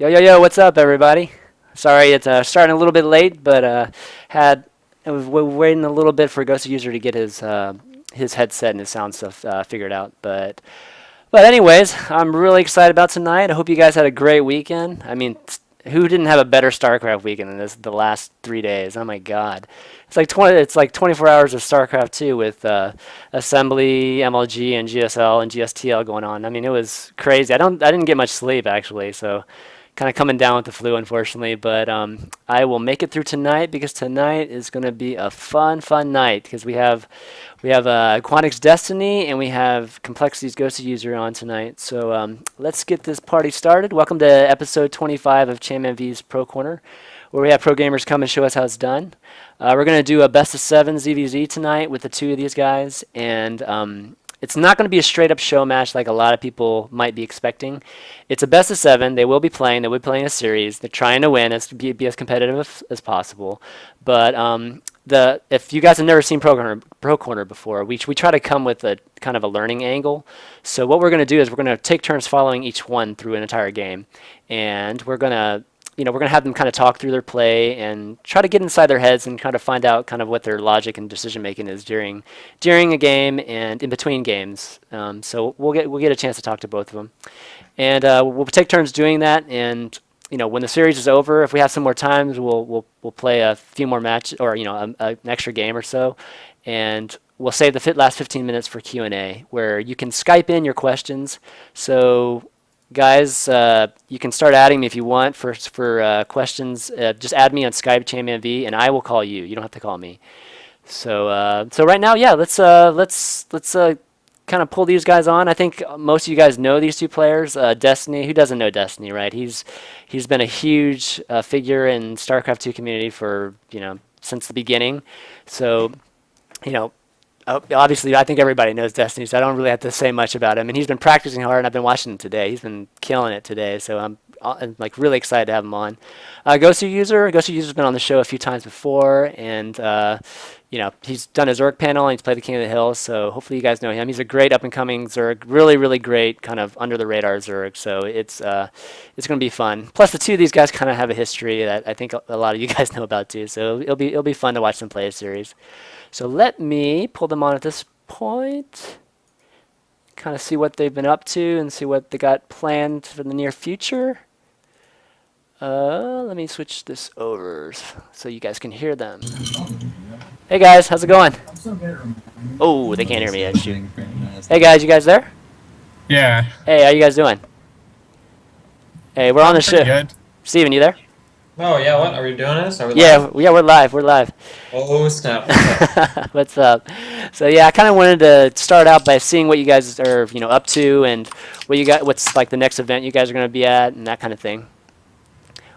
Yo, what's up, everybody? Sorry, it's starting a little bit late, but I was waiting a little bit for GhostUser to get his headset and his sound stuff figured out. But anyways, I'm really excited about tonight. I hope you guys had a great weekend. I mean, who didn't have a better StarCraft weekend than the last 3 days? Oh my God, it's like 24 hours of StarCraft 2 with Assembly, MLG, and GSL and GSTL going on. I mean, it was crazy. I didn't get much sleep actually, so kind of coming down with the flu, unfortunately. But I will make it through tonight because tonight is going to be a fun night because we have QxGDestiny and we have Complexity's GhostUser on tonight. So let's get this party started. Welcome to episode 25 of ChanmanV's Pro Corner, where we have pro gamers come and show us how it's done. We're going to do a best of 7 ZVZ tonight with the two of these guys, and it's not going to be a straight up show match like a lot of people might be expecting. It's a best of 7. They will be playing a series. They're trying to win, be as competitive as possible. But if you guys have never seen Pro Corner before, we try to come with a kind of a learning angle. So what we're going to do is we're going to take turns following each one through an entire game, and we're going to have them kind of talk through their play and try to get inside their heads and kind of find out kind of what their logic and decision making is during a game and in between games. So we'll get a chance to talk to both of them, and we'll take turns doing that. And when the series is over, if we have some more times, we'll play a few more matches or an extra game or so, and we'll save the last 15 minutes for Q&A, where you can Skype in your questions. So guys, you can start adding me if you want for questions. Just add me on Skype, ChanmanV, and I will call you. You don't have to call me. So right now, yeah, let's kind of pull these guys on. I think most of you guys know these two players. Destiny, who doesn't know Destiny, right? He's been a huge figure in StarCraft 2 community for since the beginning. So obviously, I think everybody knows Destiny, so I don't really have to say much about him. And he's been practicing hard, and I've been watching him today. He's been killing it today, so I'm like really excited to have him on. GhostUser's been on the show a few times before, and he's done his Zerg panel, and he's played the King of the Hill, so hopefully you guys know him. He's a great up-and-coming Zerg, really great kind of under-the-radar Zerg, so it's going to be fun. Plus, the two of these guys kind of have a history that I think a lot of you guys know about too, so it'll be fun to watch them play a series. So let me pull them on at this point, kind of see what they've been up to and see what they got planned for the near future. Let me switch this over so you guys can hear them. Hey guys, how's it going? Oh, they can't hear me yet, shoot. Hey guys, you guys there? Yeah. Hey, how you guys doing? Hey, we're on the show. Good. Steven, you there? Oh yeah, what? Are we doing this? Are we live? Yeah, we're live. Oh snap. What's up? So yeah, I kind of wanted to start out by seeing what you guys are, up to, and what's like the next event you guys are going to be at, and that kind of thing.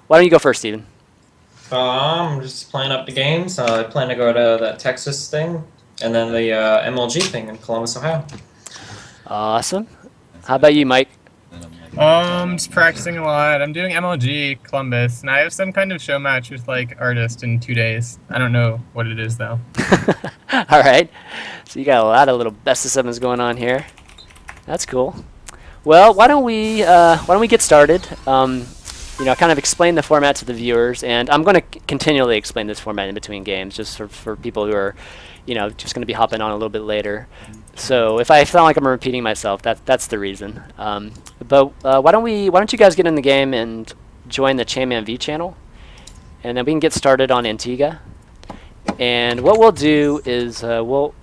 Why don't you go first, Steven? I'm just playing up the games. I plan to go to that Texas thing, and then the MLG thing in Columbus, Ohio. Awesome. How about you, Mike? Just practicing a lot. I'm doing MLG Columbus, and I have some kind of show match with like artist in 2 days. I don't know what it is though. All right. So you got a lot of little best of sevens going on here. That's cool. Well, why don't we get started? Kind of explain the format to the viewers, and I'm going to continually explain this format in between games, just for people who are, just going to be hopping on a little bit later. So if I sound like I'm repeating myself, that's the reason. But why don't you guys get in the game and join the ChanmanV channel, and then we can get started on Antigua. And what we'll do is we'll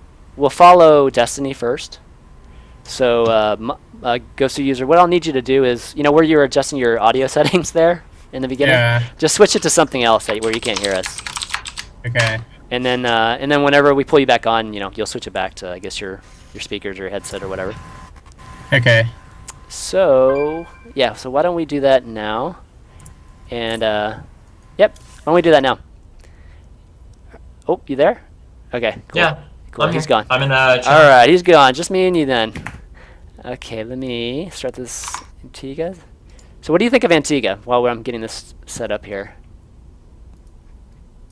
follow Destiny first. So GhostUser, what I'll need you to do is, where you're adjusting your audio settings there in the beginning, just switch it to something else where you can't hear us. Okay. And then whenever we pull you back on, you'll switch it back to, I guess, your speakers or headset or whatever. Okay. So yeah, so why don't we do that now? And yep, why don't we do that now? Oh, you there? Okay, cool. Yeah. Cool. He's gone. I'm in All right, he's gone. Just me and you then. Okay, let me start this Antigua. So what do you think of Antigua while I'm getting this set up here?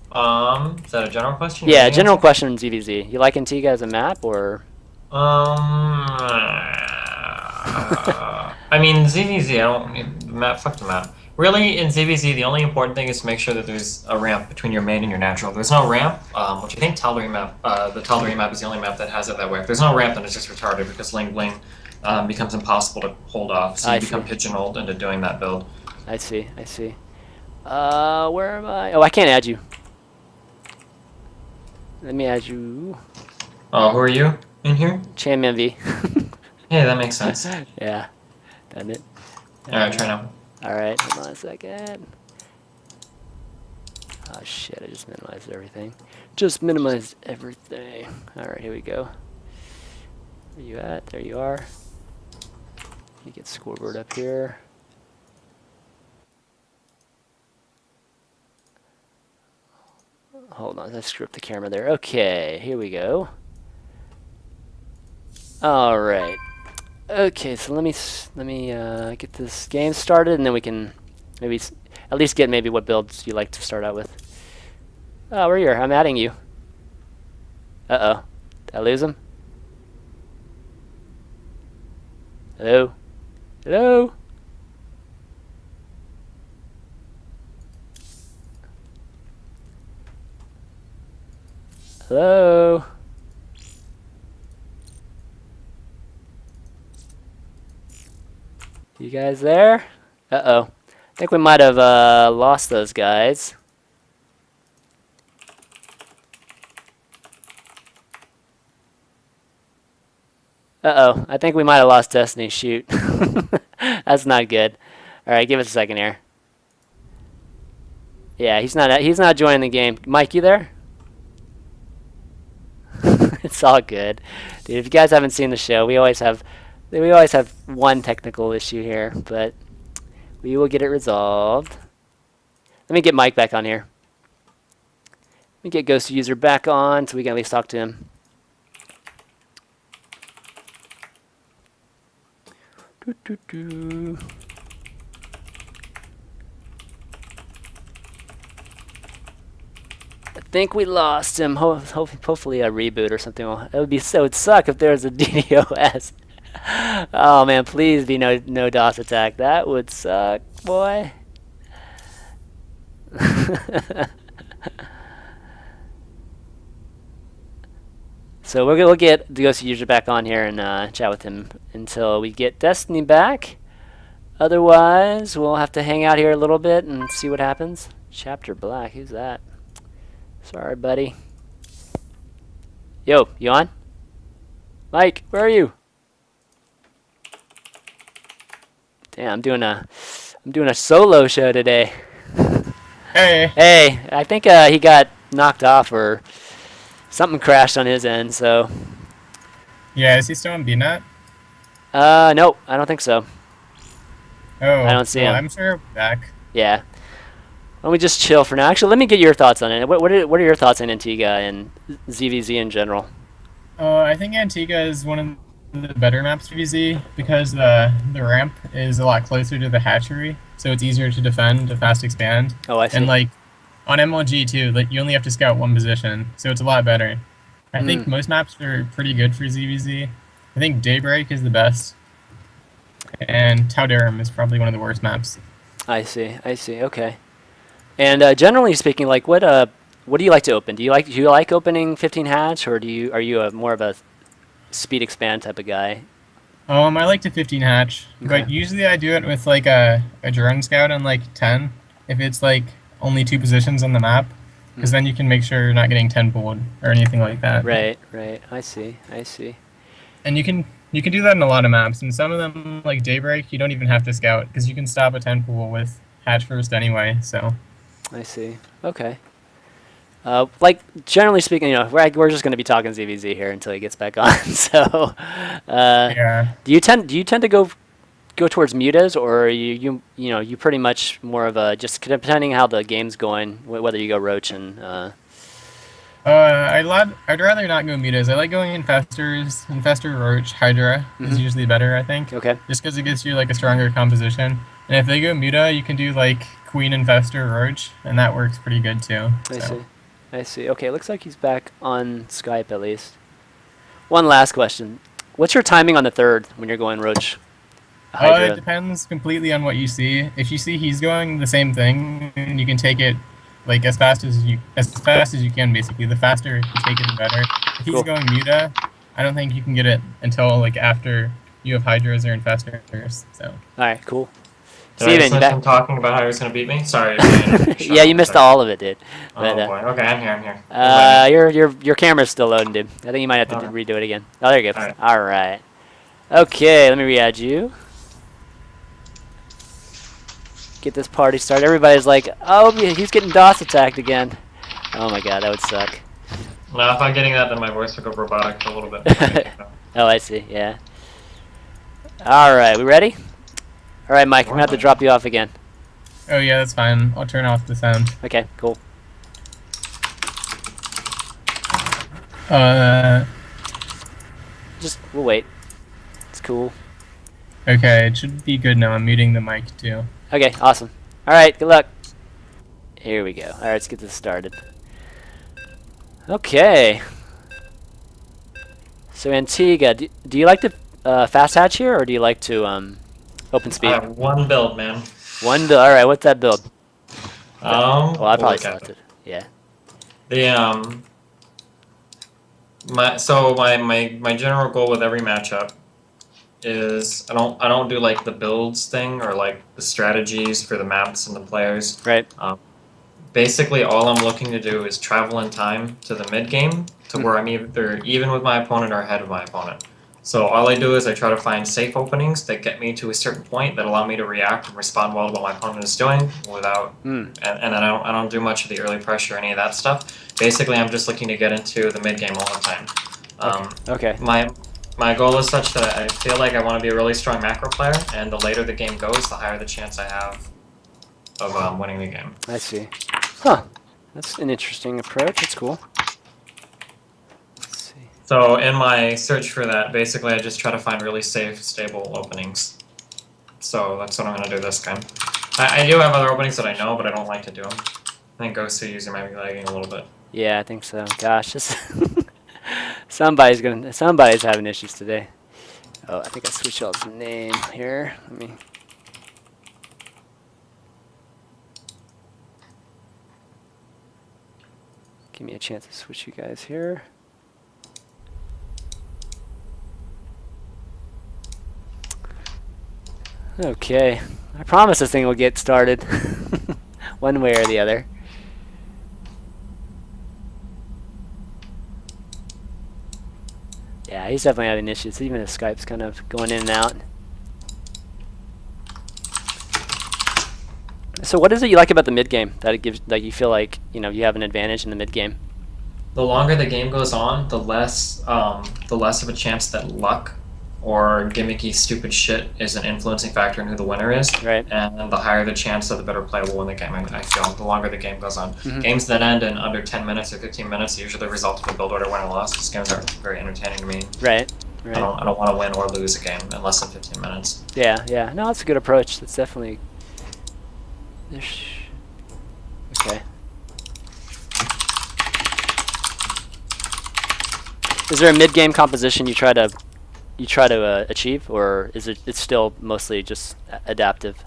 Is that a general question? Yeah, general question, ZVZ. You like Antigua as a map, or? I mean, ZVZ, I don't need the map. Fuck the map. Really, in ZVZ, the only important thing is to make sure that there's a ramp between your main and your natural. If there's no ramp, which I think Tal'Darim map, the Tal'Darim map is the only map that has it that way. If there's no ramp, then it's just retarded because Ling Bling becomes impossible to hold off. So I you become see. pigeonholed into doing that build. I see. I see. Where am I? Oh, I can't add you. Let me add you. Oh, who are you in here? ChanmanV. Hey, that makes sense. Yeah. Done it. Alright, try now. Alright, hold on a second. Oh shit, I just minimized everything. Just minimized everything. Alright, here we go. Where you at? There you are. Let me get scoreboard up here. Hold on, let's screw up the camera there. Okay, here we go. Alright. Okay, so let me get this game started, and then we can maybe at least get maybe what builds you like to start out with. Oh, we're here. I'm adding you. Uh-oh. Did I lose him? Hello? Hello? Hello? You guys there? Uh-oh. I think we might have lost those guys. Uh-oh. I think we might have lost Destiny. Shoot. That's not good. Alright, give us a second here. Yeah, he's not joining the game. Mike, you there? It's all good. Dude, if you guys haven't seen the show, we always have one technical issue here, but we will get it resolved. Let me get Mike back on here. Let me get QxGDestiny back on so we can at least talk to him. Doo, doo, doo. I think we lost him. Hopefully a reboot or something. It would suck if there was a DDoS. Oh man, please be no DOS attack. That would suck, boy. So we'll get the QxGDestiny back on here and chat with him until we get Destiny back. Otherwise, we'll have to hang out here a little bit and see what happens. Chapter Black, who's that? Sorry, buddy. Yo, you on? Mike, where are you? Damn, I'm doing a solo show today. Hey. Hey, I think he got knocked off or something crashed on his end. So. Yeah, is he still on BNet? No, I don't think so. Oh, I don't see him. I'm sure he'll be back. Yeah. Why don't we just chill for now? Actually, let me get your thoughts on it. What are your thoughts on Antigua and ZVZ in general? I think Antigua is one of the better maps for VZ because the ramp is a lot closer to the hatchery, so it's easier to defend, to fast expand. Oh, I see. And like on MLG too, like you only have to scout one position, so it's a lot better. I think most maps are pretty good for ZVZ. I think Daybreak is the best, and Tal'Darim is probably one of the worst maps. I see. Okay. And generally speaking, like what do you like to open? Do you like opening 15 hatch, or are you more of a speed expand type of guy? I like to 15 hatch, Okay. but usually I do it with like a drone scout on like 10 if it's like only 2 positions on the map, because then you can make sure you're not getting 10 pulled or anything like that. Right. I see. And you can do that in a lot of maps, and some of them like Daybreak you don't even have to scout because you can stop a 10 pull with hatch first anyway. So I see. Okay. Like generally speaking, we're just going to be talking ZVZ here until he gets back on. So, yeah. do you tend to go towards mutas, or are you pretty much more of a just depending how the game's going, whether you go roach and. I'd rather not go mutas. I like going Infestor, Roach, Hydra is usually better, I think. Okay. Just because it gives you like a stronger composition. And if they go muta, you can do like Queen Infestor, Roach, and that works pretty good too. I see. Okay, looks like he's back on Skype at least. One last question. What's your timing on the third when you're going roach? It Hydra. depends completely on what you see. If you see he's going the same thing, you can take it like as fast as you can. Basically, the faster you take it, the better. If he's Cool. going Muta, I don't think you can get it until like after you have Hydras or Infestors. So All right, cool. Did I just Steven, you miss him back? talking about how he was going to beat me? Sorry. I Yeah, you missed all of it, dude. Oh But boy. Okay, I'm here. I'm here. Invite me. your camera's still loading, dude. I think you might have to Okay. redo it again. Oh, there you go. All right. All right. Okay, let me re-add you. Get this party started. Everybody's like, oh, he's getting DOS attacked again. Oh my god, that would suck. Now, if I'm getting that, then my voice will go robotic a little bit. Oh, I see. Yeah. All right, we ready? All right, Mike, I'm gonna have to drop you off again. oh yeah, that's fine. I'll turn off the sound. Okay, cool. We'll wait. It's cool. Okay, it should be good now. I'm muting the mic too. Okay, awesome. All right, good luck. Here we go. All right, let's get this started. Okay. So Antigua, do you like to fast hatch here, or do you like to open speed? I have one build, man. One build. All right, what's that build? Well, I we'll probably look at selected. Yeah. The my general goal with every matchup is I don't do like the builds thing or like the strategies for the maps and the players. Right. Basically, all I'm looking to do is travel in time to the mid game to where I'm either even with my opponent or ahead of my opponent. So all I do is I try to find safe openings that get me to a certain point that allow me to react and respond well to what my opponent is doing without, and then I don't do much of the early pressure or any of that stuff. Basically, I'm just looking to get into the mid game all the time. Okay. My goal is such that I feel like I want to be a really strong macro player, and the later the game goes, the higher the chance I have of winning the game. I see. Huh. That's an interesting approach. That's cool. Let's see. So in my search for that, basically I just try to find really safe, stable openings. So that's what I'm going to do this game. I do have other openings that I know, but I don't like to do them. I think GhostZer user might be lagging a little bit. Yeah, I think so. Gosh, this somebody's having issues today. Oh, I think I switched out the name here. Let me. Give me a chance to switch you guys here. Okay, I promise this thing will get started one way or the other. Yeah, he's definitely having issues. Even his Skype's kind of going in and out. So what is it you like about the mid game that it gives, that you feel like, you have an advantage in the mid game? The longer the game goes on, the less of a chance that luck or gimmicky stupid shit is an influencing factor in who the winner is. Right. And the higher the chance that the better player will win the game. I feel the longer the game goes on. Games that end in under 10 minutes or 15 minutes usually result in a build order win or loss. These games are very entertaining to me. Right. I don't want to win or lose a game in less than 15 minutes. Yeah. No, that's a good approach. That's definitely. Okay. Is there a mid-game composition you try to achieve, or is it's still mostly just adaptive?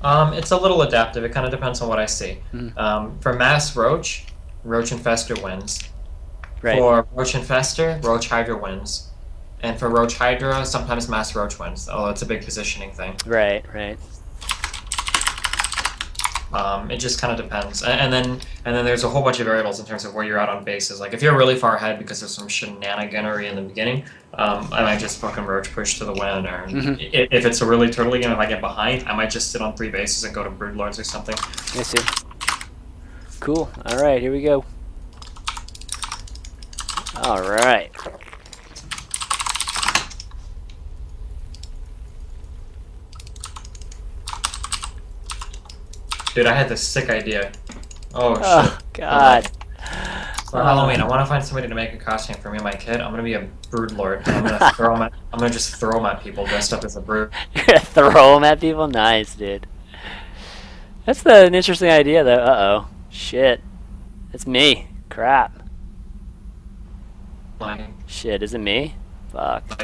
It's a little adaptive. It kind of depends on what I see. For Mass Roach Infester wins. Right. For Roach Infester, Roach Hydra wins. And for Roach Hydra, sometimes Mass Roach wins, although it's a big positioning thing. Right. It just kind of depends, and then there's a whole bunch of variables in terms of where you're at on bases. Like if you're really far ahead because there's some shenaniganery in the beginning, I might just fucking roach push to the win. Or if it's a really turtly game, if I get behind, I might just sit on 3 bases and go to Broodlords or something. I see. Cool. All right, here we go. All right. Dude, I had this sick idea. Oh shit. God. For Halloween, I want to find somebody to make a costume for me and my kid. I'm gonna be a Broodlord. And I'm gonna just throw them at people dressed up as a brood. You're gonna throw them at people? Nice, dude. That's an interesting idea, though. Uh-oh. Shit. It's me. Crap. Shit, is it me? Fuck.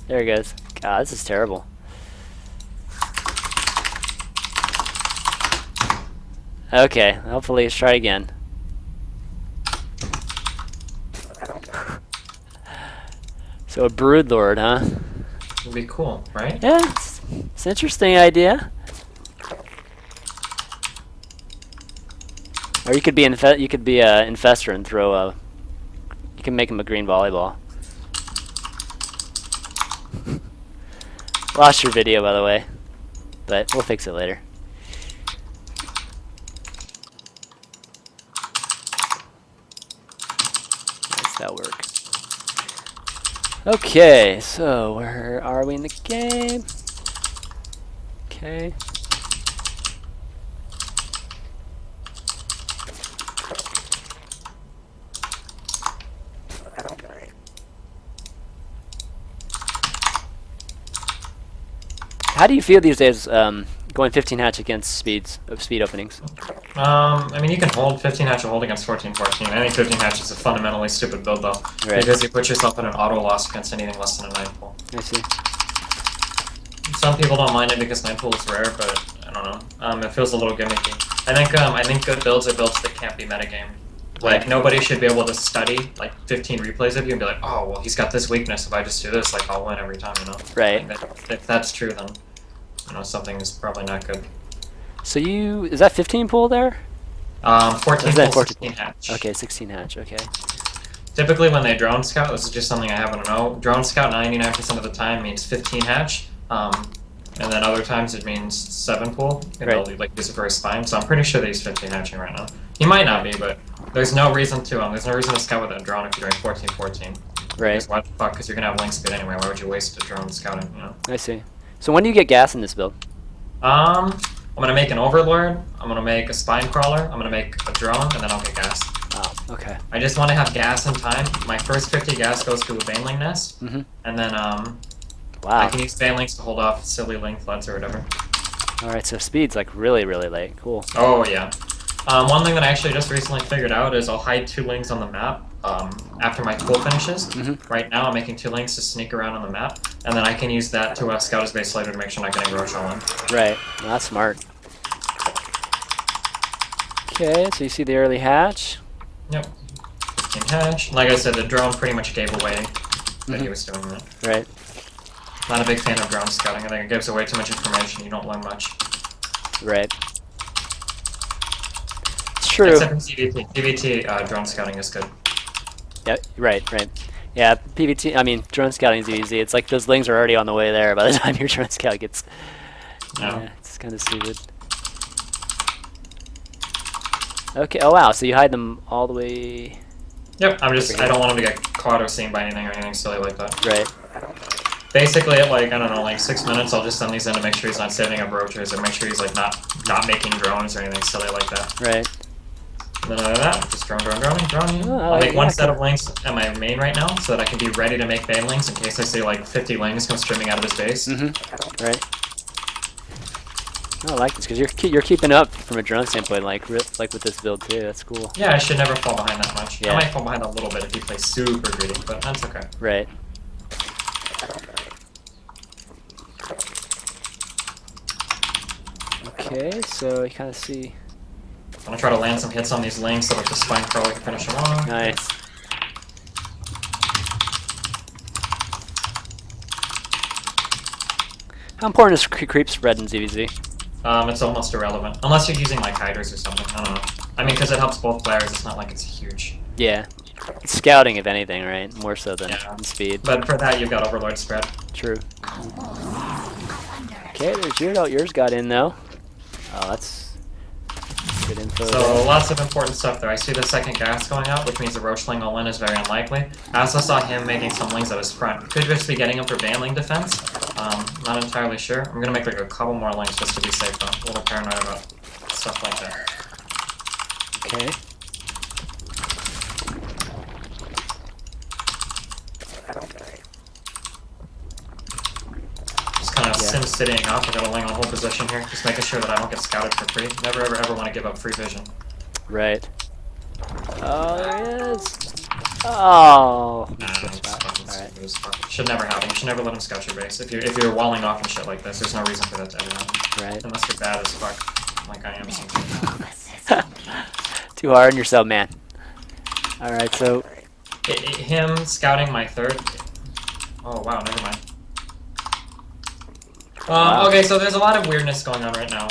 There it goes. God, this is terrible. Okay, hopefully let's try again. So a brood lord, huh? Would be cool, right? Yeah, it's an interesting idea. Or you could be a infestor and throw a. You can make him a green volleyball. Lost your video, by the way, but we'll fix it later. Nice, that work. Okay, so where are we in the game? Okay. How do you feel these days going 15 hatch against speed openings? I mean, you can hold 15 hatch or hold against 14-14. I think 15 hatch is a fundamentally stupid build, though. Right. Because you put yourself in an auto loss against anything less than a 9 pool. I see. Some people don't mind it because 9 pool is rare, but I don't know. It feels a little gimmicky. I think good builds are builds that can't be metagame. Like, nobody should be able to study, like, 15 replays of you and be like, oh, well, he's got this weakness. If I just do this, like, I'll win every time, you know? Right. Like, if that's true, then, you know, something is probably not good. So is that 15 pool there? 14 Is that pool, 14 16 hatch. Okay, 16 hatch, okay. Typically, when they drone scout, this is just something I happen to know. Drone scout 99% of the time means 15 hatch, and then other times it means 7 pool. And Right. they'll like use it for a spine. So I'm pretty sure they use 15 hatching right now. He might not be, but there's no reason to scout with a drone if you're doing 14-14. Right. Because why the fuck? Because you're gonna have link speed anyway. Why would you waste a drone scouting? You know. I see. So when do you get gas in this build? I'm gonna make an overlord. I'm gonna make a spine crawler. I'm gonna make a drone, and then I'll get gas. Oh, okay. I just want to have gas in time. My first 50 gas goes to a Baneling nest, Mm-hmm. and then I Wow. can use Banelings to hold off silly link floods or whatever. All right, so speed's like really, really late. Cool. Oh yeah. One thing that I actually just recently figured out is I'll hide 2 lings on the map after my tool finishes. Mhm. Right now I'm making 2 lings to sneak around on the map, and then I can use that to scout his base later to make sure I'm not getting roach all in. Right. Well, that's smart. Okay, so you see the early hatch. Yep. 15 hatch. Like I said, the drone pretty much gave away that he was doing that. Right. Not a big fan of drone scouting. I think it gives away too much information. You don't learn much. Right. It's true. Except for CVT. CVT drone scouting is good. Yeah. Right. Right. Yeah. PVT. I mean, drone scouting is easy. It's like those lings are already on the way there by the time your drone scout gets. No. Yeah. It's kind of stupid. Okay. Oh wow. So you hide them all the way. Yep. I don't want him to get caught or seen by anything or anything silly like that. Right. Basically, at like, I don't know, like 6 minutes, I'll just send these in to make sure he's not saving up roaches or make sure he's like not making drones or anything silly like that. Right. And then other than that, just droning. Oh, I'll make yeah, one set cool. of links at my main right now so that I can be ready to make banelings in case I see like 50 lings come streaming out of his base. Mm-hmm. Right. I like this because you're keeping up from a drone standpoint, like with this build too. That's cool. Yeah, I should never fall behind that much. Yeah. I might fall behind a little bit if he plays super greedy, but that's okay. Right. Okay, so you kind of see. I'm gonna try to land some hits on these lings so that the spine crawler can finish them off. Nice. How important is creep spread in ZVZ? It's almost irrelevant. Unless you're using like hiders or something, I don't know. I mean, because it helps both players, it's not like it's huge. Yeah. It's scouting, if anything, right? More so than speed. But for that, you've got Overlord spread. True. Okay, there's yours got in though. Oh, that's good info. So there. lots of important stuff there. I see the second gas going out, which means the Roachling all-in is very unlikely. I also saw him making some lings at his front. Could just be getting him for Baneling defense. Not entirely sure. I'm gonna make like a couple more lings just to be safe though. A little paranoid about stuff like that. Okay. Just kind of Yeah. sim citying up. I got a ling on hold position here, just making sure that I don't get scouted for free. Never ever want to give up free vision. Right. Oh, there it is. Oh. Nah, it's fucking Alright. stupid as fuck. Should never happen. You should never let him scout your base. If you're walling off and shit like this, there's no reason for that to ever happen. Right. Unless you're bad as fuck, like I am sometimes. Too hard on yourself, man. All right, so Him scouting my third. Oh wow, never mind. Wow. Okay, so there's a lot of weirdness going on right now.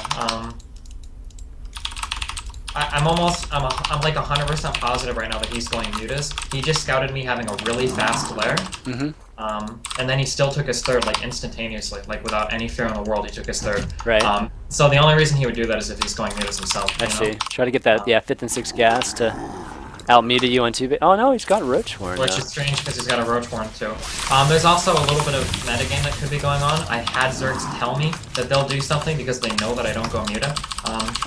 I'm like 100% positive right now that he's going mutas. He just scouted me having a really fast lair. And then he still took his third like instantaneously, like without any fear in the world. He took his third. Right. So the only reason he would do that is if he's going mutas himself. I see. Try to get that, yeah, 5th and 6th gas to out-muta you on 2-bit. Oh no, he's got Roach Horn. Which is strange because he's got a Roach Horn too. There's also a little bit of metagame that could be going on. I had Zergs tell me that they'll do something because they know that I don't go muta.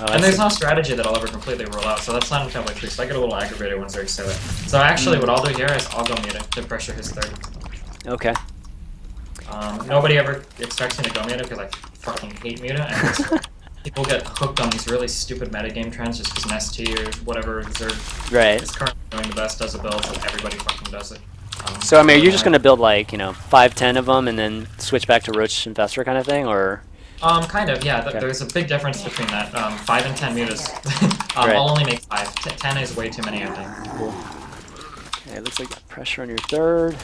And there's no strategy that I'll ever completely rule out, so that's not entirely true. So I get a little aggravated when Zergs say that. So actually what I'll do here is I'll go muta to pressure his third. Okay. Nobody ever expects me to go muta because I fucking hate muta. And people get hooked on these really stupid metagame trends just because an ST or whatever Zerg is currently doing the best does a build, so everybody fucking does it. So I mean, you're just gonna build like 5, 10 of them, and then switch back to Roach Infestor kind of thing, or? Kind of, yeah. There's a big difference between that. 5 and 10 mutas. I'll only make 5. 10 is way too many, I think. Cool. Okay, looks like got pressure on your third.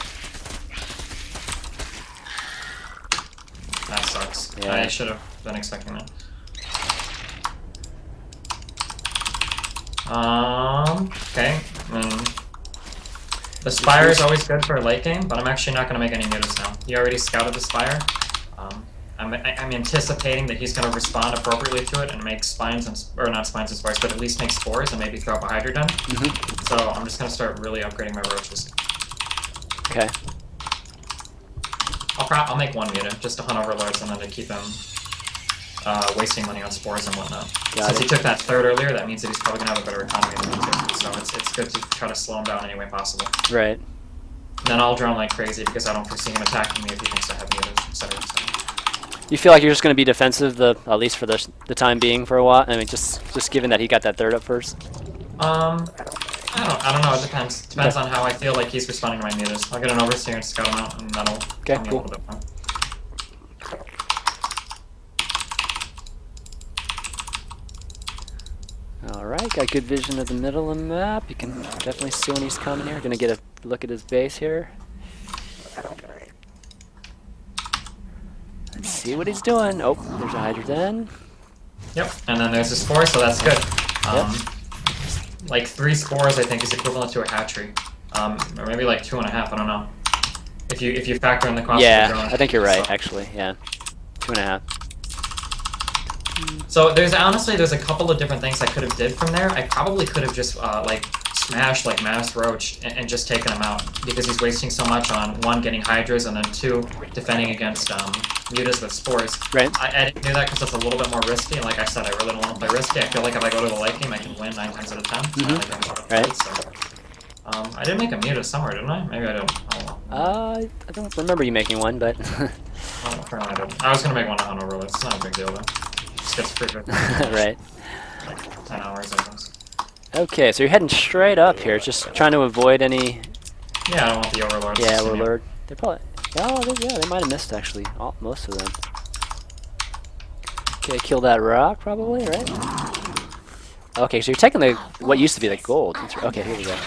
That sucks. Yeah. I should have been expecting that. Okay. The Spire is always good for a late game, but I'm actually not going to make any mutas now. He already scouted the Spire. I'm anticipating that he's going to respond appropriately to it and make spines and, or not spines and spires, but at least make spores and maybe throw up a Hydrodon. So I'm just going to start really upgrading my roaches. Okay. I'll make 1 muta just to hunt overlords and then to keep him wasting money on spores and whatnot. Since he took that third earlier, that means that he's probably going to have a better economy than me too. So it's good to try to slow him down any way possible. Right. Then I'll drone like crazy because I don't foresee him attacking me if he thinks I have mutas, etc. You feel like you're just going to be defensive, at least for the time being, for a while? I mean, just given that he got that third up first. I don't know. It depends. Depends on how I feel like he's responding to my mutas. I'll get an overseer and scout him out, and that'll tell me a little bit more. Alright, got good vision of the middle of the map. You can definitely see when he's coming here. Gonna get a look at his base here. Let's see what he's doing. Oh, there's a Hydrodon. Yep, and then there's a spore, so that's good. Like 3 spores, I think, is equivalent to a hatchery. Or maybe like 2.5, I don't know. If you factor in the cost of the drone. I think you're right, actually, yeah. 2.5. So there's a couple of different things I could have did from there. I probably could have just like smashed like Mass Roach and just taken him out because he's wasting so much on 1, getting Hydras, and then 2, defending against mutas with spores. Right. I didn't do that because it's a little bit more risky, and like I said, I really don't want to play risky. I feel like if I go to the late game, I can win 9 times out of 10. So Right. So, I did make a muta somewhere, didn't I? Maybe I didn't. I don't know. I don't remember you making one, but... Apparently I didn't. I was going to make one to hunt over, it's not a big deal though. Just gets free for right. like 10 hours, I guess. Okay, so you're heading straight up here, just trying to avoid any... Yeah, I don't want the overlords. Yeah, overlord. They probably... they might have missed, actually. Most of them. Okay, kill that rock, probably, right? Okay, so you're taking what used to be the gold. Okay, here we go. Let's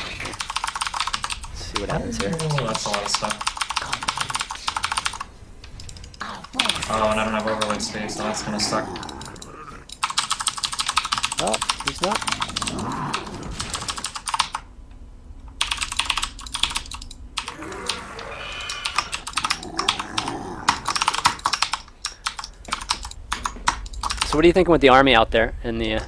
see what happens here. Oh, that's a lot of stuff. Oh, and I don't have overload space, so that's gonna suck. Oh, he's not. So what are you thinking with the army out there in the...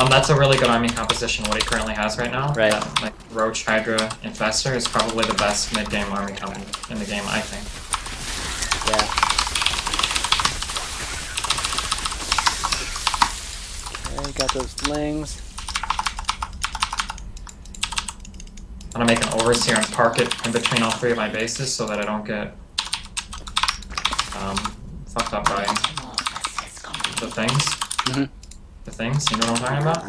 That's a really good army composition, what he currently has right now. Right. Like Roach, Hydra, Infestor is probably the best mid-game army comp in the game, I think. Yeah. Okay, got those lings. I'm gonna make an overseer and park it in between all 3 of my bases so that I don't get fucked up by the things. The things, you know what I'm talking about?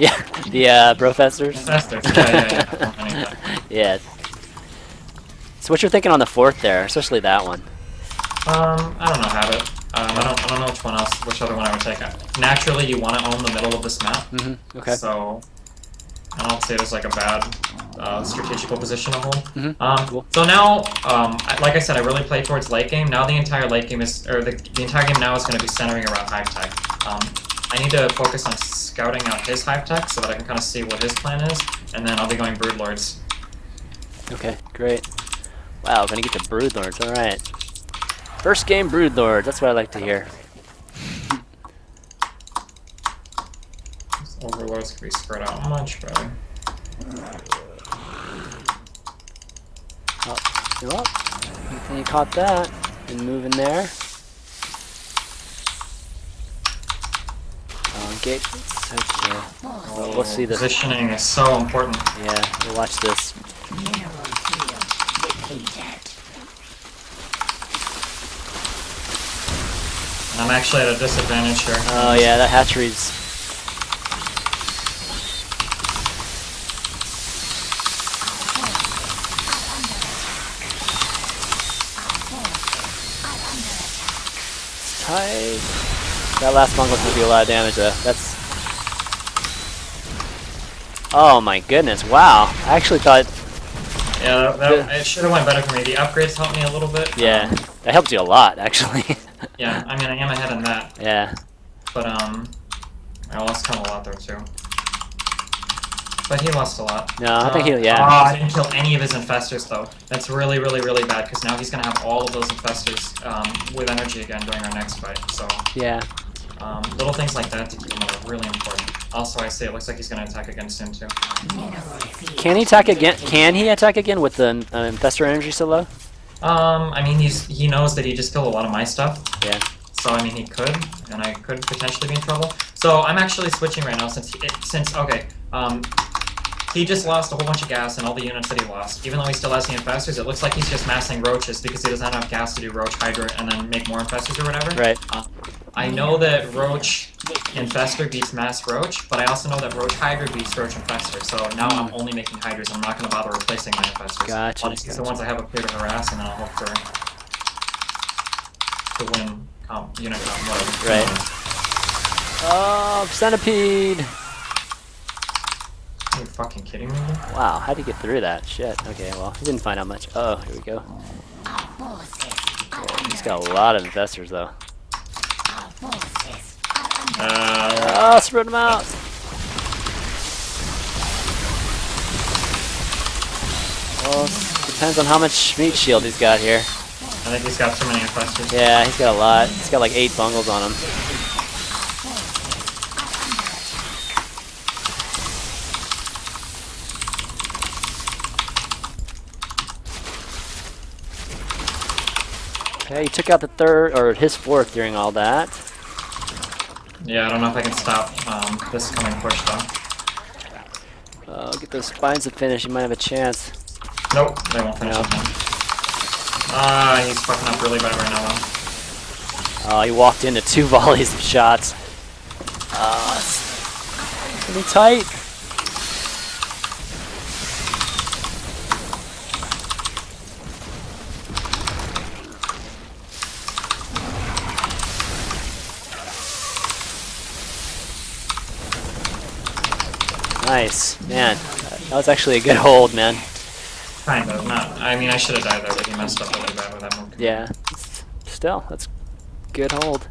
Yeah, the professors. Infestors, yeah. Yeah. So what you're thinking on the 4th there, especially that one? I don't know, have it. I don't know which other one I would take. Naturally, you want to own the middle of this map. Okay. So, I don't see it as like a bad strategical position to hold. Cool. So now, like I said, I really play towards late game. Now the entire late game is, or the entire game now is going to be centering around hive tech. I need to focus on scouting out his hive tech so that I can kind of see what his plan is, and then I'll be going broodlords. Okay, great. Wow, gonna get the broodlords. All right. First game broodlords. That's what I like to hear. These overlords could be spread out much better. Oh, you know what? Good thing you caught that. And move in there. Engagements. Okay. Well, we'll see this. Positioning is so important. Yeah, we'll watch this. And I'm actually at a disadvantage here. Oh yeah, that hatchery's. Tight. That last bungle's gonna do a lot of damage though. That's. Oh my goodness! Wow. I actually thought. Yeah, it should have went better for me. The upgrades helped me a little bit. Yeah, that helped you a lot actually. Yeah, I mean I am ahead in that, Yeah. but I lost kind of a lot there too. But he lost a lot. No, I think he'll. Oh, Yeah. I didn't kill any of his infestors though. That's really, really, really bad because now he's gonna have all of those infestors with energy again during our next fight. So Yeah. little things like that to keep him alive are really important. Also, I see it looks like he's gonna attack again soon too. Can he attack again? Can he attack again with the infestor energy so low? I mean he knows that he just killed a lot of my stuff. Yeah. So I mean he could, and I could potentially be in trouble. So I'm actually switching right now since he just lost a whole bunch of gas and all the units that he lost. Even though he still has the infestors, it looks like he's just massing roaches because he doesn't have enough gas to do roach hydra and then make more infestors or whatever. Right. I know that roach infestor beats mass roach, but I also know that roach hydra beats roach infestor. So now I'm only making hydras. I'm not going to bother replacing my infestors. Gotcha, I'll just use the ones I have up here to harass, and then I'll hope to win unit comp, whatever. Right. Oh, centipede! Are you fucking kidding me? Wow, how'd he get through that? Shit. Okay, well, he didn't find out much. Oh, here we go. Okay, he's got a lot of investors, though. Oh, spread them out! Well, depends on how much meat shield he's got here. I think he's got too many infestors. Yeah, he's got a lot. He's got like 8 bungles on him. Okay, he took out the third, or his fourth during all that. Yeah, I don't know if I can stop this coming push though. Get those spines to finish, he might have a chance. Nope, they won't finish Nope. it then. He's fucking up really bad right now though. Oh, he walked into 2 volleys of shots. It's gonna be tight. Nice, man. That was actually a good hold, man. Kind of, not. I mean, I should have died there, but he messed up really bad with that move. Yeah. Still, that's good hold.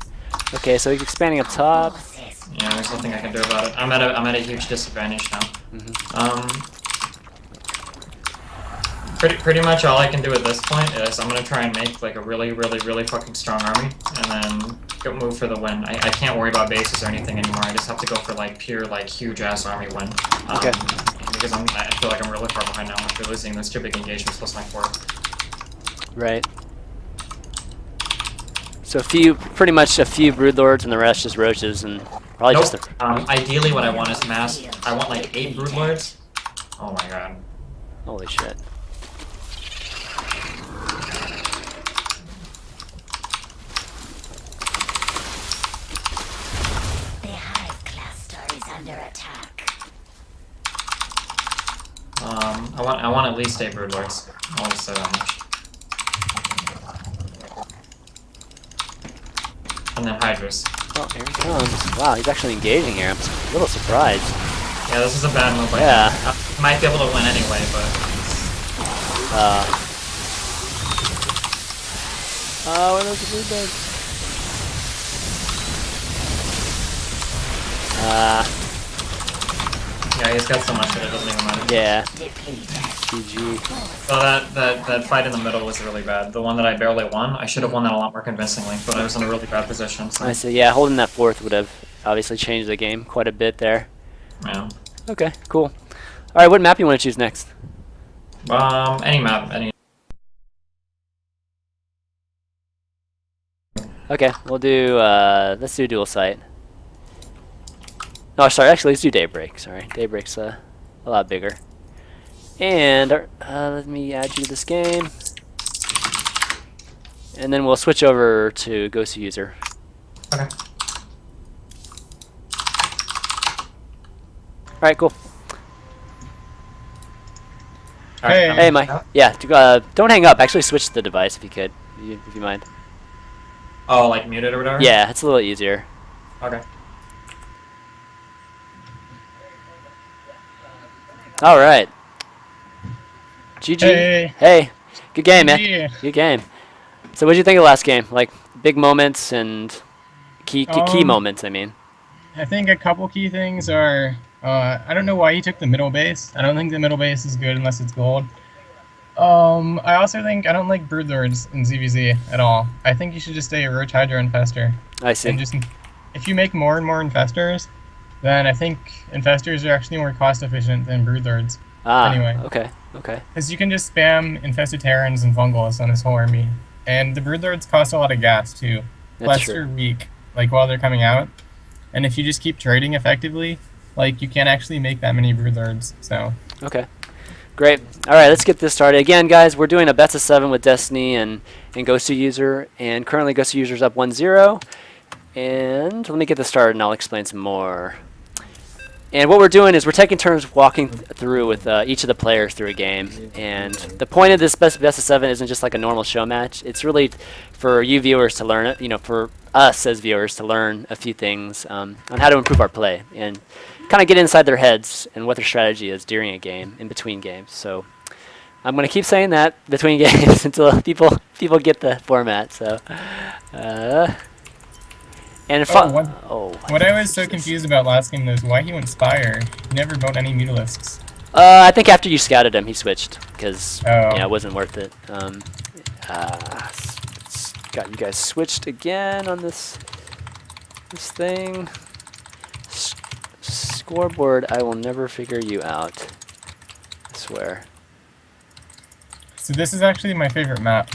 Okay, so he's expanding up top. Yeah, there's nothing I can do about it. I'm at a huge disadvantage now. Pretty much all I can do at this point is I'm gonna try and make like a really, really, really fucking strong army, and then go move for the win. I can't worry about bases or anything anymore. I just have to go for like pure like huge ass army win. Okay. Because I feel like I'm really far behind now after losing those 2 big engagements plus my 4. Right. So pretty much a few broodlords and the rest just roaches and probably Nope. just the. Ideally, what I want is mass. I want like 8 broodlords. Oh my god. Holy shit. The hive cluster is under attack. I want at least 8 broodlords. I'll just say that much. And then hydras. Oh, here he comes. Wow, he's actually engaging here. I'm a little surprised. Yeah, this is a bad move. Yeah. I might be able to win anyway, but Oh, where are those blue birds? yeah, he's got so much that it doesn't even matter. Yeah. Depleted. GG. So that fight in the middle was really bad. The one that I barely won, I should have won that a lot more convincingly, but I was in a really bad position. So I see. Yeah, holding that fourth would have obviously changed the game quite a bit there. yeah. Okay, cool. All right, what map you want to choose next? Any map, any. Okay, we'll do. Let's do dual site. No, sorry. Actually, let's do daybreak. Sorry, daybreak's a lot bigger. And let me add you to this game, and then we'll switch over to QxGDestiny. Okay. All right, cool. Hey. Hey, Mike. Yeah, don't hang up. Actually, switch the device if you could, if you mind. Oh, like muted or whatever. Yeah, it's a little easier. Okay. All right. GG. Hey. Hey. Good game, man. Yeah. Good game. So, what did you think of the last game? Like big moments and key moments. I mean. I think a couple key things are, I don't know why he took the middle base. I don't think the middle base is good unless it's gold. I also think I don't like broodlords in ZVZ at all. I think you should just stay a roach hydra infester. I see. And just, if you make more and more infestors, then I think infestors are actually more cost efficient than broodlords. Anyway. Okay. Okay. Because you can just spam infested terrans and fungals on his whole army. And the broodlords cost a lot of gas too. That's Plus true. they're weak, like while they're coming out. And if you just keep trading effectively, like you can't actually make that many broodlords. So Okay. Great. All right, let's get this started. Again, guys, we're doing a best of 7 with Destiny and QxGDuser, and currently QxGDuser's up 1-0. And let me get this started, and I'll explain some more. And what we're doing is we're taking turns walking through with each of the players through a game. And the point of this best of 7 isn't just like a normal show match. It's really for you viewers to learn it, for us as viewers to learn a few things on how to improve our play and kind of get inside their heads and what their strategy is during a game, in between games. So I'm going to keep saying that between games until people get the format. So, and what I was so confused about last game though is why he went Spire. He never built any mutalisks. I think after you scouted him, he switched because Oh. it wasn't worth it. Got you guys switched again on this thing. Scoreboard, I will never figure you out. I swear. So this is actually my favorite map.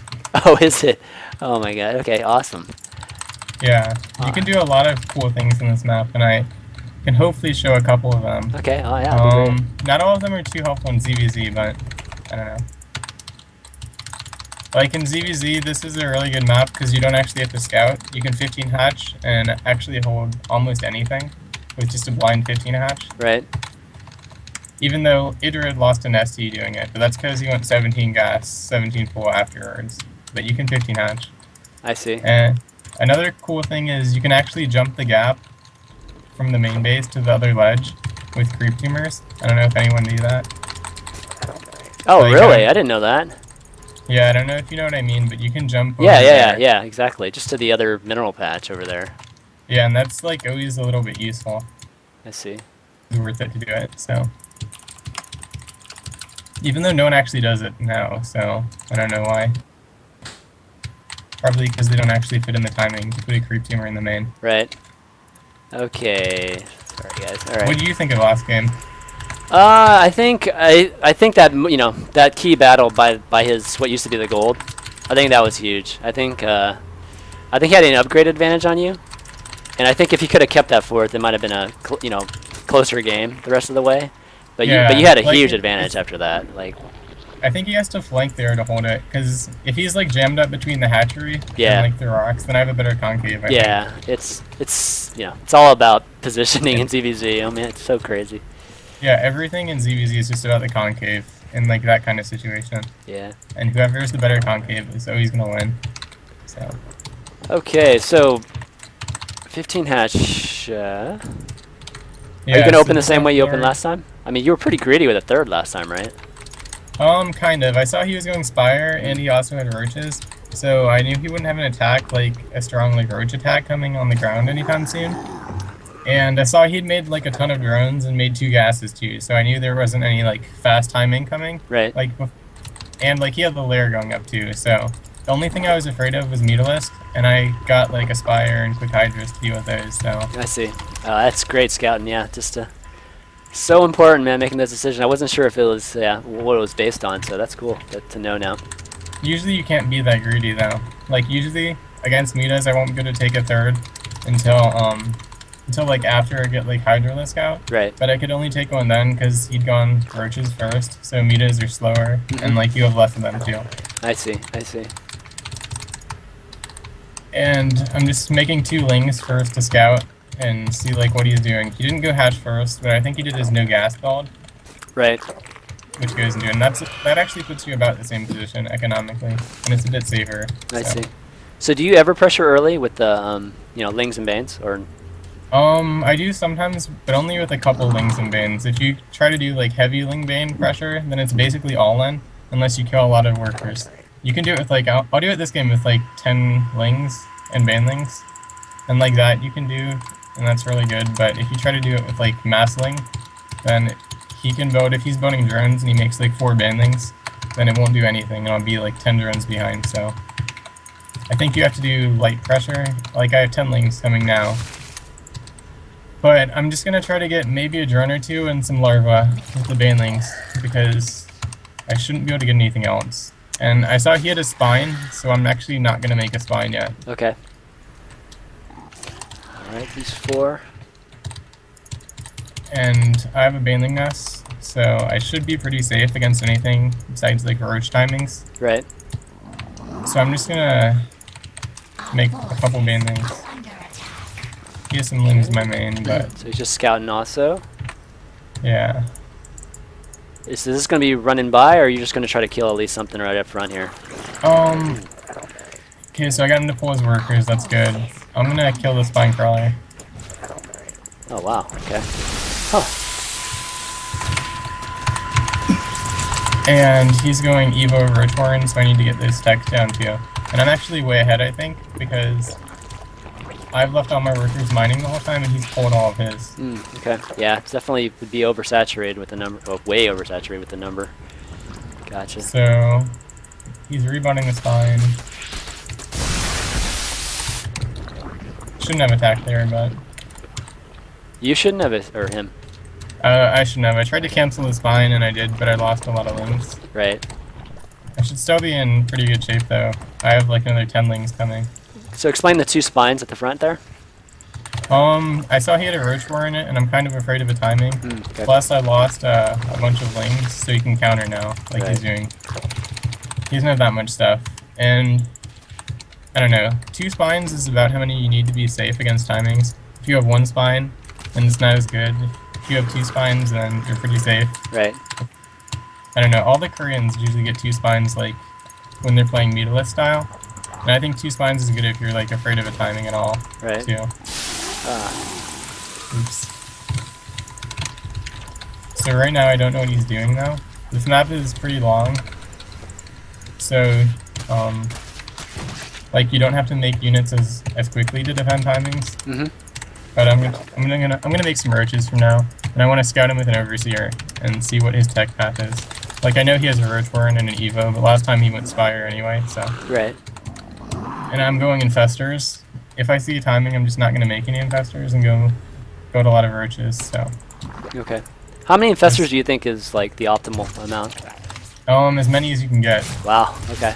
Oh, is it? Oh my god. Okay, awesome. Yeah, you can do a lot of cool things in this map, and I can hopefully show a couple of them. Okay, oh yeah, that'd be great. Not all of them are too helpful in ZVZ, but I don't know. Like in ZVZ, this is a really good map because you don't actually have to scout. You can 15 hatch and actually hold almost anything with just a blind 15 hatch. Right. Even though Idrid lost an ST doing it, but that's because he went 17 gas, 17 full afterwards. But you can 15 hatch. I see. And another cool thing is you can actually jump the gap from the main base to the other ledge with creep tumors. I don't know if anyone knew that. Oh, Like, really? I didn't know that. Yeah, I don't know if you know what I mean, but you can jump over Yeah, there. yeah, exactly. Just to the other mineral patch over there. Yeah, and that's like always a little bit useful. I see. It's worth it to do it, so. Even though no one actually does it now, so I don't know why. Probably because they don't actually fit in the timing to put a creep tumor in the main. Right. Okay. Sorry, guys. All right. What do you think of last game? I think that that key battle by his what used to be the gold. I think that was huge. I think he had an upgrade advantage on you, and I think if he could have kept that fourth, it might have been a closer game the rest of the way. But Yeah, you had a like, huge advantage after that. Like, I think he has to flank there to hold it, because if he's like jammed up between the hatchery Yeah. and like the rocks, then I have a better concave. I yeah, it's it's all about positioning in ZVZ. Oh man, it's so crazy. Yeah, everything in ZVZ is just about the concave in like that kind of situation. Yeah. And whoever is the better concave is always gonna win. So Okay, so 15 hatch. Are you gonna so open the same way you opened lower- last time? I mean, you were pretty greedy with a third last time, right? Kind of. I saw he was going Spire, and he also had roaches, so I knew he wouldn't have an attack, like a strong like roach attack coming on the ground anytime soon. And I saw he'd made like a ton of drones and made 2 gases too, so I knew there wasn't any like fast timing coming. Right. And like he had the layer going up too, so the only thing I was afraid of was Mutalisk, and I got like a Spire and Quick Hydras to deal with those, so. I see. That's great scouting. Yeah, just so important, man, making those decisions. I wasn't sure if it was what it was based on, so that's cool to know now. Usually you can't be that greedy though. Like usually against Mutas I won't go to take a third until like after I get like Hydralisk out. Right. But I could only take one then because he'd gone roaches first, so Mutas are slower, and like you have less of them too. I see. I see. And I'm just making 2 lings first to scout and see like what he's doing. He didn't go hatch first, but I think he did his no gas build, Right. which goes into, and that actually puts you about the same position economically, and it's a bit safer. I so. see. So do you ever pressure early with the lings and banes, or? I do sometimes, but only with a couple lings and banes. If you try to do like heavy ling bane pressure, then it's basically all in, unless you kill a lot of workers. You can do it with like, I'll do it this game with like 10 lings and banelings, and like that you can do, and that's really good. But if you try to do it with like massling, then he can vote, if he's voting drones and he makes like 4 banelings, then it won't do anything, and I'll be like 10 drones behind, so. I think you have to do light pressure, like I have 10 lings coming now. But I'm just gonna try to get maybe a drone or 2 and some larvae with the banelings, because I shouldn't be able to get anything else. And I saw he had a spine, so I'm actually not gonna make a spine yet. Okay. All right, these 4. And I have a baneling nest, so I should be pretty safe against anything besides like roach timings. Right. So I'm just gonna make a couple banelings. He has some lings in my main, but So he's just scouting also. yeah. Is this going to be running by, or are you just going to try to kill at least something right up front here? Okay, so I got him to pull his workers, that's good. I'm gonna kill the spine crawler. Oh, wow. Okay. Oh, And he's going Evo Roach Warren, so I need to get those techs down too. And I'm actually way ahead, I think, because I've left all my workers mining the whole time, and he's pulled all of his. okay. Yeah, it's definitely would be oversaturated with the number. Oh, way oversaturated with the number. Gotcha. So he's rebutting the spine. Shouldn't have attacked there, but You shouldn't have it, or him. I shouldn't have. I tried to cancel the spine, and I did, but I lost a lot of lings. Right. I should still be in pretty good shape, though. I have like another 10 lings coming. So explain the 2 spines at the front there. I saw he had a roach war in it, and I'm kind of afraid of the timing. Okay. Plus, I lost a bunch of lings, so he can counter now, like he's Right. doing. He doesn't have that much stuff, and I don't know. 2 spines is about how many you need to be safe against timings. If you have 1 spine, then it's not as good. If you have 2 spines, then you're pretty safe. Right. I don't know. All the Koreans usually get 2 spines, like when they're playing Mutalist style. And I think 2 spines is good if you're like afraid of a timing at all, Right. too. Ah. Oops. So right now I don't know what he's doing though. This map is pretty long. So, like you don't have to make units as quickly to defend timings. Mhm. But I'm gonna make some roaches from now, and I want to scout him with an overseer and see what his tech path is. Like I know he has a roach warren and an evo, but last time he went spire anyway. So, Right. and I'm going infestors. If I see timing, I'm just not gonna make any infestors and go to a lot of roaches. So, Okay. How many infestors do you think is like the optimal amount? as many as you can get. Wow. Okay.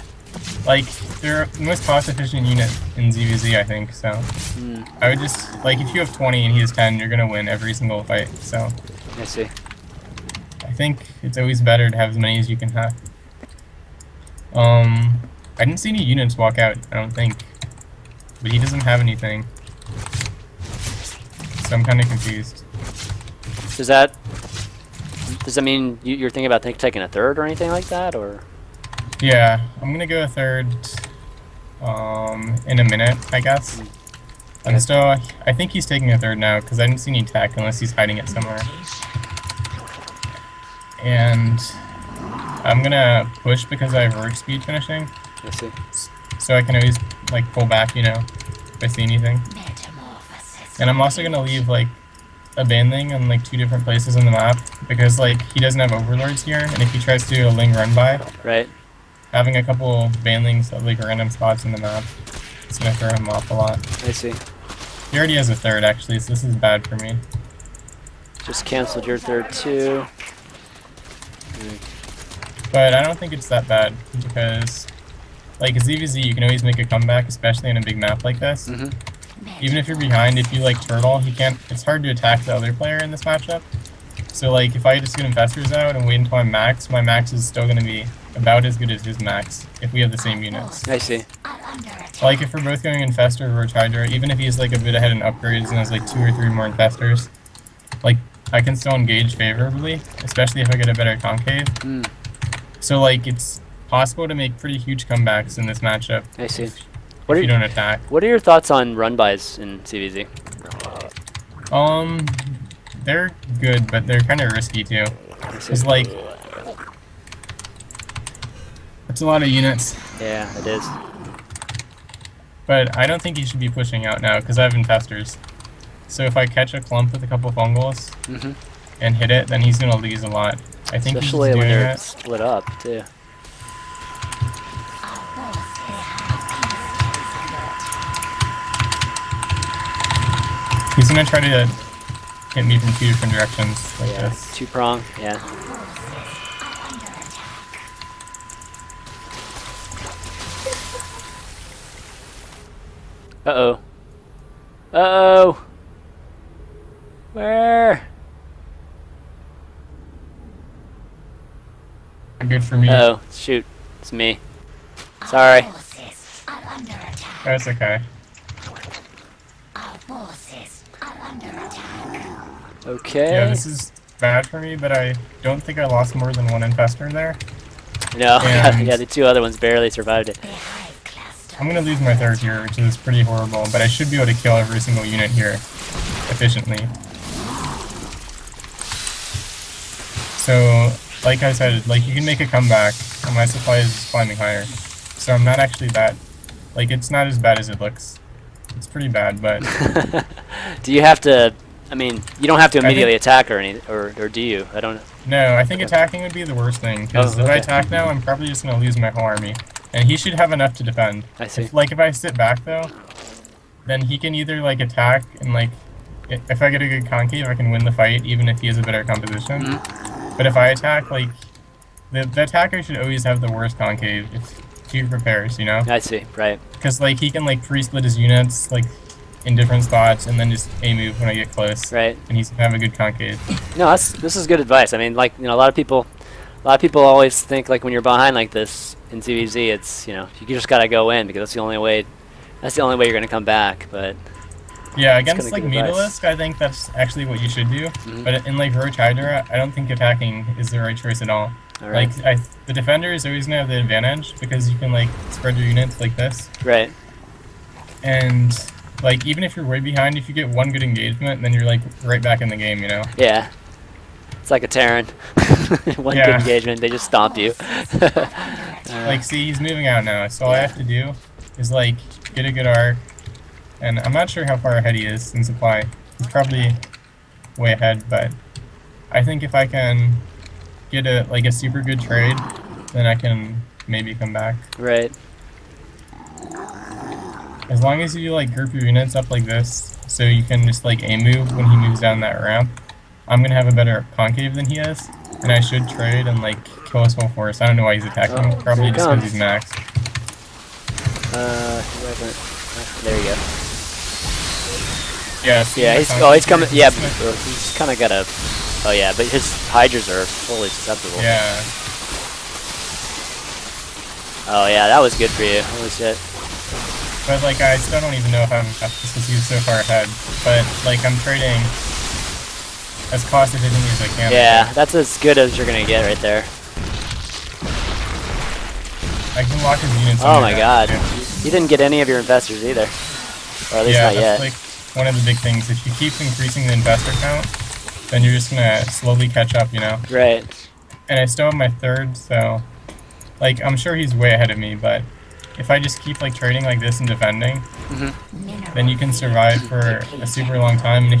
Like, they're the most cost-efficient unit in ZVZ, I think, so. I would just, like, if you have 20 and he has 10, you're gonna win every single fight, so. I see. I think it's always better to have as many as you can have. I didn't see any units walk out, I don't think. But he doesn't have anything. So I'm kinda confused. Does that mean you're thinking about taking a third or anything like that, or? Yeah, I'm gonna go a third, in a minute, I guess. And so I think he's taking a third now because I didn't see any tech unless he's hiding it somewhere. And I'm gonna push because I have rogue speed finishing, I see. so I can always like pull back, you know, if I see anything. And I'm also gonna leave like a banling in like 2 different places on the map because like he doesn't have overlords here, and if he tries to do a Ling run by, Right. having a couple banlings at like random spots in the map, it's gonna throw him off a lot. I see. He already has a third actually, so this is bad for me. Just canceled your third too. But I don't think it's that bad because, like, ZVZ, you can always make a comeback, especially in a big map like this. Mm-hmm. Even if you're behind, if you like turtle, he can't. It's hard to attack the other player in this matchup. So like, if I just get infestors out and wait until I'm max, my max is still gonna be about as good as his max if we have the same units. I see. Like if we're both going infestor or roach hydra, even if he's like a bit ahead in upgrades and has like 2 or 3 more infestors, like I can still engage favorably, especially if I get a better concave. Mm. So like it's possible to make pretty huge comebacks in this matchup I see. if What are you you, don't attack. what are your thoughts on run bys in CVZ? They're good, but they're kind of risky too. I see. It's like it's a lot of units, Yeah, it is. but I don't think you should be pushing out now because I have infestors. So if I catch a clump with a couple fungals Mm-hmm. and hit it, then he's gonna lose a lot. I think he's just Especially when doing they're it. split up too. He's gonna try to hit me from 2 different directions like Yeah. this. 2-prong. Yeah. Uh-oh. Uh-oh. Where? Good for me. Uh-oh. Shoot. It's me. Sorry. Forces are under attack. That's okay. Our forces are under attack. Okay. Yeah, this is bad for me, but I don't think I lost more than 1 infestor there. No. And- Yeah, the 2 other ones barely survived it. The hive cluster. I'm gonna lose my third here, which is pretty horrible, but I should be able to kill every single unit here efficiently. So, like I said, like you can make a comeback, and my supply is climbing higher. So I'm not actually that, like it's not as bad as it looks. It's pretty bad, but Do you have to? I mean, you don't have to think- immediately attack or any, or do you? I don't. no, I think attacking would be the worst thing, because Oh, if I okay. attack now, I'm probably just gonna lose my whole army. And he should have enough to defend. I see. If I sit back though, then he can either like attack and like, if I get a good concave, I can win the fight even if he has a better composition. Mm-hmm. But if I attack, like, the attacker should always have the worst concave if he prepares, you know? I see. Right. Because like he can like pre-split his units like in different spots and then just A-move when I get close. Right. And he's gonna have a good concave. No, this is good advice. I mean, like, you know, a lot of people always think like when you're behind like this in CVZ, it's, you know, you just gotta go in because that's the only way you're gonna come back. But Yeah, That's against like kinda good advice. Metalisk, I think that's actually what you should do. Mhm. But in like Roach Hydra, I don't think attacking is the right choice at all. all right. Like the defender is always gonna have the advantage because you can like spread your units like this, Right. and like even if you're way behind, if you get one good engagement, then you're like right back in the game, you know. Yeah. It's like a Terran. One Yeah. good engagement, they just stomp you. Like see, he's moving out now, so all I have to do is like get a good arc, and I'm not sure how far ahead he is in supply. He's probably way ahead, but I think if I can get a super good trade, then I can maybe come back. Right. As long as you like group your units up like this, so you can just like A-move when he moves down that ramp, I'm gonna have a better concave than he has, and I should trade and like kill his whole force. I don't know why he's attacking, Oh, probably here he just because comes. he's maxed. Who hasn't- there you go. Yeah, see Yeah, my he's concave coming. here? Yeah, This is my- he's kind of got a. Oh yeah, but his hydras are fully susceptible. Yeah, Oh yeah, that was good for you. Holy shit. but like I still don't even know if I'm just because he's so far ahead. But like I'm trading as cost efficiently as I can. Yeah, that's as good as you're gonna get right there. I can lock his units. Oh under my that, god. too. You didn't get any of your investors either. Or at least Yeah, not that's yet. like one of the big things. If you keep increasing the investor count, then you're just gonna slowly catch up, you know? Right. And I still have my third, so like I'm sure he's way ahead of me, but if I just keep like trading like this and defending, then you can survive for a super long time. And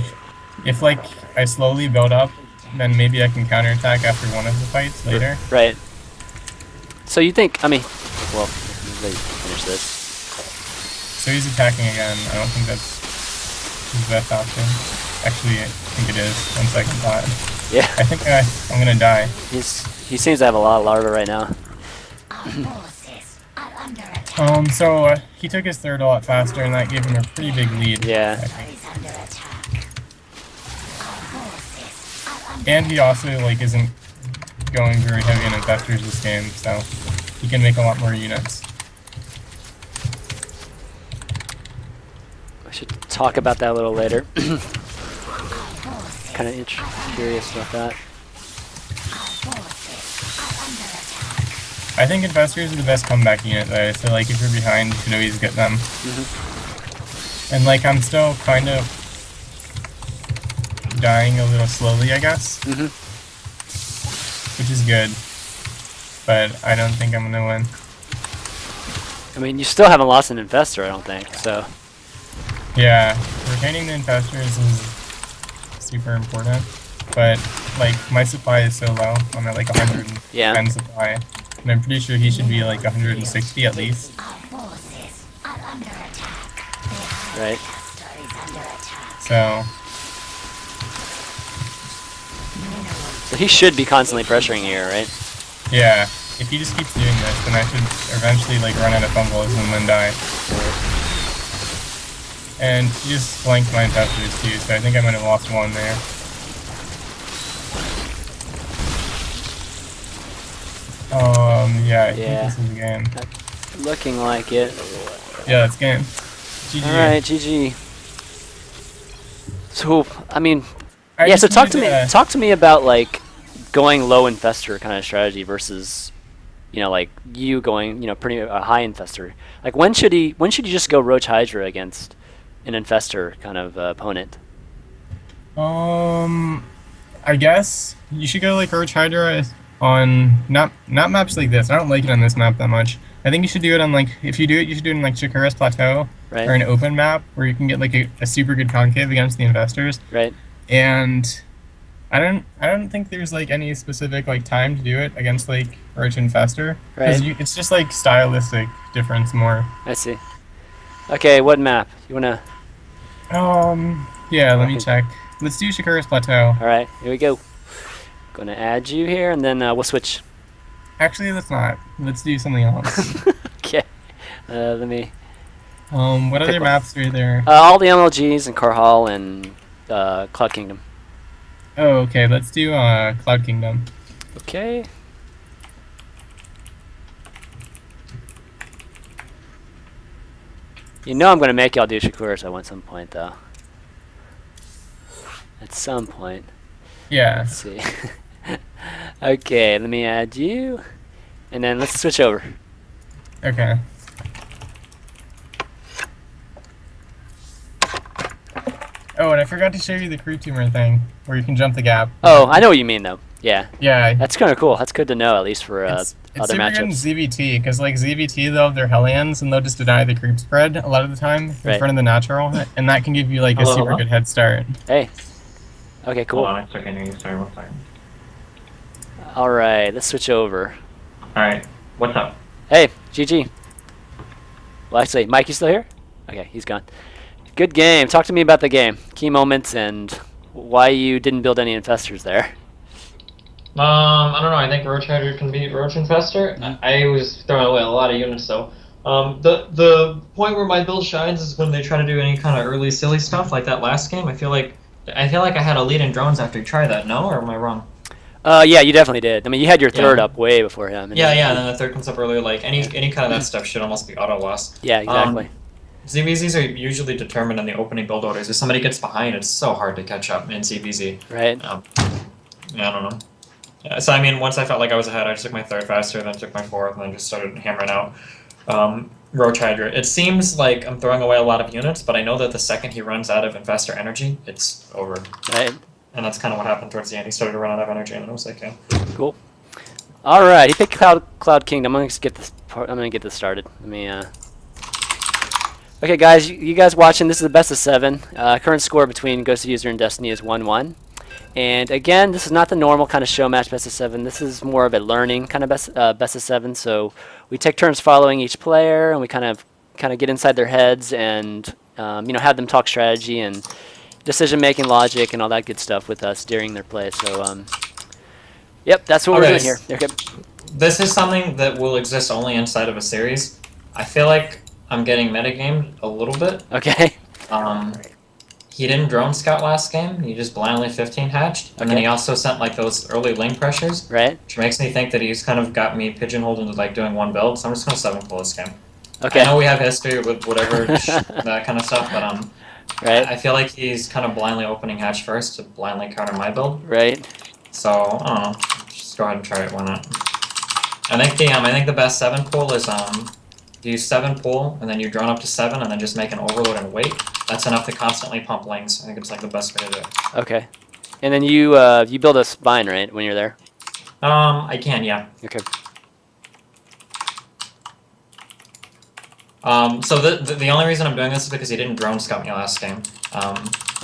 if like I slowly build up, then maybe I can counterattack after one of the fights later. Right. So you think, I mean, well, let me finish this. So he's attacking again. I don't think that's his best option. Actually, I think it is. One second thought. Yeah. I think I'm gonna die. He seems to have a lot of larvae right now. Our forces are under attack. So he took his third a lot faster, and that gave him a pretty big lead. Yeah. Is under attack. Our forces are under And he also like isn't going very heavy on infestors this game, so he can make a lot more units. I should talk about that a little later. forces. Kind of curious about that. Our forces are under attack. I think infestors are the best comeback unit though, so like if you're behind, you can always get them. And like I'm still kind of dying a little slowly, I guess, which is good. But I don't think I'm gonna win. I mean, you still haven't lost an infestor, I don't think, so. Yeah, retaining the infestors is super important, but like my supply is so low. I'm at like 110 Yeah. supply, and I'm pretty sure he should be like 160 at least. Our forces are under attack. Right. Master is under attack. So So he should be constantly pressuring here, right? yeah, if he just keeps doing this, then I should eventually like run out of fumbles and then die. And he just flanked my infestors too, so I think I might have lost one there. Yeah, I think Yeah. this is a game. Looking like it. Yeah, it's game. GG. Alright, GG. So, I mean, I yeah, so just talk to wanted me talk to me about like going low infestor kind of strategy versus, you know, like you going, you know, pretty high infestor. Like when should you just go Roach Hydra against an infestor kind of opponent? I guess you should go like Roach Hydra on not maps like this. I don't like it on this map that much. I think you should do it on like, if you do it, you should do it in like Shakura's Plateau Right. or an open map where you can get like a super good concave against the investors. Right. And I don't think there's like any specific like time to do it against like Roach Infestor. Right. It's just like stylistic difference more. I see. Okay, what map? You wanna Yeah, let me Okay. check. Let's do Shakura's Plateau. Alright, here we go. Gonna add you here and then we'll switch. Actually, let's not. Let's do something else. Okay. Let me What Pick other one. maps are there? all the MLGs and Carhall and Cloud Kingdom. Oh, okay. Let's do Cloud Kingdom. Okay. You know I'm gonna make y'all do Shakuras at some point though. At some point. Yeah. Let's see. Okay, let me add you. And then let's switch over. Okay. Oh, and I forgot to show you the crew tumor thing, where you can jump the gap. Oh, I know what you mean though. Yeah. Yeah. That's kinda cool. That's good to know at least for It's other super good in matchups. ZVT, because like ZVT, they'll have their Hellions, and they'll just deny the creep spread a lot of the time in Right. front of the natural, and that can give you like a Hello, super hello? good head start. Hey. Okay, cool. Hold on, I took a new. Sorry, 1 second. Alright, let's switch over. All right, what's up? Hey, GG. Well, actually, Mike, you still here? Okay, he's gone. Good game. Talk to me about the game. Key moments and why you didn't build any infestors there. I don't know. I think Roach Hydra can beat Roach Infestor. Mm-hmm. I was throwing away a lot of units though. The point where my build shines is when they try to do any kind of early silly stuff like that last game. I feel like I had a lead in drones after you tried that. No, or am I wrong? Yeah, you definitely did. I mean, you had your third Yeah. up way before him. And Yeah, then- yeah. And then the third comes up earlier. Like any kind of that stuff should almost be auto loss. Yeah, exactly. ZVZs are usually determined in the opening build orders. If somebody gets behind, it's so hard to catch up in ZVZ. Right? Yeah, I don't know. Yeah, so I mean, once I felt like I was ahead, I just took my third faster, then took my fourth, and then just started hammering out. Roach Hydra. It seems like I'm throwing away a lot of units, but I know that the second he runs out of Investor energy, it's over. Right. And that's kind of what happened towards the end. He started to run out of energy, and I was like, yeah. Cool. All right, he picked Cloud Kingdom. I'm gonna get this started. Let me. Okay, guys, you guys watching? This is the best of 7. Current score between GhostUser and Destiny is 1-1. And again, this is not the normal kind of show match best of 7. This is more of a learning kind of best of 7. So we take turns following each player, and we kind of get inside their heads and have them talk strategy and decision making logic and all that good stuff with us during their play. So yep, that's what we're doing here. Okay. This is something that will exist only inside of a series. I feel like I'm getting metagamed a little bit. Okay. He didn't drone scout last game. He just blindly 15 hatched, and then he also sent like those early link pressures, right? Which makes me think that he's kind of got me pigeonholed into like doing one build. So I'm just gonna 7-pull this game. Okay. I know we have history with whatever that kind of stuff, but right. I feel like he's kind of blindly opening hatch first to blindly counter my build. Right. So I don't know. Just go ahead and try it. Why not? I think the best 7-pull is you 7-pull and then you drone up to 7 and then just make an overload and wait. That's enough to constantly pump lanes. I think it's like the best way to do it. Okay. And then you build a spine, right, when you're there? I can, yeah. Okay. So the only reason I'm doing this is because he didn't drone scout me last game.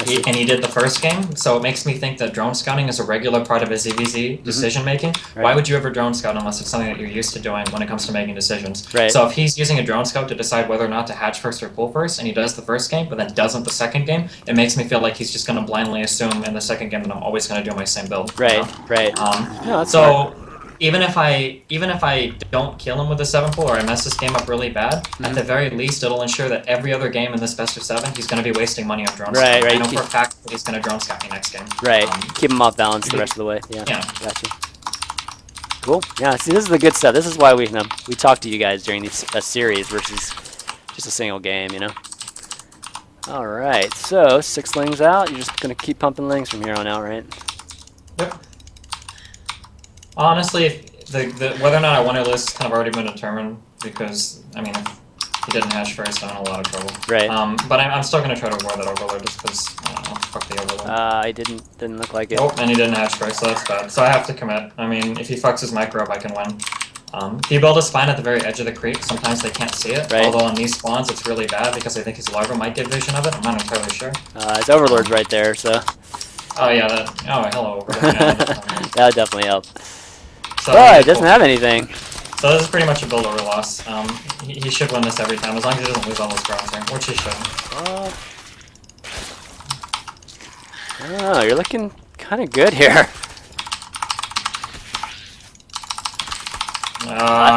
He did the first game, so it makes me think that drone scouting is a regular part of his ZVZ decision making. Right. Why would you ever drone scout unless it's something that you're used to doing when it comes to making decisions? Right. So if he's using a drone scout to decide whether or not to hatch first or pull first, and he does the first game, but then doesn't the second game, it makes me feel like he's just going to blindly assume in the second game that I'm always going to do my same build. Right. You know? Right. No, that's so. smart. Even if I don't kill him with a 7-pull or I mess this game up really bad, at the very least it'll ensure that every other game in this best of 7 he's going to be wasting money on drone Right, scout. right. I know for a fact that he's going to drone scout me next game. Right. Keep him off balance the rest of the way. Yeah. Gotcha. Cool. Yeah. See, this is the good stuff. This is why we talk to you guys during these series versus just a single game. All right. So 6 lings out. You're just gonna keep pumping lings from here on out, right? Yep. Honestly, if whether or not I win or lose has kind of already been determined because, I mean, if he didn't hatch first, I'm in a lot of trouble. Right. But I'm still going to try to avoid that overload just because, I don't know, fuck the overload. I didn't look like it. Oh, and he didn't hatch first, so that's bad. So I have to commit. I mean, if he fucks his micro up, I can win. If you build a spine at the very edge of the creep, sometimes they can't see it. Right. Although on these spawns, it's really bad because I think his larva might get vision of it. I'm not entirely sure. His overlord's right there, so. Oh, yeah, hello, overlord. Yeah, that would definitely help. So, But it doesn't have anything. So this is pretty much a build over loss. He should win this every time, as long as he doesn't lose all his drones here, which he shouldn't. Oh, you're looking kind of good here.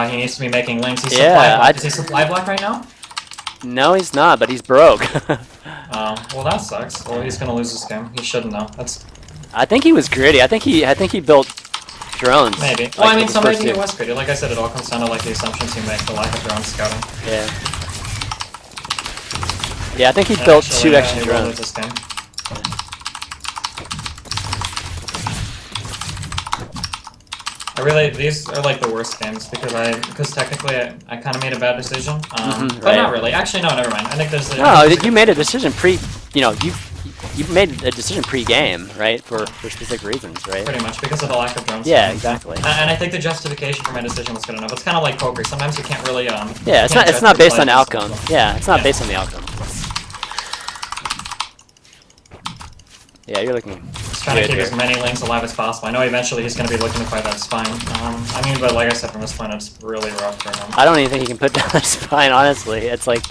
He needs to be making links. He's Yeah, supply block. Is he supply block right now? No, he's not, but he's broke. Well that sucks. Well, he's gonna lose this game. He shouldn't though. I think he was gritty. I think he built drones. Maybe. Like, Well, I mean, with some his maybe first it was pretty. Like I said, it all comes down to like the assumptions you make, the lack of drone scouting. Yeah. Yeah, I think he And built actually, 2 extra he will drones. lose this game. These are like the worst games because technically I kind of made a bad decision, but right. not really. Actually, no, never mind. I think there's. No, you made a decision you made a decision pre-game, right? For specific reasons, right? Pretty much because of the lack of drones. Yeah, exactly. And I think the justification for my decision was good enough. It's kind of like poker. Sometimes you can't really Yeah, it's not based on outcome. Yeah, it's not based on the outcome. Yeah, you're looking. Just trying to keep as many links alive as possible. I know eventually he's going to be looking to fight that spine. I mean, but like I said, from this point, it's really rough for him. I don't even think he can put down a spine, honestly. It's like.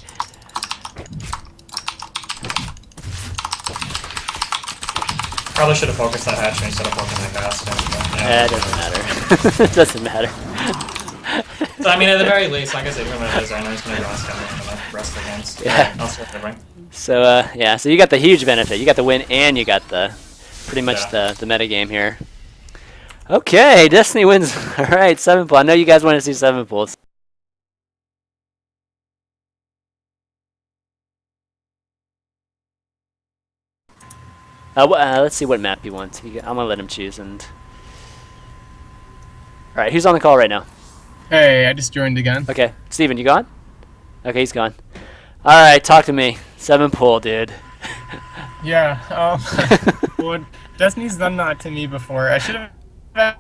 Probably should have focused that hatchery instead of poking that gas. Yeah, it doesn't matter. It doesn't matter. So, I mean, at the very least, like I said, even if it is, I know he's going to go on scaling in the rest of the games. Yeah. I'll still everything. So, yeah, so you got the huge benefit. You got the win and you got the pretty much the meta game here. Okay, Destiny wins. All right, 7-pull. I know you guys want to see 7-pulls. Let's see what map he wants. I'm going to let him choose. And all right, who's on the call right now? Hey, I just joined again. Okay, Steven, you got? Okay, he's gone. All right, talk to me. 7 pull, dude. Yeah. Well, Destiny's done that to me before. I should have.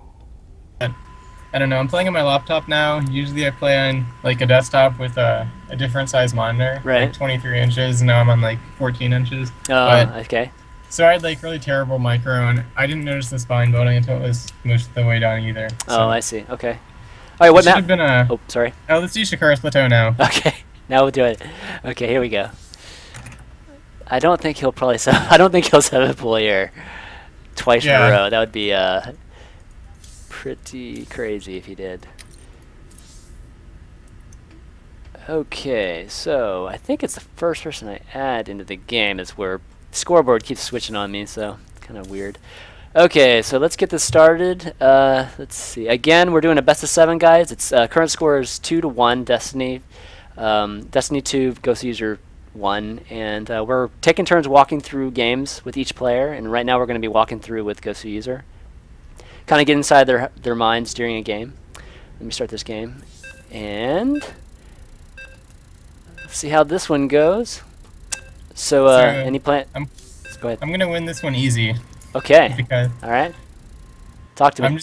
I don't know. I'm playing on my laptop now. Usually, I play on like a desktop with a different size monitor, Right. like 23 inches. Now I'm on like 14 inches. Oh, But okay. so I had like really terrible micro, and I didn't notice the spine building until it was most of the way down either. So Oh, I see. Okay. All right, what it should map? have been a. Oh, sorry. Oh, let's do Shakara's Plateau now. Okay, now we'll do it. Okay, here we go. I don't think he'll probably. I don't think he'll 7 pull here twice in a Yeah. row. That would be pretty crazy if he did. Okay, so I think it's the first person I add into the game. Is where scoreboard keeps switching on me, so kind of weird. Okay, so let's get this started. Let's see. Again, we're doing a best of 7, guys. It's current score is 2-1 Destiny. Destiny 2 GhostUser 1, and we're taking turns walking through games with each player. And right now we're going to be walking through with GhostUser, kind of get inside their minds during a game. Let me start this game, and see how this one goes. So, any plan? Go ahead. I'm gonna win this one easy Okay. because All right. Talk to me.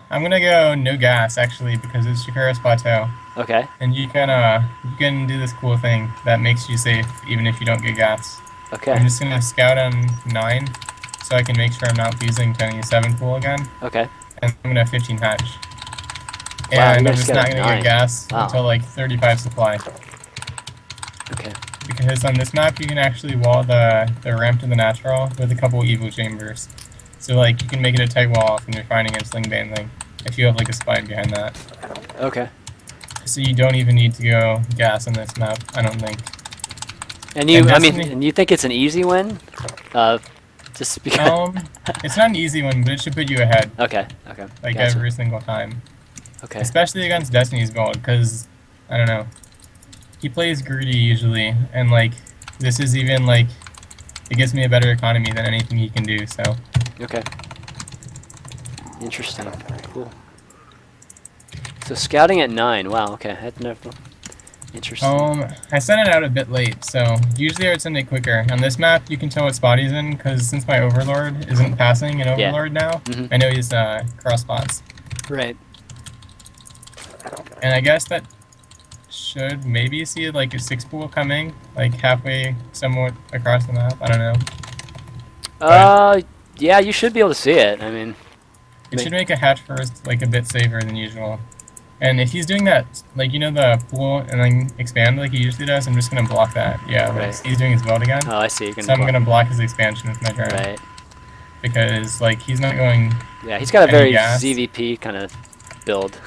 I'm gonna go no gas actually because it's Shakara's Plateau, Okay. and you can do this cool thing that makes you safe even if you don't get gas. Okay. I'm just gonna scout on 9, so I can make sure I'm not losing to any 7 pool again, Okay. and I'm gonna 15 hatch. Wow, you And gotta I'm just scout not at gonna 9. get gas Wow. until like 35 supply. Okay. Because on this map you can actually wall the ramp to the natural with a couple evil chambers. So like you can make it a tight wall when you're fighting against Ling Bangling if you have like a spine behind that. Okay. So you don't even need to go gas on this map, I don't think. And you, And I mean, Destiny- and you think it's an easy win? Just because. It's not an easy one, but it should put you ahead Okay. Okay. like Gotcha. every single time. Okay. Especially against Destiny's build, because I don't know. He plays greedy usually, and like this is even like it gives me a better economy than anything he can do. So Okay. Interesting. Cool. So scouting at 9. Wow. Okay. That's never. Interesting. I sent it out a bit late, so usually I would send it quicker. On this map, you can tell what spot he's in, because since my Overlord isn't passing an Yeah. Overlord now, Mhm. I know he's cross spots. Right. And I guess that should maybe see like a 6 pool coming, like halfway somewhat across the map. I don't know. Yeah, you should be able to see it. I mean, It should make a hatch first like a bit safer than usual. And if he's doing that, like you know the pool and then expand like he usually does, I'm just gonna block that. Yeah, like, Right. he's doing his build again. oh, I see. You're So I'm block- gonna block his expansion with my drone. Right. Because like he's not going. Yeah, he's got a Any very gas? ZVP kind of build.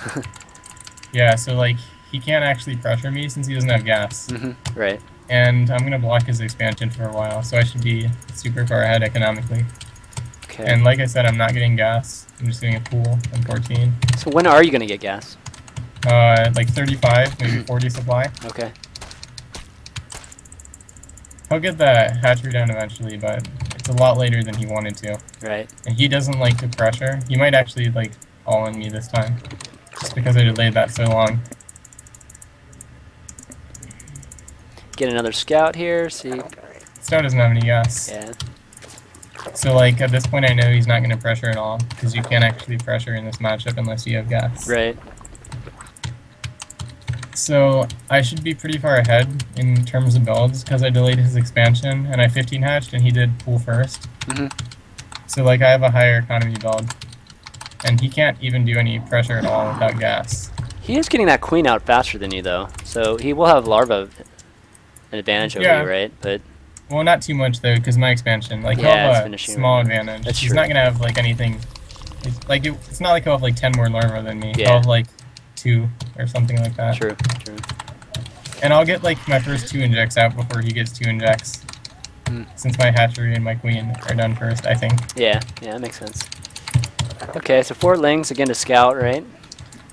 Yeah, so like he can't actually pressure me since he doesn't have gas. Right. And I'm gonna block his expansion for a while, so I should be super far ahead economically. Okay. And like I said, I'm not getting gas. I'm just getting a pool in 14. So when are you gonna get gas? Like 35, maybe 40 supply. Okay. He'll get the hatchery down eventually, but it's a lot later than he wanted to. Right. And he doesn't like to pressure. He might actually like all in me this time, just because I delayed that so long. Get another scout here. See. Snow doesn't have any gas. Yeah. So like at this point I know he's not going to pressure at all, because you can't actually pressure in this matchup unless you have gas. Right. So I should be pretty far ahead in terms of builds, because I delayed his expansion and I 15 hatched and he did pool first. Mhm. So like I have a higher economy build, and he can't even do any pressure at all without gas. He is getting that queen out faster than you though, so he will have larva an advantage over Yeah. you, right? But Well, not too much though, because my expansion, like Yeah, he'll it's have a finishing small right. advantage. That's He's true. not gonna have like anything. It's not like he'll have like 10 more larvae than me. Yeah. He'll have like 2 or something like that. true. True. And I'll get like my first 2 injects out before he gets 2 injects. Mm. Since my hatchery and my queen are done first, I think. Yeah. Yeah, that makes sense. Okay, so 4 lings again to scout, right?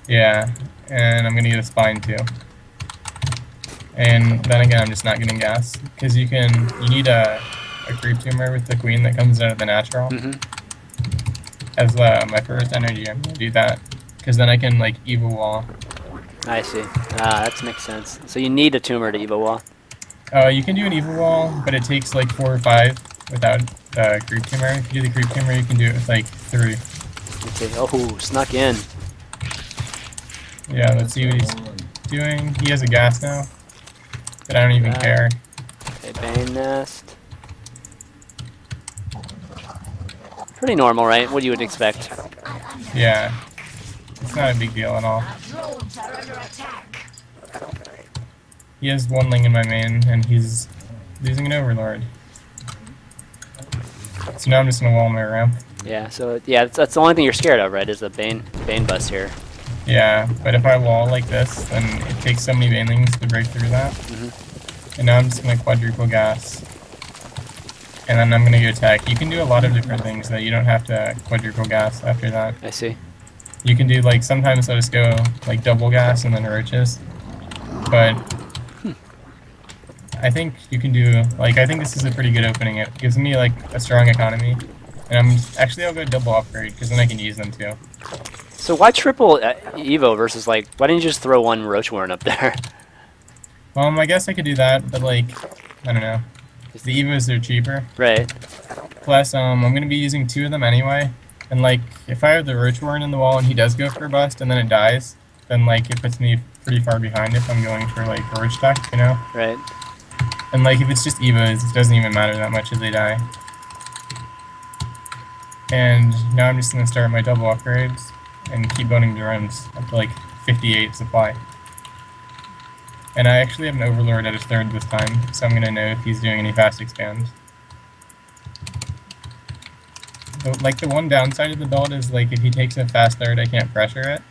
Yeah, and I'm gonna get a spine too. And then again, I'm just not getting gas, because you need a creep tumor with the queen that comes out of the natural. Mm-hmm. As my first energy, I'm gonna do that, because then I can like evil wall I see. Ah, that makes sense. So you need a tumor to Evo wall. You can do an evil wall, but it takes like 4 or 5 without creep tumor. If you do the creep tumor, you can do it with like 3. Let's see. Oh, snuck in. Yeah, let's see what he's doing. He has a gas now, but I don't even care. Okay, Bane Nest. Pretty normal, right? What you would expect. Yeah, it's not a big deal at all. Drones are under attack. He has 1 Ling in my main, and he's losing an Overlord. So now I'm just gonna wall my ramp. Yeah, so yeah, that's the only thing you're scared of, right? Is the Bane bust here. Yeah, but if I wall like this, then it takes so many banelings to break through that. And now I'm just gonna quadruple gas. And then I'm gonna go attack. You can do a lot of different things that you don't have to quadruple gas after that. I see. You can do like, sometimes I'll just go like double gas and then roaches. But I think you can do, like, I think this is a pretty good opening. It gives me like a strong economy. And I'll go double upgrade because then I can use them too. So why triple Evo versus like, why didn't you just throw 1 Roach Warren up there? I guess I could do that, but like, I don't know. The Evos are cheaper. Right. Plus, I'm gonna be using 2 of them anyway. And like, if I have the Roach Warren in the wall and he does go for a bust and then it dies, then like it puts me pretty far behind if I'm going for like Roach tech, you know? Right. And like, if it's just Evos, it doesn't even matter that much if they die. And now I'm just gonna start my double upgrades and keep boning drones up to like 58 supply. And I actually have an Overlord at a 3rd this time, so I'm gonna know if he's doing any fast expands. Like, the one downside of the build is like, if he takes a fast 3rd, I can't pressure it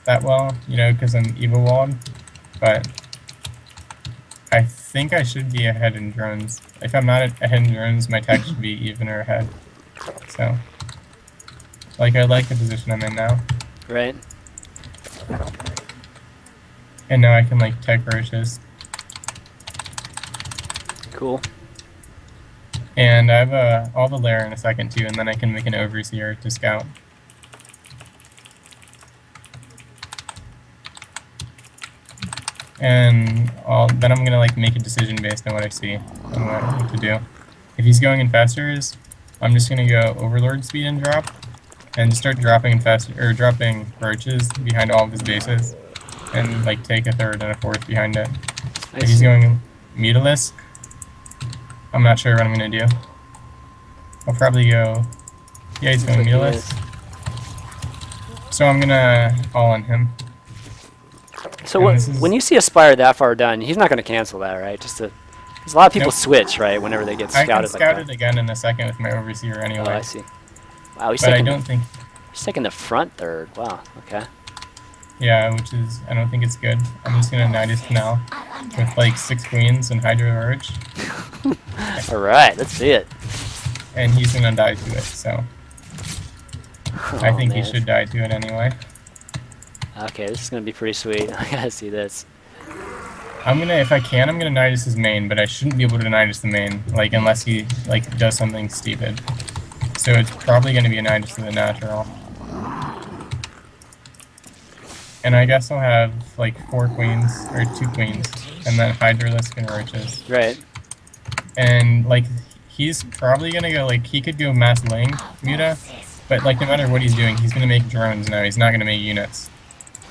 that well, you know, because I'm Evo walled. But I think I should be ahead in drones. If I'm not ahead in drones, my tech should be even or ahead. So, like, I like the position I'm in now. Right. And now I can like tech roaches. Cool. And I have all the lair in a second too, and then I can make an overseer to scout. And then I'm gonna like make a decision based on what I see and what to do. If he's going in festers, I'm just gonna go Overlord speed and drop, and just start dropping dropping roaches behind all of his bases, and like take a 3rd and a 4th behind it. If he's going Mutalisk, I'm not sure what I'm gonna do. I'll probably go. Yeah, he's going Mutalisk. So I'm gonna all on him. So when you see a Spire that far done, he's not going to cancel that, right? Just to, because a lot of people switch, right? Whenever they get scouted I can like scout that. it again in a second with my overseer anyway. Oh, I see. Wow, he's But I taking, don't think. he's taking the front 3rd. Wow. Okay. Yeah, which is, I don't think it's good. I'm just gonna Nidus Canal with like 6 queens and Hydro Urge. All right, let's see it. And he's gonna die to it, so I think he man. should die to it anyway. Okay, this is going to be pretty sweet. I gotta see this. I'm gonna, if I can, I'm gonna Nidus his main, but I shouldn't be able to Nidus the main, like, unless he, like, does something stupid. So it's probably gonna be a Nidus to the natural. And I guess I'll have, like, 4 queens, or 2 queens, and then Hydralisk and Roaches. Right. And, like, he's probably gonna go, like, he could go Mass Ling, Muta, but, like, no matter what he's doing, he's gonna make drones now, he's not gonna make units.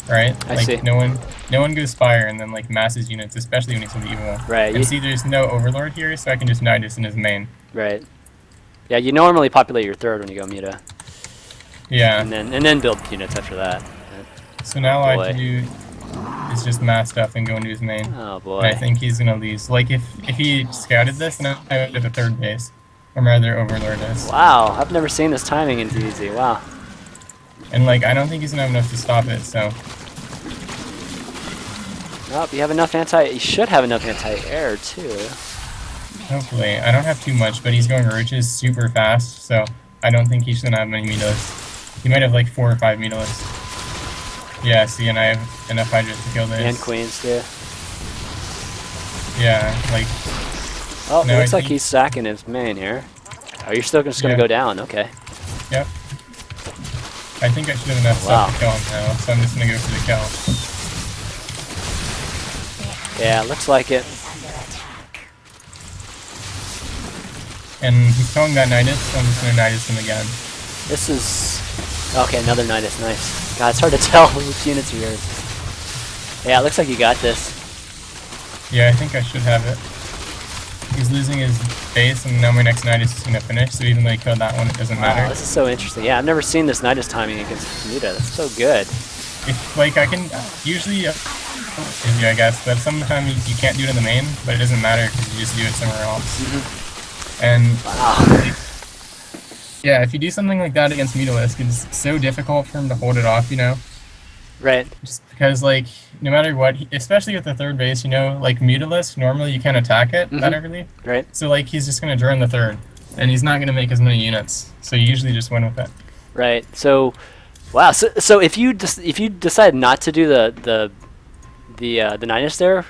Right? I Like, see. no one goes Spire and then, like, masses units, especially when he's with evil. Right. And see, there's no Overlord here, so I can just Nidus in his main. Right. Yeah, you normally populate your 3rd when you go Muta. Yeah. And then build units after that. So now all I have to boy. do is just mass stuff and go into his main. Oh And boy. I think he's gonna lose. Like, if he scouted this, then I would have a 3rd base. Or rather, Overlord is. Wow, I've never seen this timing in DBZ. Wow. And, like, I don't think he's gonna have enough to stop it, so. Well, you have enough you should have enough anti-air too. Hopefully. I don't have too much, but he's going roaches super fast, so I don't think he should have many Mutalisks. He might have like 4 or 5 Mutalisks. Yeah, see, and I have enough Hydras to kill this. And queens too. Yeah, like. Oh, No, it looks I like think- he's sacking his main here. Oh, you're still just gonna Yeah. go down, okay. Yep. I think I should have enough Wow. stuff to kill him now, so I'm just gonna go for the kill. Yeah, looks like it. Under attack. And he's killing that Nidus, so I'm just gonna Nidus him again. This is... Okay, another Nidus, nice. God, it's hard to tell which units are yours. Yeah, it looks like you got this. Yeah, I think I should have it. He's losing his base, and now my next Nidus is gonna finish, so even though he killed that one, it doesn't Wow, matter. this is so interesting. Yeah, I've never seen this Nidus timing against Muta. That's so good. If, like, I can usually, I guess, but sometimes you can't do it in the main, but it doesn't matter because you just do it somewhere else. And Wow. yeah, if you do something like that against Mutalisk, it's so difficult for him to hold it off, you know? Right. Just because, like, no matter what, especially with the third base, you know, like Mutalisk, normally you can attack it that early. Right. So, like, he's just going to drone the third, and he's not going to make as many units. So you usually just win with it. Right. So, wow. So if you decide not to do the Nidus there,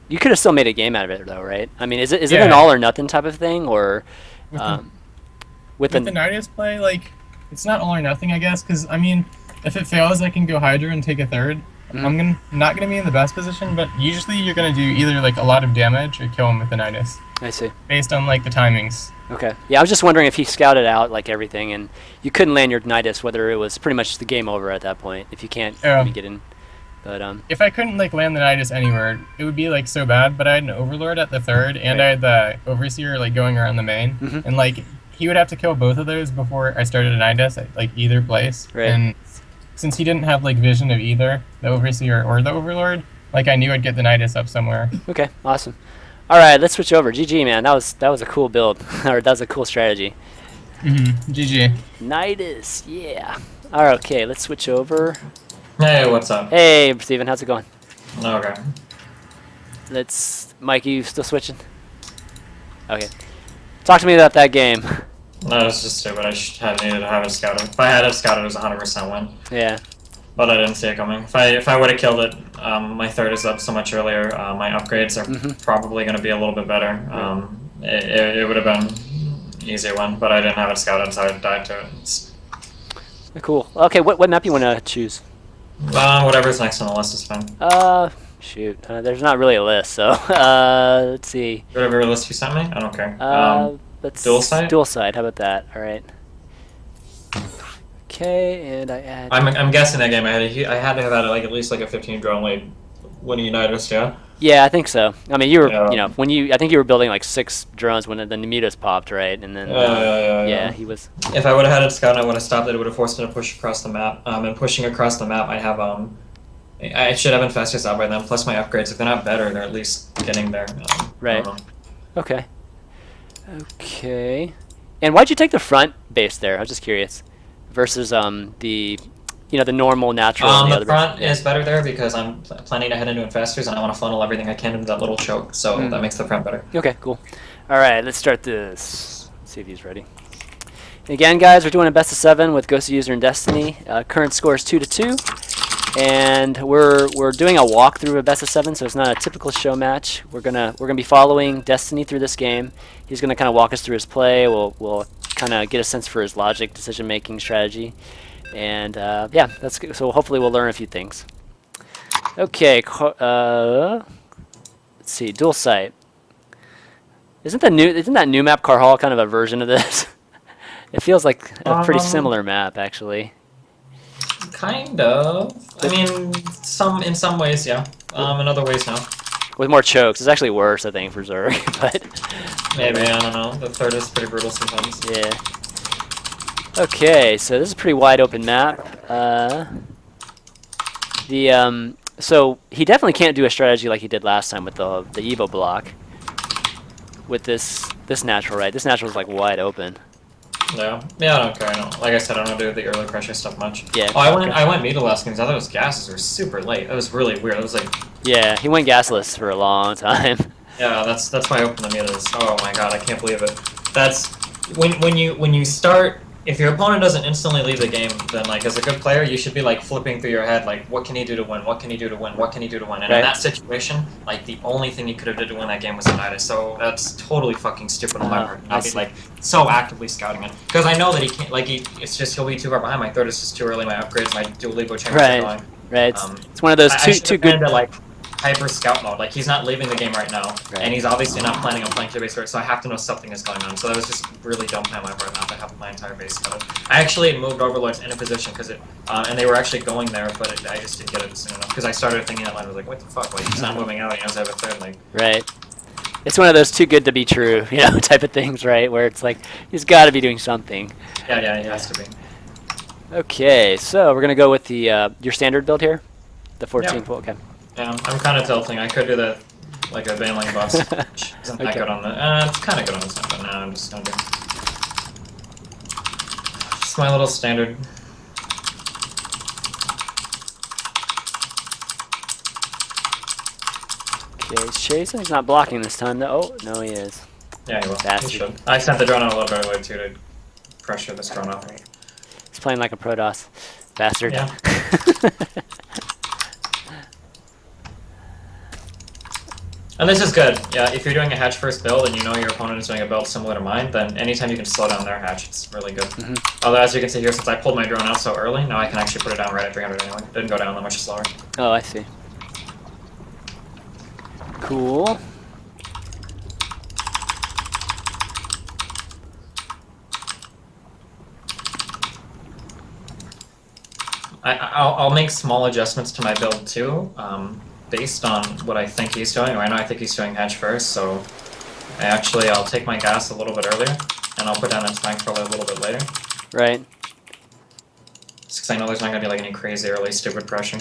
you could have still made a game out of it though, right? I mean, is it an Yeah. all or nothing type of thing, or With with the Nidus play, like, it's not all or nothing, I guess, because, I mean, if it fails, I can go Hydra and take a third. I'm not going to be in the best position, but usually you're going to do either, like, a lot of damage or kill him with the Nidus, I see. based on, like, the timings. Okay. Yeah, I was just wondering if he scouted out like everything, and you couldn't land your Nidus, whether it was pretty much the game over at that point if you can't Yeah. maybe get in. But If I couldn't, like, land the Nidus anywhere, it would be, like, so bad, but I had an Overlord at the third, and Right. I had the Overseer, like, going around the main, and, like, he would have to kill both of those before I started a Nidus at, like, either place. Right. And since he didn't have, like, vision of either the Overseer or the Overlord, like, I knew I'd get the Nidus up somewhere. okay, awesome. All right, let's switch over. GG, man. That was a cool build, or that was a cool strategy. GG. Nidus, yeah. All right, okay, let's switch over. Hey, what's up? Hey, Steven, how's it going? Okay. Mike, you still switching? Okay. Talk to me about that game. No, it's just stupid. I had needed to have it scouted. If I had it scouted, it was 100% win. Yeah. But I didn't see it coming. If I would have killed it, my third is up so much earlier. My upgrades are probably going to be a little bit better. It would have been easier one, but I didn't have it scouted, so I died to it. Cool. Okay, what map you want to choose? Whatever's next on the list is fine. Shoot. There's not really a list, so let's see. Whatever list you sent me, I don't care. Let's dual side? Dual side. How about that? All right. Okay, and I add. I'm guessing that game I had to have had like at least like a 15 drone lead when you noticed, yeah. Yeah, I think so. I mean, you were, Yeah. you know, I think you were building like 6 drones when the Mutas popped, right? And then, Yeah. he was. If I would have had it scouted, I would have stopped it. It would have forced it to push across the map. And pushing across the map, I have I should have been fastest out by then. Plus my upgrades, if they're not better, they're at least getting there. Right. I don't know. Okay. Okay. And why'd you take the front base there? I was just curious. Versus the normal natural. and The other front base. is better there because I'm planning to head into infestors and I want to funnel everything I can into that little choke. So that makes the front better. Okay, cool. All right, let's start this. Let's see if he's ready. Again, guys, we're doing a best of 7 with QxGDestiny and Destiny. Current score is 2-2, and we're doing a walkthrough of best of 7, so it's not a typical show match. We're gonna be following Destiny through this game. He's gonna kind of walk us through his play. We'll kind of get a sense for his logic, decision-making strategy, and yeah, that's good. So hopefully we'll learn a few things. Okay, let's see, dual site. Isn't that new map Carhall kind of a version of this? It feels like a pretty similar map, actually. Kind of. I mean, in some ways, yeah. In other ways, no. With more chokes. It's actually worse, I think, for Zerg, but Maybe, I don't know. The third is pretty brutal sometimes. yeah. Okay, so this is a pretty wide open map. So he definitely can't do a strategy like he did last time with the Evo block. With this natural, right? This natural is like wide open. Yeah, I don't care. I don't. Like I said, I don't do the early pressure stuff much. Yeah. Oh, I went Meta last game. I thought those gases were super late. That was really weird. It was like, Yeah, he went gasless for a long time. yeah, that's why I opened the Metas. Oh my god, I can't believe it. That's when you start. If your opponent doesn't instantly leave the game, then like as a good player, you should be like flipping through your head like, what can he do to win? What can he do to win? What can he do to win? And Right. in that situation, like the only thing he could have did to win that game was United. So that's totally fucking stupid on my part. I I'll be see. like so actively scouting it because I know that he can't. Like it's just he'll be too far behind. My third is just too early. My upgrades, my dual Lebo chambers Right. are going. Right. It's one of those I two should've good. planned it, like hyper scout mode. Like, he's not leaving the game right now, Right. and he's obviously not planning on playing tier base first, so I have to know something is going on. So that was just really dumb plan on my part not to have my entire base scouted. I actually had moved Overlords in a position because it, and they were actually going there, but I just didn't get it soon enough because I started thinking that line. I was like, what the fuck? Like, he's not moving out. He knows I have a third. Like, Right. It's one of those too good to be true, you know, type of things, right? Where it's like he's got to be doing something. yeah, he has to be. Okay, so we're gonna go with the your standard build here, the 14. Yeah. Okay. Yeah, I'm kind of tilting. I could do the like a Baneling boss. Which isn't that Okay. good on the. It's kind of good on this one, but now I'm just gonna do just my little standard. Okay, he's chasing. He's not blocking this time, though. Oh, no, he is. Yeah, he will. Bastard. He should. I sent the drone out a little bit earlier too to pressure this drone off. He's playing like a Protoss. Bastard. Yeah. And this is good. Yeah, if you're doing a hatch first build and you know your opponent is doing a build similar to mine, then anytime you can slow down their hatch, it's really good. Although, as you can see here, since I pulled my drone out so early, now I can actually put it down right at 300 anyway. It didn't go down that much slower. Oh, I see. Cool. I'll make small adjustments to my build too, based on what I think he's doing. Right now I think he's doing hedge first, so I'll take my gas a little bit earlier, and I'll put down that spine crawler a little bit later. Right. Just because I know there's not going to be like any crazy early stupid pressure.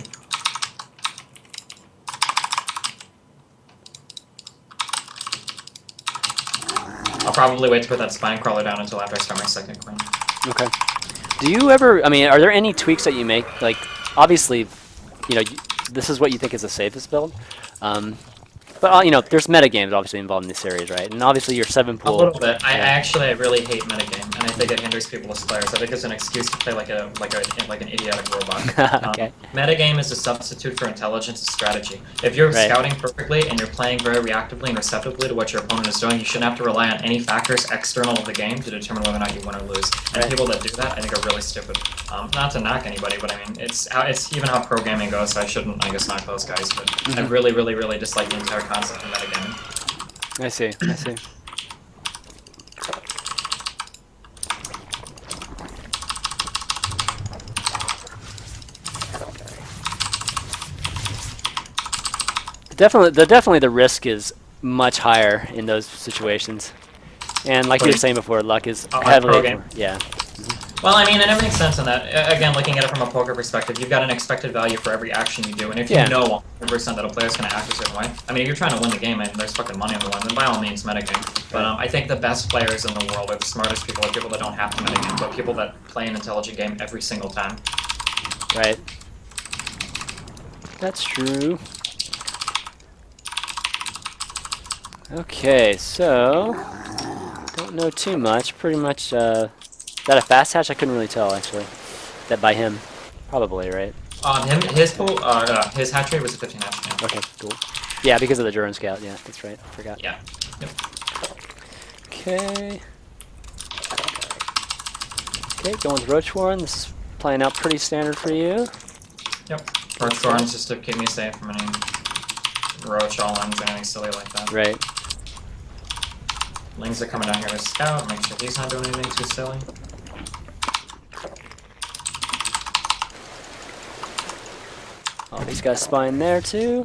I'll probably wait to put that spine crawler down until after I start my second queen. Okay. Do you ever? I mean, are there any tweaks that you make? Like, obviously, you know, this is what you think is the safest build. But you know, there's metagames obviously involved in this series, right? And obviously your 7 pool. A little bit. I really hate metagame, and I think it hinders people as players. I think it's an excuse to play like an idiotic robot. Okay. Metagame is a substitute for intelligence and strategy. If you're Right. scouting perfectly and you're playing very reactively and receptively to what your opponent is doing, you shouldn't have to rely on any factors external to the game to determine whether or not you win or lose. And Right. people that do that, I think, are really stupid. Not to knock anybody, but I mean, it's even how programming goes. So I shouldn't, I guess, knock those guys. But I really, really, really dislike the entire concept of metagaming. I see. I see. Definitely the risk is much higher in those situations. And like you were saying before, luck is Oh, like heavily. pro game? Yeah. Well, I mean, and it makes sense in that. Again, looking at it from a poker perspective, you've got an expected value for every action you do, and if you Yeah. know 100% that a player's going to act a certain way, I mean, if you're trying to win the game and there's fucking money on the line, then by all means, metagame. But I think the best players in the world, or the smartest people, are people that don't have to metagame, but people that play an intelligent game every single time. Right. That's true. Okay, so don't know too much. Pretty much, is that a fast hatch? I couldn't really tell actually. That by him, probably, right? His hatch rate was a 15 hatch. Yeah. Okay, cool. Yeah, because of the drone scout. Yeah, that's right. I forgot. Yeah. Yep. Okay. Okay, going with Roach Warren. This is playing out pretty standard for you. Yep. Roach Thorns just to keep me safe from any Roach all-ins or anything silly like that. Right. Lings are coming down here to scout, make sure he's not doing anything too silly. Oh, he's got a spine there too.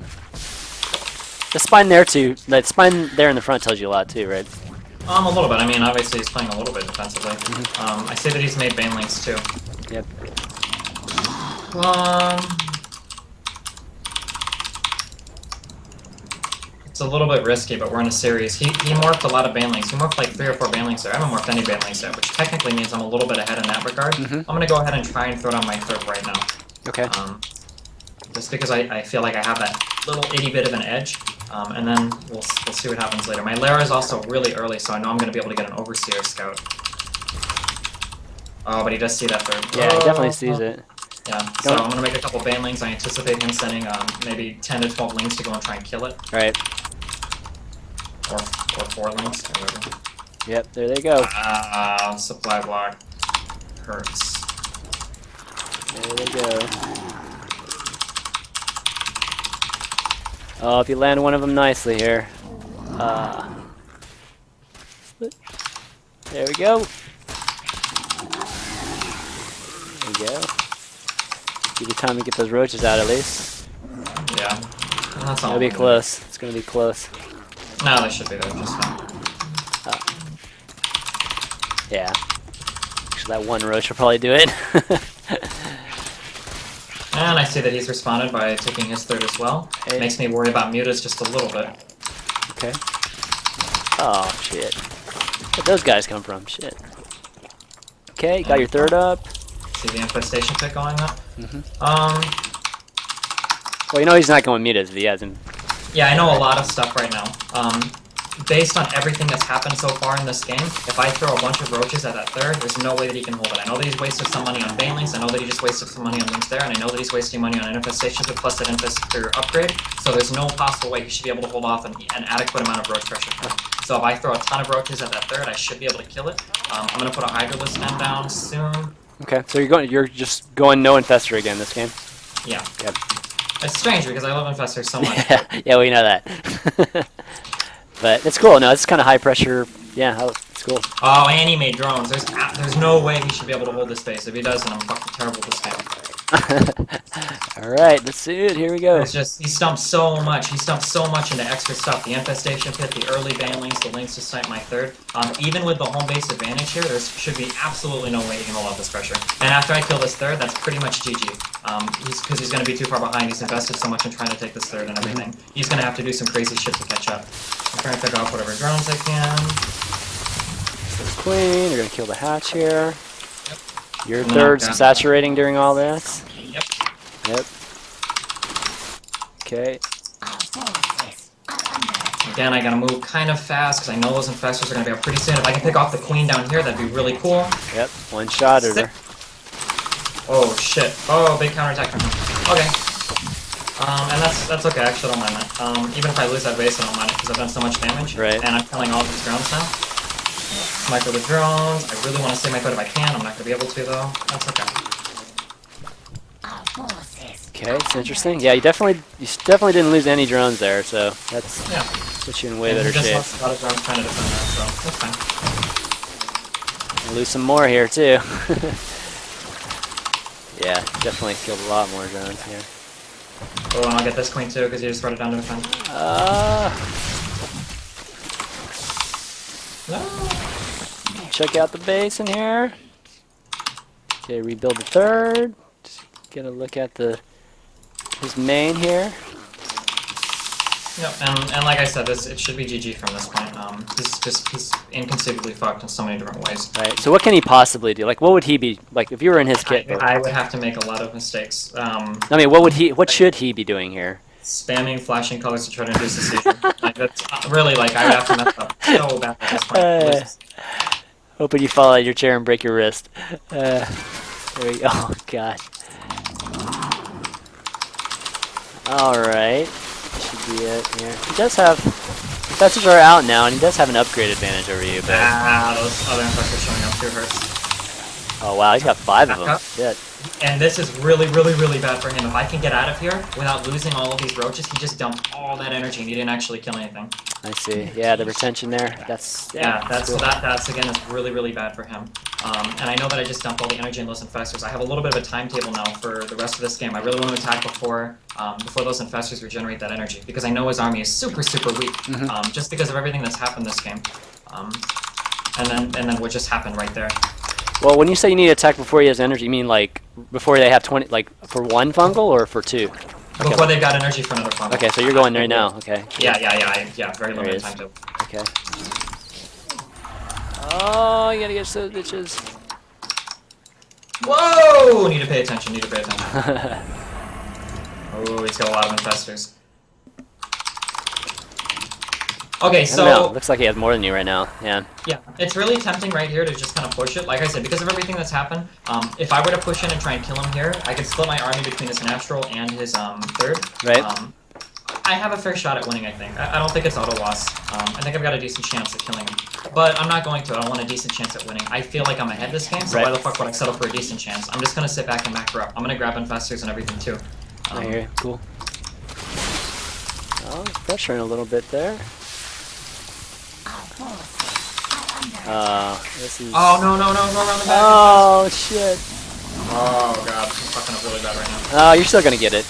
The spine there too. That spine there in the front tells you a lot too, right? A little bit. I mean, obviously he's playing a little bit defensively. I see that he's made Banelings too. Yep. It's a little bit risky, but we're in a series. He morphed a lot of Banelings. He morphed like 3 or 4 Banelings there. I haven't morphed any Banelings yet, which technically means I'm a little bit ahead in that regard. I'm gonna go ahead and try and throw down my third right now. Okay. Just because I feel like I have that little itty bit of an edge, and then we'll see what happens later. My Lara is also really early, so I know I'm going to be able to get an Overseer Scout. Oh, but he does see that third. Yeah, he definitely sees it. Yeah, so I'm going to make a couple Banelings. I anticipate him sending maybe 10 to 12 Lings to go and try and kill it. Right. Or 4 Lings, or whatever. Yep, there they go. Supply block hurts. There they go. Oh, if you land one of them nicely here. There we go. There we go. Give you time to get those roaches out at least. Yeah. That's all. It'll be close. It's gonna be close. No, they should be there just fine. Yeah. Actually, that one roach will probably do it. And I see that he's responded by taking his third as well. Hey. Makes me worry about mutas just a little bit. Okay. Oh, shit. Where'd those guys come from? Shit. Okay, got your third up. See the infestation pit going up? Well, you know he's not going mutas if he hasn't. Yeah, I know a lot of stuff right now. Based on everything that's happened so far in this game, if I throw a bunch of roaches at that third, there's no way that he can hold it. I know that he's wasted some money on banelings, I know that he just wasted some money on links there, and I know that he's wasting money on an infestation pit plus that infestor upgrade, so there's no possible way he should be able to hold off an adequate amount of roach pressure. So if I throw a ton of roaches at that third, I should be able to kill it. I'm going to put a Hydralisk stem down soon. Okay, so you're just going no infestor again this game. Yeah. Yep. It's strange because I love infestors so much. Yeah, we know that. But it's cool. No, it's kind of high pressure. Yeah, it's cool. Oh, and he made drones. There's no way he should be able to hold this base. If he does, then I'm fucking terrible at this game. Alright, let's see it. Here we go. It's just, he stumped so much. He stumped so much into extra stuff. The infestation pit, the early banelings, the links to snipe my third. Even with the home base advantage here, there should be absolutely no way he can hold out this pressure. And after I kill this third, that's pretty much GG. Because he's going to be too far behind. He's invested so much in trying to take this third and everything. He's going to have to do some crazy shit to catch up. I'm trying to pick off whatever drones I can. So queen, you're going to kill the hatch here. Yep. Your No, third's yeah. saturating during all this. Yep. Yep. Okay. Our forces are under attack. Again, I gotta move kind of fast because I know those infestors are gonna be up pretty soon. If I can pick off the queen down here, that'd be really cool. Yep. One shot or there. Oh shit. Oh, big counterattack from him. Okay. And that's okay. I actually don't mind that. Even if I lose that base, I don't mind it because I've done so much damage. Right. And I'm killing all of his drones now. Micro the drones. I really want to save my code if I can. I'm not gonna be able to though. That's okay. Our forces. Okay, it's interesting. Yeah, you definitely didn't lose any drones there, so that's Yeah. puts you in way And better he just shape. lost a lot of drones trying to defend that, so that's fine. I'll lose some more here too. Yeah, definitely killed a lot more drones here. Oh, and I'll get this queen too because he just brought it down to defend. No. Check out the base in here. Okay, rebuild the third. Just get a look at his main here. Yep, and like I said, it should be GG from this point. He's inconceivably fucked in so many different ways. Right. So what can he possibly do? Like, what would he be like if you were in his kit? I would have to make a lot of mistakes. I mean, what should he be doing here? Spamming flashing colors to try to induce a seizure. Like that's really like I would have to mess up so bad at this point. Hoping you fall out of your chair and break your wrist. There we go. Oh god. All right. Should be it here. He does have. Infestors are out now, and he does have an upgrade advantage over you. But Those other infestors showing up too hurts. oh wow, he's got 5 of them. Backup. Shit. And this is really, really, really bad for him. If I can get out of here without losing all of these roaches, he just dumped all that energy and he didn't actually kill anything. I see. Yeah, the retention there. That's That's cool. that's again is really, really bad for him. And I know that I just dumped all the energy in those infestors. I have a little bit of a timetable now for the rest of this game. I really want to attack before those infestors regenerate that energy because I know his army is super, super weak. Just because of everything that's happened this game. And then what just happened right there. Well, when you say you need to attack before he has energy, you mean like before they have 20, like for one fungal or for 2? Okay. Before they've got energy for another fungal. Okay, so you're going right now. Okay. Yeah, very There limited he is. time to. Okay. Oh, you gotta get those bitches. Whoa! Need to pay attention, Oh, he's got a lot of infestors. Okay, I don't know. so Looks like he has more than you right now. Yeah. yeah, it's really tempting right here to just kind of push it. Like I said, because of everything that's happened, if I were to push in and try and kill him here, I could split my army between his natural and his third. Right. I have a fair shot at winning, I think. I don't think it's auto loss. I think I've got a decent chance at killing him. But I'm not going to. I don't want a decent chance at winning. I feel like I'm ahead this game, so Right. why the fuck would I settle for a decent chance? I'm just going to sit back and macro up. I'm going to grab infestors and everything too. I hear you. Cool. Oh, he's pressuring a little bit there. Our forces are under This is. Oh no no no! Go around the back. Oh shit! Oh god, I'm fucking up really bad right now. Oh, you're still gonna get it.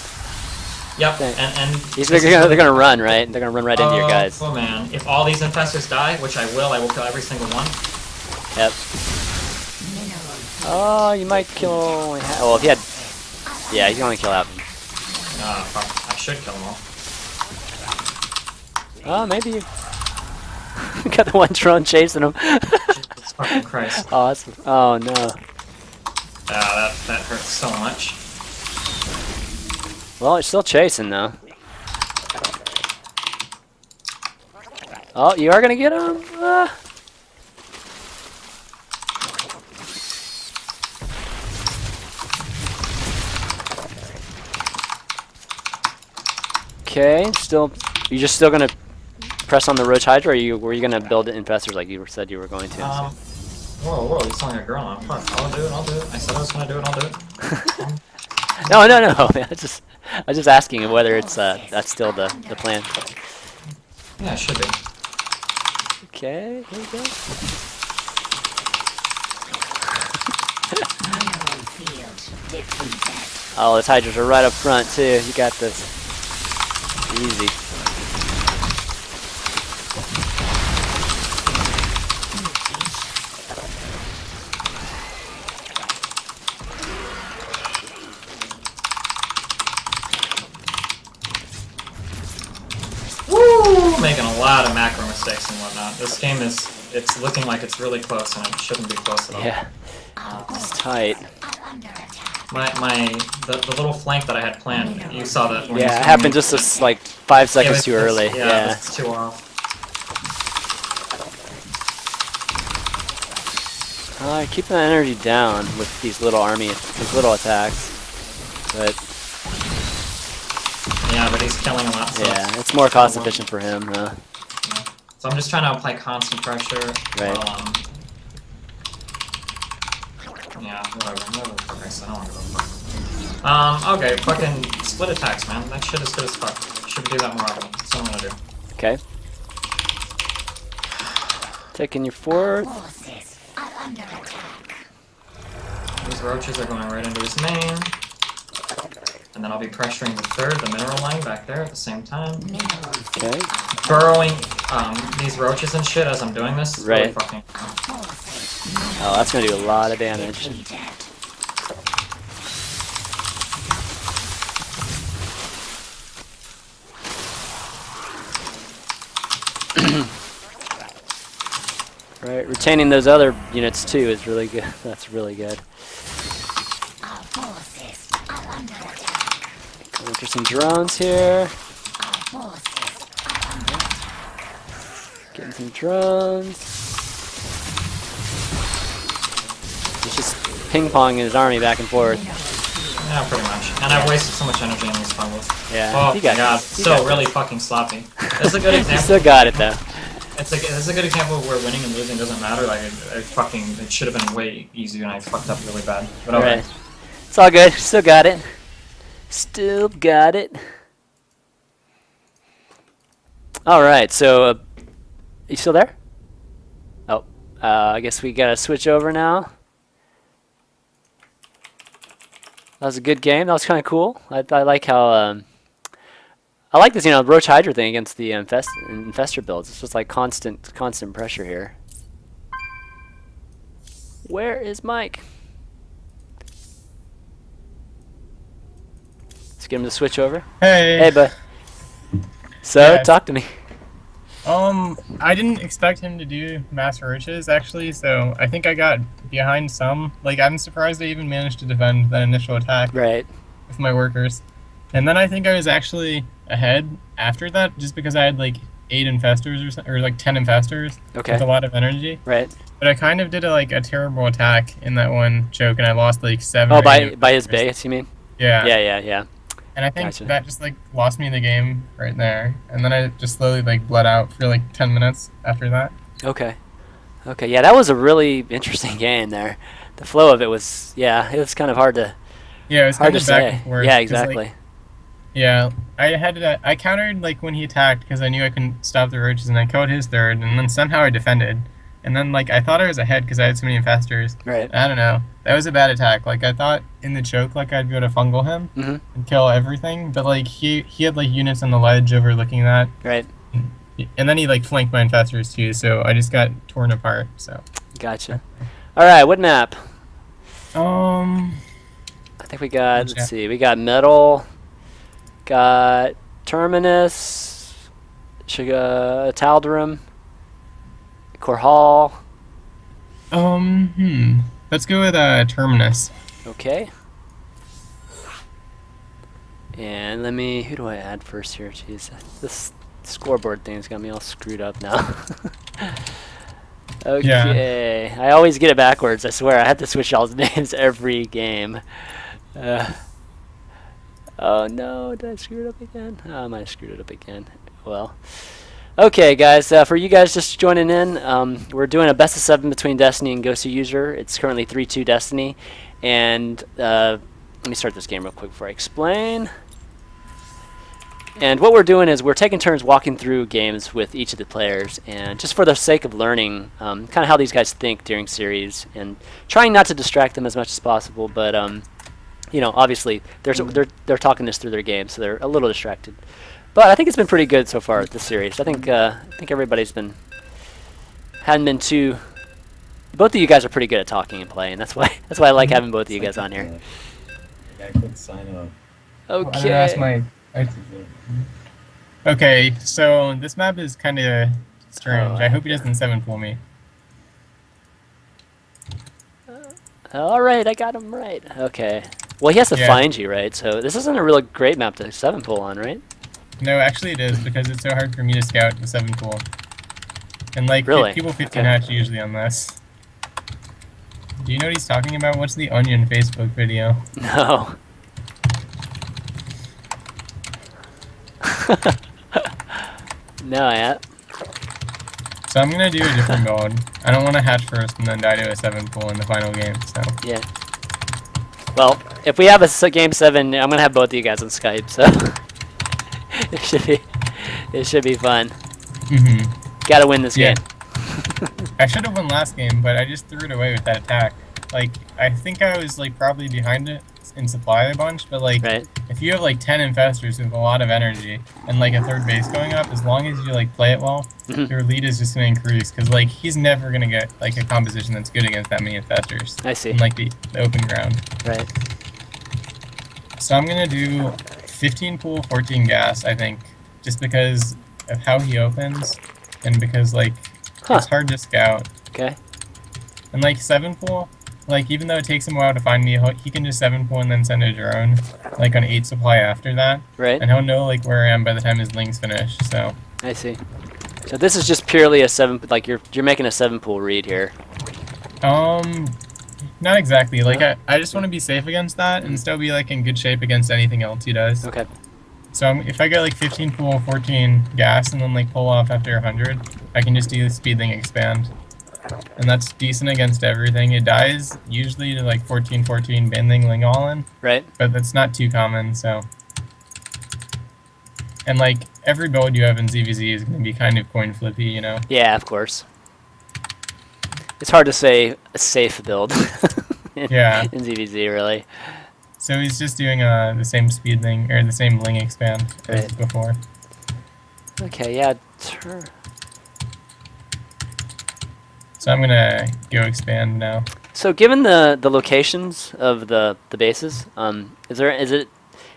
Yep, Okay. and They're gonna run, right? They're gonna run right into your guys. Oh man, if all these infestors die, which I will kill every single one. Yep. mineral Oh, you might kill only half. Well, if he had. Yeah, he's gonna kill half. Fuck, I should kill them all. Oh, maybe you. Got the one drone chasing him. Jesus fucking Christ. Oh, that's. Oh no. That hurts so much. Well, it's still chasing though. Oh, you are gonna get him. Okay, still. You just still gonna press on the Roach Hydra, or were you gonna build infestors like you said you were going to? Whoa, you're telling a girl now. Fuck, I'll do it. I said I was gonna do it, I'll do it. No, man. I was just asking whether it's that's still the plan. Yeah, it should be. Okay, here we go. mineral field defeated. Oh, those Hydras are right up front too. You got this. Easy. Woo! Making a lot of macro mistakes and whatnot. This game it's looking like it's really close and it shouldn't be close at all. Yeah, Our it's forces tight. are under attack. The little flank that I had planned, you saw that when you Yeah, it saw happened me. just like 5 seconds It too was- early. Yeah, Yeah. it's too off. Keep the energy down with these little attacks. But Yeah, but he's killing a lot. So yeah, it's more cost efficient for him. Yeah. So I'm just trying to apply constant pressure. Right. While, yeah, whatever the fuck I said, I don't give a fuck. Okay, fucking split attacks, man. That shit is good as fuck. Should do that more often. That's what I'm gonna do. Okay. Taking your fourth. Forces are under attack. These roaches are going right into his main. And then I'll be pressuring the third, the mineral line back there at the same time. Mineral Okay. Burrowing these roaches and shit as I'm doing this. It's really Right. fucking. forces Oh, that's gonna do a lot of damage. defeated. Right, retaining those other units too is really good. That's really good. Our forces are under attack. Going for some drones here. Our forces are under attack. Getting some drones. He's just ping-ponging his army back and forth. Yeah, pretty much. And I've wasted so much energy on these fumbles. Yeah, Oh you my got god, this. You still got really this. fucking sloppy. This is a good You example. still got it though. This is a good example of where winning and losing doesn't matter. Like, it should have been way easier and I fucked up really bad. But okay. Right. It's all good. Still got it. Still got it. All right. So, you still there? Oh, I guess we gotta switch over now. That was a good game. That was kind of cool. I like how I like this, Roach Hydra thing against the infestor builds. It's just like constant pressure here. Where is Mike? Let's get him to switch over. Hey. Hey, bud. So, Yeah. talk to me. I didn't expect him to do mass roaches actually, so I think I got behind some. Like, I'm surprised I even managed to defend that initial attack Right. with my workers. And then I think I was actually ahead after that, just because I had like 8 infestors or like 10 infestors Okay. with a lot of energy. Right. But I kind of did a terrible attack in that one choke, and I lost like 7. Oh, or 8 by his infestors. base, you mean? Yeah. Yeah. And I think Gotcha. that just like lost me the game right there. And then I just slowly like bled out for like 10 minutes after that. Okay. Yeah, that was a really interesting game there. The flow of it was, it was kind of hard to Yeah, it was kind of back say. and forth. Yeah, 'cause, exactly. Like, Yeah, I countered like when he attacked because I knew I couldn't stop the roaches, and I killed his third, and then somehow I defended, and then like I thought I was ahead because I had so many infestors. Right. I don't know. That was a bad attack. Like I thought in the choke, like I'd be able to fungal him Mm-hmm. and kill everything, but like he had like units on the ledge overlooking that, Right. and then he like flanked my infestors too, so I just got torn apart. So. Gotcha. All right. What map? Um. I think we got. Yeah. Let's see. We got metal. Got Terminus. Tal'Darim. Korhal. Let's go with Terminus. Okay. And let me. Who do I add first here? Jeez, this scoreboard thing's got me all screwed up now. Okay. Yeah. I always get it backwards. I swear. I have to switch y'all's names every game. Oh no! Did I screw it up again? Oh, I might have screwed it up again. Well. Okay, guys. For you guys just joining in, we're doing a best of 7 between Destiny and GoswserUser. It's currently 3-2 Destiny, and let me start this game real quick before I explain. And what we're doing is we're taking turns walking through games with each of the players, and just for the sake of learning kind of how these guys think during series, and trying not to distract them as much as possible. But you know, obviously they're talking this through their game, so they're a little distracted. But I think it's been pretty good so far this series. I think everybody's hadn't been too. Both of you guys are pretty good at talking and playing. That's why I like having both of you guys on here. I click sign up. Okay. Okay, so this map is kind of strange. Oh, I hope he doesn't 7-pull me. All right, I got him right. Okay. Well, he has to Yeah. find you, right? So this isn't a really great map to 7-pull on, right? No, actually it is, because it's so hard for me to scout the 7-pull. And like, Really? people 15 Okay. hatch usually on this. Do you know what he's talking about? What's the Onion Facebook video? No. No, yeah. So I'm gonna do a different build. I don't want to hatch first and then die to a 7-pull in the final game, so. Yeah. Well, if we have a game 7, I'm gonna have both of you guys on Skype, so it should be fun. Gotta win this Yeah. game. I should have won last game, but I just threw it away with that attack. Like, I think I was like probably behind it in supply a bunch, but like, Right. if you have like 10 infestors with a lot of energy and like a third base going up, as long as you like play it well, Mhm. your lead is just gonna increase. Because like he's never gonna get like a composition that's good against that many infestors I see. in like the open ground. Right. So I'm gonna do 15 pool, 14 gas. I think just because of how he opens and because like Huh. it's hard to scout. Okay. And like 7-pull, like even though it takes him a while to find me, he can just 7-pull and then send a drone, like on 8 supply after that, Right. and he'll know like where I am by the time his link's finished. So I see. So this is just purely a 7. Like you're making a 7-pull read here. not exactly. Like I just want to be safe against that and still be like in good shape against anything else he does. Okay. So if I get like 15 pull, 14 gas, and then like pull off after 100, I can just do the speed thing expand. And that's decent against everything. It dies usually to like 14-14 banding ling all in, Right. but that's not too common, so. And like every build you have in ZVZ is going to be kind of coin flippy, you know? Yeah, of course. It's hard to say a safe build in, Yeah. in ZVZ, really. So he's just doing the same speed thing, or the same ling expand as Right. before. Okay, yeah. So I'm gonna go expand now. So given the locations of the bases, is it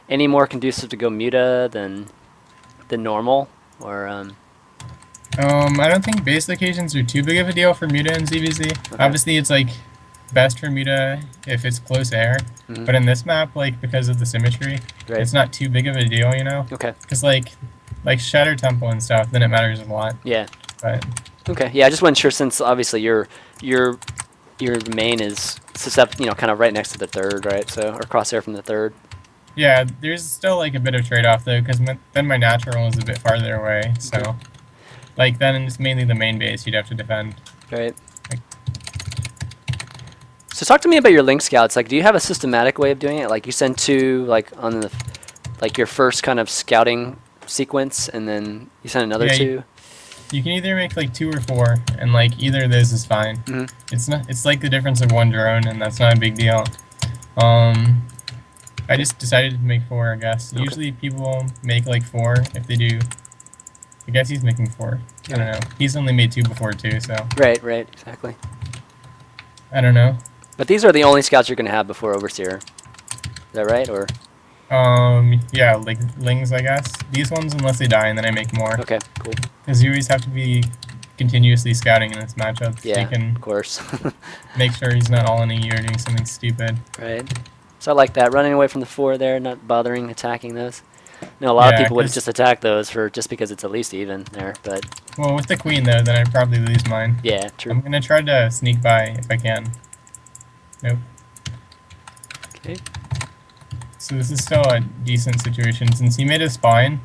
any more conducive to go muta than normal, or I don't think base locations are too big of a deal for muta and ZVZ. Okay. Obviously, it's like best for muta if it's close air, Mhm. but in this map, like because of the symmetry, Right. it's not too big of a deal, you know? Okay. Because like Shatter Temple and stuff, then it matters a lot. Yeah. But Okay. Yeah, I just wasn't sure since obviously your main is kind of right next to the third, right? So or crosshair from the third. yeah, there's still like a bit of trade-off though, because then my natural is a bit farther away. So, like then it's mainly the main base you'd have to defend. Right. Like- So talk to me about your link scouts. Like, do you have a systematic way of doing it? Like, you send 2 like on the like your first kind of scouting sequence, and then you send another Yeah, two. You can either make like 2 or 4, and like either of those is fine. Mhm. It's not. It's like the difference of 1 drone, and that's not a big deal. I just decided to make 4, I guess. Okay. Usually people make like 4 if they do. I guess he's making 4. I don't know. He's only made 2 before too, so Right, exactly. I don't know. But these are the only scouts you're gonna have before Overseer. Is that right? Or Yeah, like lings, I guess. These ones, unless they die, and then I make more. okay, cool. Because you always have to be continuously scouting in this matchup. So Yeah, you can of course. make sure he's not all in you or doing something stupid. Right. So I like that, running away from the 4 there, not bothering attacking those. No, a lot of Yeah, people would 'cause- just attack those just because it's at least even there, but Well, with the queen though, then I'd probably lose mine. yeah, true. I'm gonna try to sneak by if I can. Nope. Okay. So this is still a decent situation since he made a spine.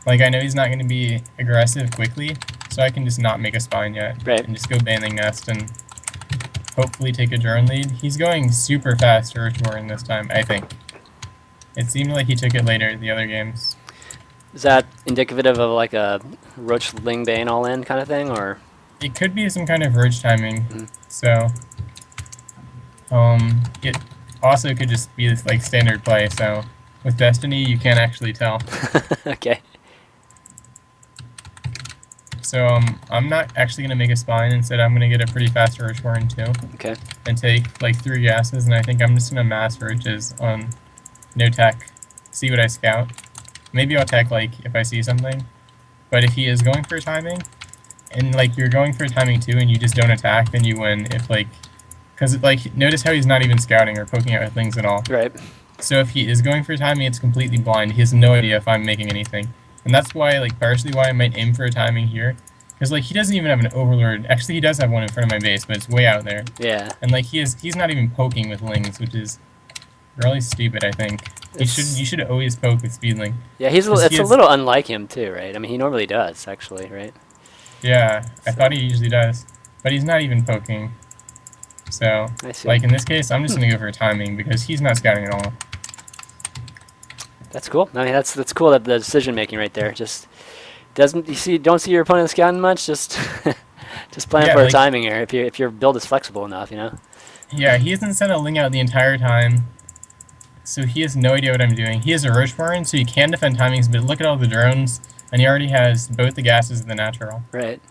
Like I know he's not gonna be aggressive quickly, so I can just not make a spine yet Right. and just go banding nest and hopefully take a drone lead. He's going super fast Earthborn this time, I think. It seemed like he took it later the other games. Is that indicative of like a Roach Ling Bane all in kind of thing, or It could be some kind of verge timing, Mhm. so it also could just be this like standard play. So with Destiny, you can't actually tell. okay? So I'm not actually gonna make a spine. Instead, I'm gonna get a pretty fast roach warren too, Okay. and take like 3 gases. And I think I'm just gonna mass roaches on no tech. See what I scout. Maybe I'll tech like if I see something. But if he is going for timing, and like you're going for timing too, and you just don't attack, then you win. If like, because like notice how he's not even scouting or poking out with things at all. Right. So if he is going for timing, it's completely blind. He has no idea if I'm making anything. And that's why, like, partially why I might aim for a timing here. Because, like, he doesn't even have an overlord. Actually, he does have one in front of my base, but it's way out there. Yeah. And, like, he's not even poking with lings, which is really stupid, I think. You should always poke with speedling. Yeah, it's he a is- little unlike him too, right? I mean, he normally does actually, right? Yeah, I thought he usually does. But he's not even poking. So, I see. like, in this case, I'm just going to go for timing because he's not scouting at all. That's cool. I mean, that's cool that the decision making right there just don't see your opponent scouting much. Just just plan Yeah, for a like- timing here if your build is flexible enough, you know. Yeah, he hasn't sent a ling out the entire time, so he has no idea what I'm doing. He has a Rocheborn, so he can defend timings, but look at all the drones, and he already has both the gases and the natural. Right.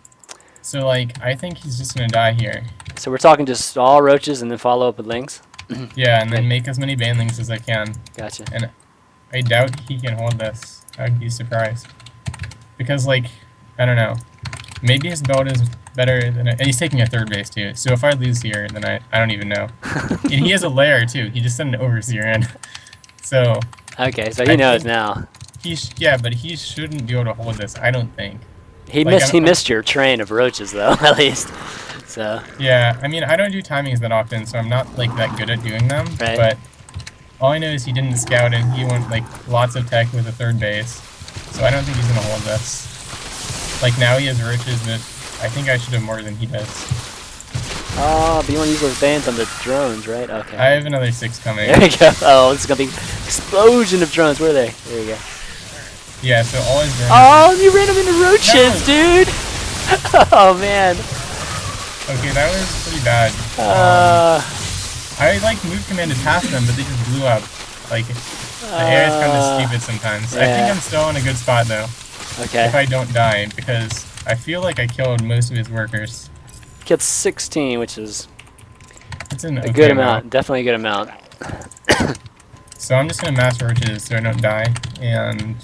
So, like, I think he's just gonna die here. So we're talking just all roaches and then follow up with lings. Yeah, and then Okay. make as many banlings as I can. Gotcha. And I doubt he can hold this. I'd be surprised. Because, like, I don't know. Maybe his build is better than... And he's taking a 3rd base, too. So if I lose here, then I don't even know. And he has a lair, too. He just sent an overseer in. So... Okay, so he I knows think- now. Yeah, but he shouldn't be able to hold this, I don't think. He like, missed I'm- missed your train of roaches though, at least. So Yeah, I mean, I don't do timings that often, so I'm not, like, that good at doing them. Right. But all I know is he didn't scout, and he went, like, lots of tech with a 3rd base. So I don't think he's going to hold this. Like, now he has roaches, but I think I should have more than he does. but you want to use those bands on the drones, right? Okay. I have another 6 coming. There you go. Oh, it's gonna be explosion of drones. Where are they? There you go. Yeah, so all his drones... Oh, you ran them into roaches, dude. Oh man. Okay, that was pretty bad. I, like, moved commanded past them, but they just blew up. Like, the air is kind of stupid sometimes. I think yeah. I'm still in a good spot, though. Okay. If I don't die, because I feel like I killed most of his workers. Killed 16, which is It's an a okay good amount. Definitely a good amount. So I'm just gonna mass roaches so I don't die, and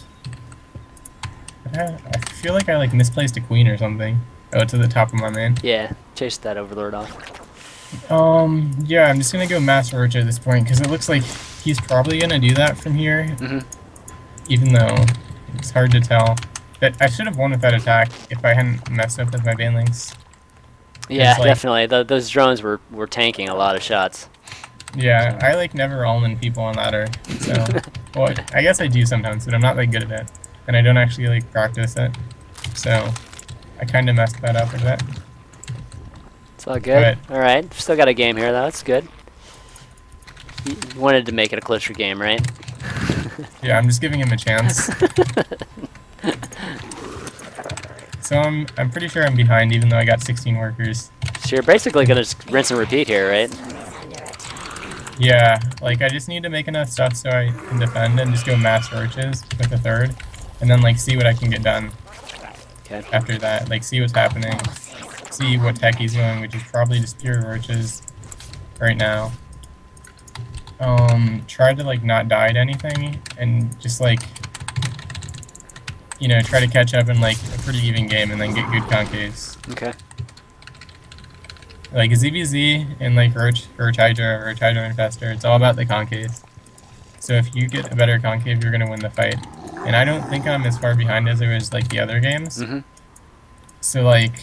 I feel like I like misplaced a queen or something. Oh, to the top of my main. Yeah. Chase that overlord off. Yeah, I'm just gonna go mass roach at this point because it looks like he's probably gonna do that from here, Mhm. even though it's hard to tell. But I should have won with that attack if I hadn't messed up with my banelings. Yeah, like- definitely. Those drones were tanking a lot of shots. Yeah, I like never all-in people on ladder, so well, I guess I do sometimes, but I'm not that good at it, and I don't actually like practice it, so I kind of messed that up a bit. It's all good. All right. Still got a game here, though. That's good. You wanted to make it a closer game, right? Yeah, I'm just giving him a chance. So I'm pretty sure I'm behind, even though I got 16 workers. So you're basically gonna just rinse and repeat here, right? Yeah, like I just need to make enough stuff so I can defend and just go mass roaches with the third, and then like see what I can get done Okay. after that. Like see what's happening, see what tech he's going, which is probably just pure roaches right now. Try to like not die to anything and just like, you know, try to catch up in like a pretty even game and then get good concaves. Okay. Like ZBZ and like Roach Hydra Infestor, it's all about the concaves. So if you get a better concave, you're gonna win the fight. And I don't think I'm as far behind as I was like the other games. Mm-hmm. So like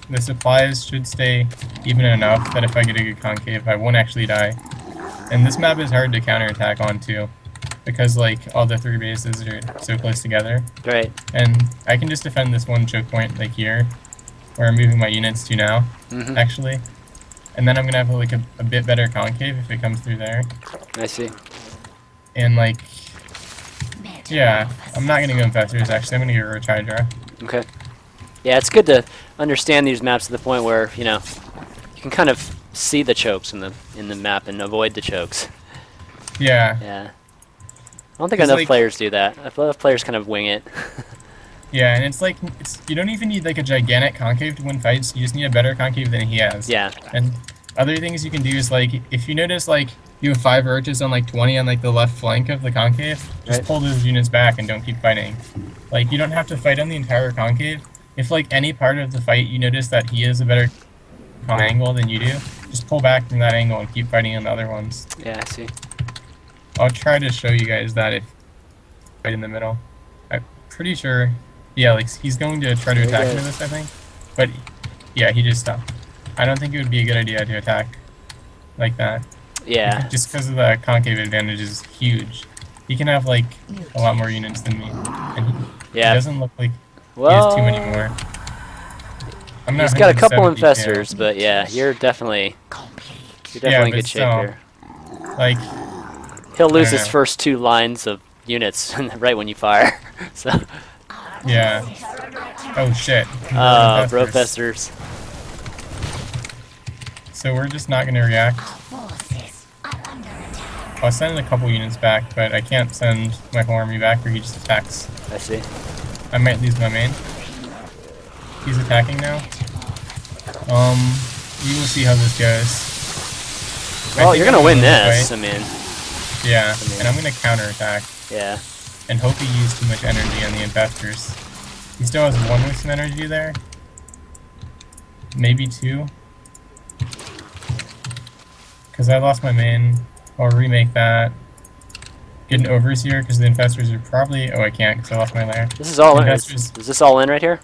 the supplies should stay even enough that if I get a good concave, I won't actually die. And this map is hard to counterattack on too, because like all the three bases are so close together. Right. And I can just defend this one choke point like here, where I'm moving my units to now, Mm-hmm. actually. And then I'm gonna have like a bit better concave if it comes through there. I see. And like, yeah, I'm not gonna go Infestors actually, I'm gonna go Roach Hydra. Okay. Yeah, it's good to understand these maps to the point where, you know, you can kind of see the chokes in the map and avoid the chokes. Yeah, Yeah. I don't think 'Cause, enough like- players do that. I feel like players kind of wing it. yeah, and it's like, you don't even need like a gigantic concave to win fights, you just need a better concave than he has. Yeah. And other things you can do is like, if you notice like, you have 5 roaches on like 20 on like the left flank of the concave, just Right. pull those units back and don't keep fighting. Like, you don't have to fight on the entire concave. If like any part of the fight you notice that he has a better angle than you do, just pull back from that angle and keep fighting on the other ones. Yeah, I see. I'll try to show you guys that if right in the middle. I'm pretty sure, yeah, like he's going to try to There he attack goes. into this, I think. But yeah, he just stopped. I don't think it would be a good idea to attack like that. Yeah. Just because of the concave advantage is huge. He can have like a lot more units than me, and he Yeah. doesn't look like he Well, has too many more. I'm not he's got a couple 170 KO. infestors, but yeah, you're definitely in but good shape still, here. Like, He'll lose I his know. first 2 lines of units right when you fire. So, yeah. Oh shit. bro Infestors. festers. So we're just not gonna react. Forces are under attack. I'll send a couple units back, but I can't send my whole army back or he just attacks. I see. I might lose my main. He's attacking now. We will see how this goes. I Well, think you're I'm gonna win win this. fight. I mean, Yeah, and I'm gonna counterattack yeah. and hope he used too much energy on the infestors. He still has 1 with some energy there. Maybe 2. Because I lost my main. I'll remake that. Get an overseer because the infestors are probably. Oh, I can't because I lost my lair. This is all in. Is Infestors. this all in right here?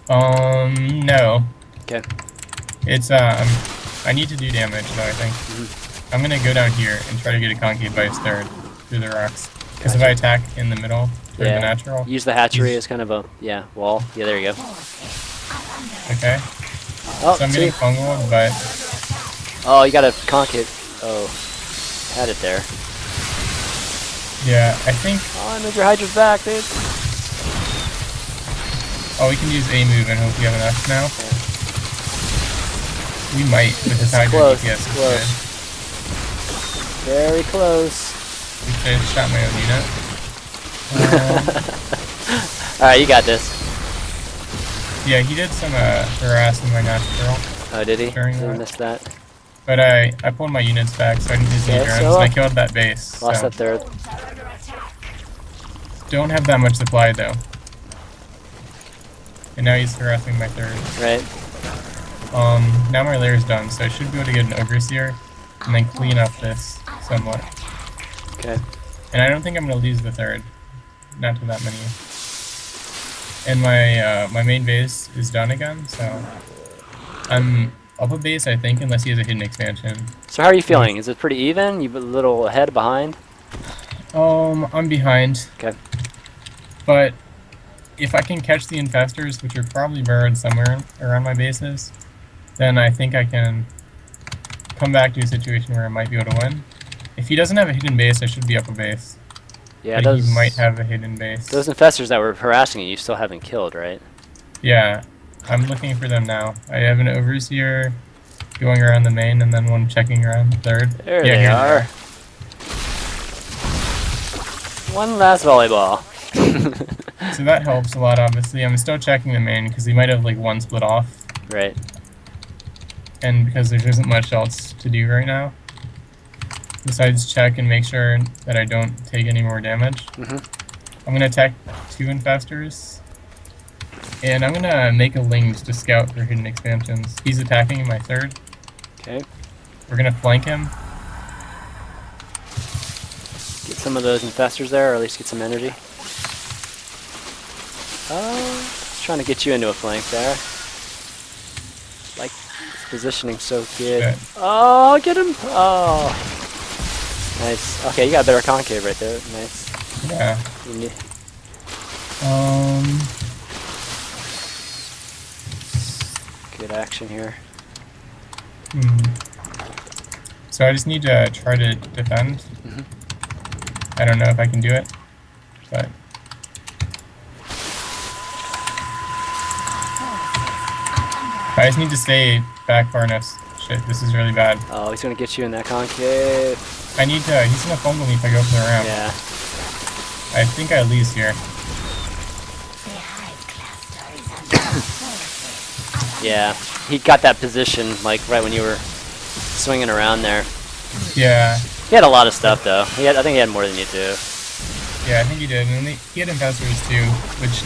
No. Okay. It's I need to do damage though. I think I'm gonna go down here and try to get a concave by his third through the rocks. Because if I attack in the middle through Yeah. the natural, Use the hatchery He's- as kind of a wall. Yeah, there you go. okay. Oh, So I'm see? getting fungal, but Oh, you got a concave. Oh, had it there. yeah, I think. Oh, and your Hydra's back, dude. Oh, we can use a move and hope we have enough now. We might with this It's Hydra close, DPS. it's is close. Very close. good. We should have shot my own unit. All right, you got this. Yeah, he did some harassing my natural, Oh, did he? During Did I that. miss that? but I pulled my units back so I didn't use Yeah, drones so and I killed that base. Lost So that third. don't have that much supply though. And now he's harassing my third. Right. Now my lair's done, so I should be able to get an overseer and then clean up this somewhat. Okay. And I don't think I'm gonna lose the third. Not to that many. And my my main base is done again, so I'm up a base I think unless he has a hidden expansion. So how are you feeling? Is it pretty even? You a little ahead, behind? I'm behind. Okay. But if I can catch the infestors, which are probably buried somewhere around my bases, then I think I can come back to a situation where I might be able to win. If he doesn't have a hidden base, I should be up a base. Yeah, but he might have a hidden base. those infestors that were harassing you still haven't killed, right? Yeah, I'm looking for them now. I have an overseer going around the main and then one checking around the third. There Yeah, they here are. One last volleyball. So that helps a lot, obviously. I'm still checking the main because he might have like one split off, Right. and because there isn't much else to do right now. Besides check and make sure that I don't take any more damage. Mhm. I'm gonna attack 2 infestors. And I'm gonna make a Ling just to scout for hidden expansions. He's attacking in my third. Okay. We're gonna flank him. Get some of those infestors there, or at least get some energy. Just trying to get you into a flank there. Like, this positioning so good. Good. Oh, get him! Oh. Nice. Okay, you got a better concave right there. Nice. Yeah. You need- Good action here. So I just need to try to defend. Mhm. I don't know if I can do it, but I just need to stay back far enough. Shit, this is really bad. Oh, he's gonna get you in that concave. I need to. He's gonna fumble me if I go for the ramp. Yeah. I think I lose here. The hive cluster is under forces. Yeah. He got that position, like, right when you were swinging around there. Yeah. He had a lot of stuff, though. I think he had more than you do. Yeah, I think he did. And he had infestors too,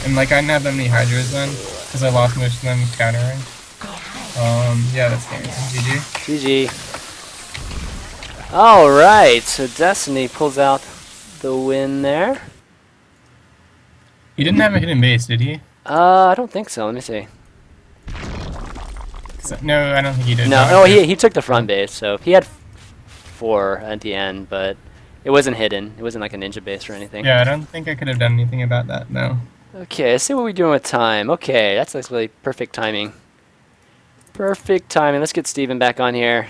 and like I didn't have that many hydras then, because I lost most of them countering. Yeah, that's game. GG. GG. Alright, so Destiny pulls out the win there. He didn't have a hidden base, did he? I don't think so. Let me see. No, I don't think he did. No, he took the front base, so he had 4 at the end, but it wasn't hidden. It wasn't like a ninja base or anything. Yeah, I don't think I could have done anything about that, no. Okay, let's see what we're doing with time. Okay, that's actually perfect timing. Perfect timing. Let's get Steven back on here.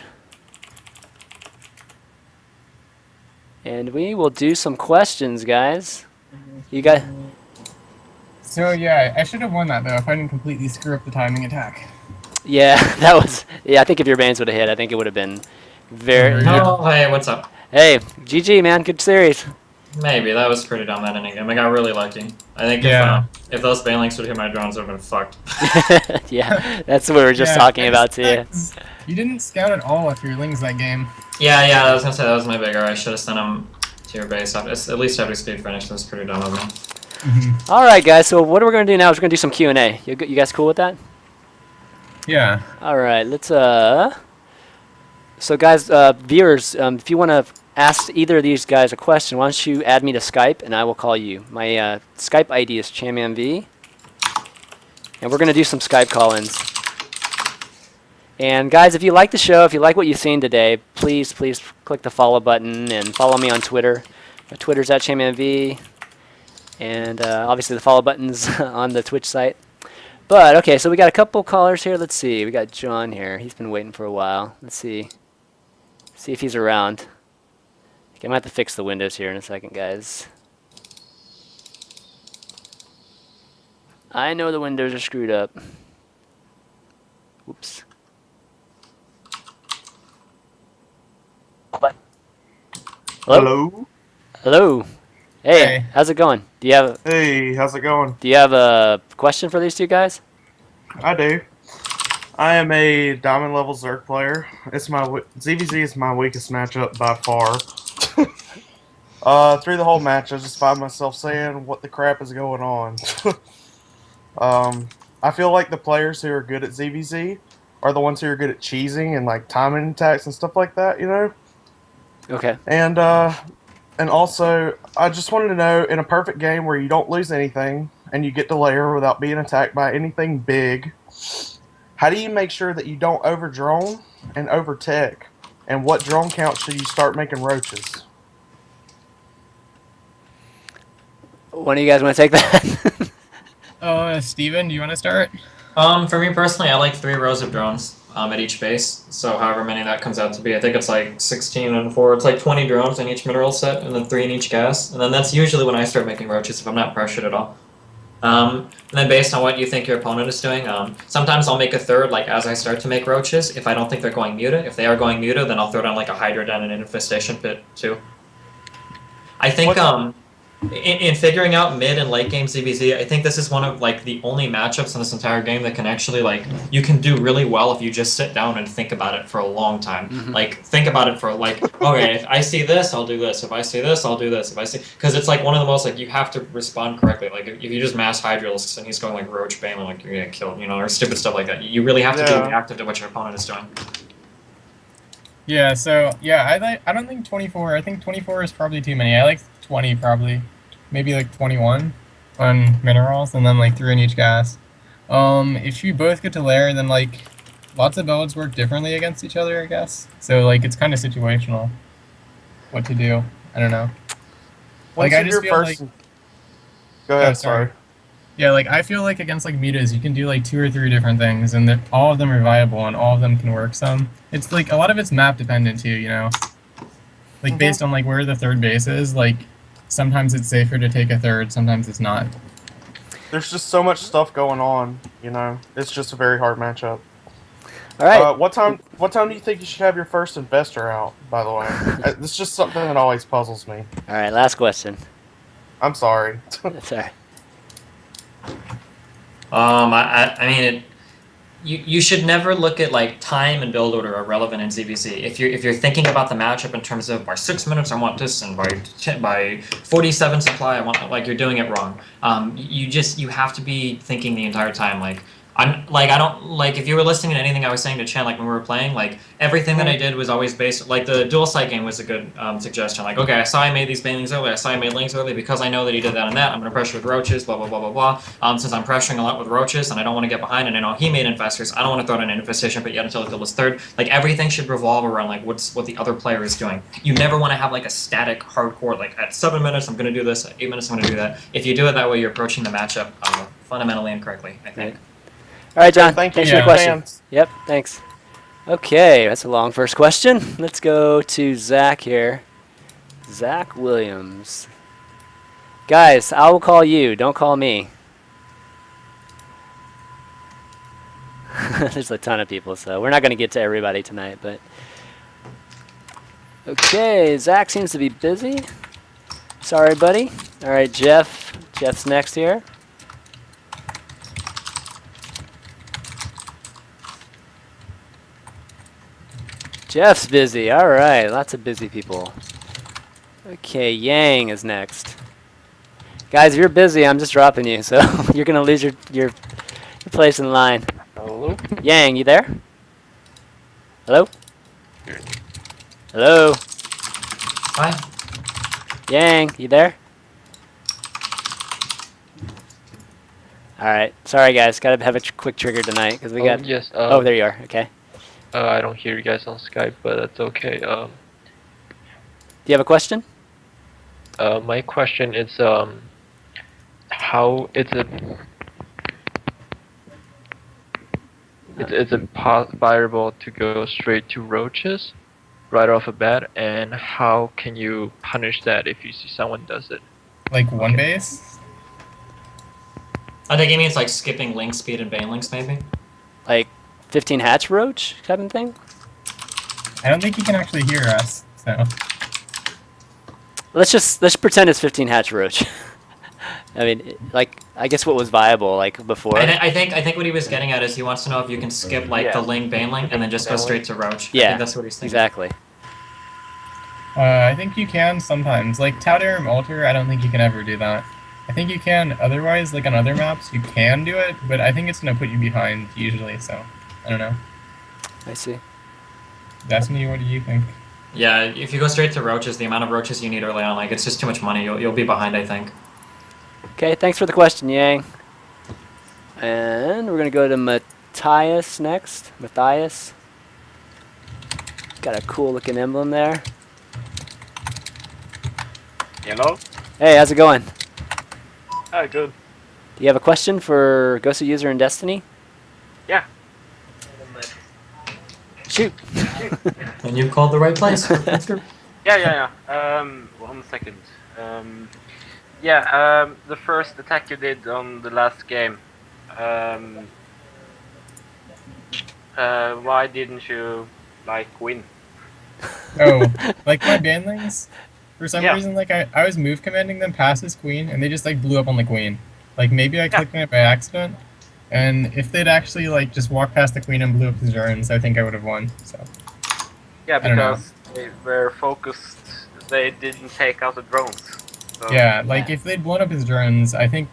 And we will do some questions, guys. You guys... So yeah, I should have won that though if I didn't completely screw up the timing attack. Yeah, that was... Yeah, I think if your Banes would have hit, I think it would have been very... Oh, hey, what's up? Hey, GG, man. Good series. Maybe that was pretty dumb that inning game. I got really lucky. I think Yeah. if those Banelinks would hit my drones, I would have been fucked. Yeah, that's what we were just Yeah, talking about, too. You didn't scout at all with your Lings that game. Yeah, I was gonna say that was my bigger. I should have sent him to your base. It's at least heavy speed finish. That was pretty dumb of me. All right, guys. So what we're going to do now is we're going to do some Q&A. You guys cool with that? Yeah. All right, let's So guys, viewers, if you want to ask either of these guys a question, why don't you add me to Skype and I will call you. My Skype ID is ChanmanV, and we're going to do some Skype call-ins. And guys, if you like the show, if you like what you've seen today, please click the follow button and follow me on Twitter. My Twitter's at ChanmanV, and obviously the follow button's on the Twitch site. But okay, so we got a couple callers here. Let's see. We got John here. He's been waiting for a while. Let's see. See if he's around. Okay, I might have to fix the windows here in a second, guys. I know the windows are screwed up. Oops. Hello. Hello. Hey, Hey. how's it going? Do you have Hey, how's it going? a question for these two guys? I do. I am a diamond level Zerg player. It's my ZVZ is my weakest matchup by far. Through the whole match, I just find myself saying, "What the crap is going on?" I feel like the players who are good at ZVZ are the ones who are good at cheesing and like timing attacks and stuff like that. You know. Okay. And also, I just wanted to know, in a perfect game where you don't lose anything and you get to layer without being attacked by anything big, how do you make sure that you don't over drone and over tech? And what drone count should you start making roaches? One of you guys want to take that? Steven, do you want to start? For me personally, I like 3 rows of drones. at each base. So however many that comes out to be, I think it's like 16 and 4. It's like 20 drones in each mineral set, and then 3 in each gas. And then that's usually when I start making roaches if I'm not pressured at all. And then based on what you think your opponent is doing, sometimes I'll make a third like as I start to make roaches. If I don't think they're going muta, if they are going muta, then I'll throw down like a hydra den and an infestation pit too. I think in figuring out mid and late game ZVZ, I think this is one of like the only matchups in this entire game that can actually like you can do really well if you just sit down and think about it for a long time. Like think about it for like, okay, if I see this, I'll do this. If I see this, I'll do this. If I see, because it's like one of the most like you have to respond correctly. Like if you just mass Hydralisks and he's going like Roach Bane, like you're gonna get killed, you know, or stupid stuff like that. You really have to be reactive to what your opponent is doing. Yeah, so yeah, I don't think 24. I think 24 is probably too many. I like 20 probably, maybe like 21 on minerals, and then like 3 in each gas. If you both get to layer, then like lots of builds work differently against each other, I guess. So like it's kind of situational what to do. I don't know. Once Like I you just do feel first, like go ahead. Oh, sorry. Sorry. yeah, like I feel like against like mutas, you can do like 2 or 3 different things, and all of them are viable, and all of them can work some. It's like a lot of it's map dependent too, you know. Like based on like where the third base is, like sometimes it's safer to take a third, sometimes it's not. There's just so much stuff going on. You know, it's just a very hard matchup. All right. What time do you think you should have your first investor out? By the way, it's just something that always puzzles me. All right. Last question. I'm sorry. That's all right. I mean, you should never look at like time and build order are relevant in ZVZ. If you're thinking about the matchup in terms of by 6 minutes I want this, and by 47 supply I want, like you're doing it wrong. You have to be thinking the entire time like. I don't like if you were listening to anything I was saying to Chen like when we were playing, like everything that I did was always based like the dual site game was a good suggestion. Like okay, I saw I made these banelings early, I saw I made links early because I know that he did that and that. I'm gonna pressure with roaches, blah blah blah blah blah. Since I'm pressuring a lot with roaches and I don't want to get behind, and I know he made infestors, I don't want to throw down an infestation, but yet until I kill his third. Like everything should revolve around like what the other player is doing. You never want to have like a static hardcore like at 7 minutes I'm gonna do this, at 8 minutes I'm gonna do that. If you do it that way, you're approaching the matchup fundamentally incorrectly, I think. All right, John. Thank you. Thanks for the question. Fans. Yep. Thanks. Okay, that's a long first question. Let's go to Zach here. Zach Williams. Guys, I will call you. Don't call me. There's a ton of people, so we're not going to get to everybody tonight, but okay, Zach seems to be busy. Sorry, buddy. All right, Jeff. Jeff's next here. Jeff's busy. All right, lots of busy people. Okay, Yang is next. Guys, if you're busy, I'm just dropping you, so you're gonna lose your place in line. Hello? Yang, you there? Hello? Hello? Hi. Yang, you there? All right. Sorry, guys. Gotta have a quick trigger tonight because we got. Yes. Oh, there you are. Okay. I don't hear you guys on Skype, but that's okay. Do you have a question? My question is, how is it? Is it viable to go straight to roaches right off the bat, and how can you punish that if you see someone does it? Like one base? I think he means like skipping link speed and banelings maybe. Like 15 hatch roach type of thing? I don't think he can actually hear us, so. Let's pretend it's 15 hatch roach. I mean, like, I guess what was viable like before. I think what he was getting at is he wants to know if you can skip like the ling baneling and then just go straight to roach. Yeah, I think that's what he's thinking. Exactly. I think you can sometimes. Like Taudarum Altar, I don't think you can ever do that. I think you can otherwise, like on other maps, you can do it, but I think it's gonna put you behind usually, so I don't know. I see. Destiny, what do you think? Yeah, if you go straight to roaches, the amount of roaches you need early on, like it's just too much money. You'll be behind, I think. Okay, thanks for the question, Yang. And we're gonna go to Matthias next. Matthias. Got a cool looking emblem there. Hello? Hey, how's it going? Hi, good. Do you have a question for GoswserUser in Destiny? Yeah. Shoot. And you've called the right place. That's good. Yeah. 1 second. The first attack you did on the last game. Why didn't you win? Oh, like my banelings, for some Yeah. reason, I was move commanding them past his queen, and they just blew up on the queen. Like maybe I clicked on it by accident, and if they'd actually just walked past the queen and blew up his drones, I think I would have won. So Yeah, don't know. because they were focused. They didn't take out the drones. So, yeah, if they'd blown up his drones, I think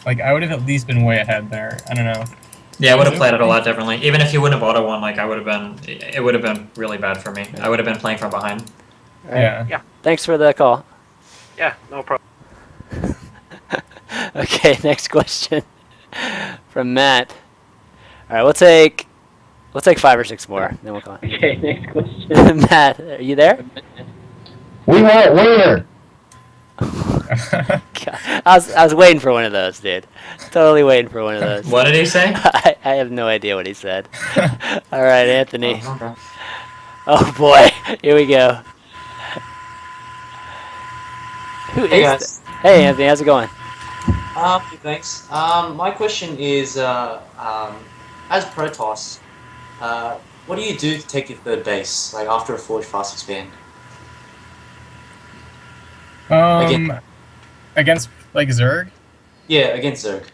I would have at least been way ahead there. I don't know. Yeah, I would have played it a lot differently. Even if you wouldn't have auto won, I would have been. It would have been really bad for me. I would have been playing from behind. All right. Yeah. Thanks for the call. Yeah, no problem. Okay, next question from Matt. All right, we'll take 5 or 6 more, then we'll call. Okay, next question. Matt, are you there? We want winner. God, I was waiting for one of those, dude. Totally waiting for one of those. What did he say? I have no idea what he said. All right, Anthony. Oh, okay. Oh boy, here we go. Who Hey is guys. Hey Anthony, how's it going? Thanks. My question is, as Protoss, what do you do to take your third base, after a Forge Fast expand? Against Zerg. Yeah, against Zerg.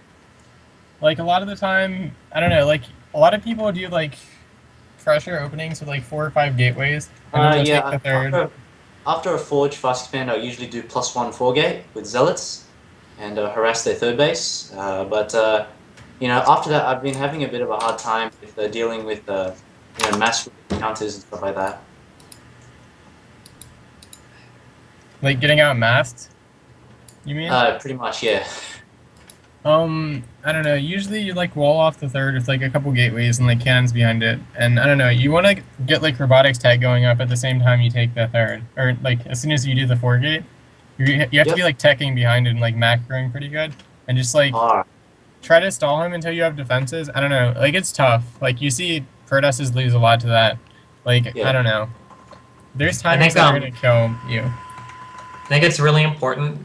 A lot of the time, I don't know. A lot of people do pressure openings with 4 or 5 gateways, and then they'll take the third. After a Forge Fast expand, I usually do +1 4-gate with Zealots and harass their third base. But after that, I've been having a bit of a hard time with dealing with mass counters and stuff like that. Getting outmasked. You mean? Pretty much, yeah. I don't know. Usually you wall off the third with a couple gateways and cannons behind it, and I don't know. You want to get robotics tag going up at the same time you take the third, or as soon as you do the 4-gate, you have to be teching behind it and macroing pretty good, and just try to stall him until you have defenses. I don't know. It's tough. You see Protosses lose a lot to that. I don't know. There's times that are gonna kill you. I think it's really important.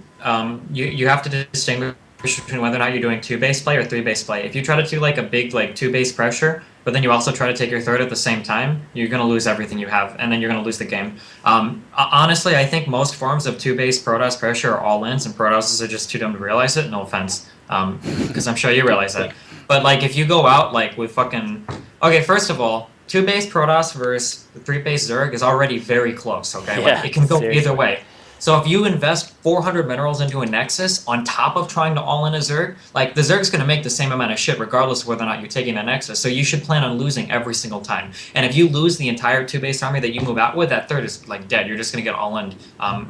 You have to distinguish between whether or not you're doing 2-base play or 3-base play. If you try to do a big 2-base pressure, but then you also try to take your third at the same time, you're going to lose everything you have, and then you're going to lose the game. Honestly, I think most forms of 2-base Protoss pressure are all-ins, and Protosses are just too dumb to realize it. No offense, because I'm sure you realize that. But if you go out with fucking... Okay, first of all, 2-base Protoss versus 3-base Zerg is already very close, okay? Yeah, It can go seriously. either way. So if you invest 400 minerals into a Nexus on top of trying to all-in a Zerg, the Zerg's going to make the same amount of shit regardless of whether or not you're taking a Nexus. So you should plan on losing every single time. And if you lose the entire 2-base army that you move out with, that third is dead. You're just going to get all-in.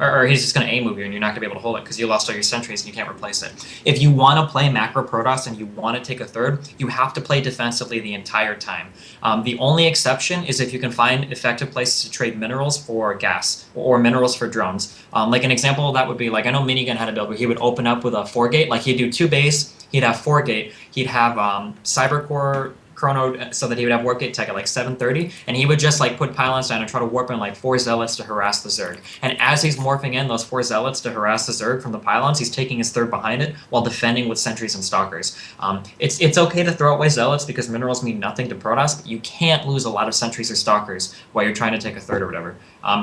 Or he's just going to A-move you and you're not going to be able to hold it because you lost all your sentries and you can't replace it. If you want to play macro Protoss and you want to take a third, you have to play defensively the entire time. The only exception is if you can find effective places to trade minerals for gas or minerals for drones. An example of that would be I know Minigun had a build where he would open up with a 4-gate. He'd do 2-base, he'd have 4-gate, he'd have Cybercore Chrono so that he would have warp gate tech at 7:30, and he would just put pylons down and try to warp in 4 zealots to harass the Zerg. And as he's morphing in those 4 zealots to harass the Zerg from the pylons, he's taking his third behind it while defending with sentries and stalkers. It's okay to throw away zealots because minerals mean nothing to Protoss, but you can't lose a lot of sentries or stalkers while you're trying to take a third or whatever.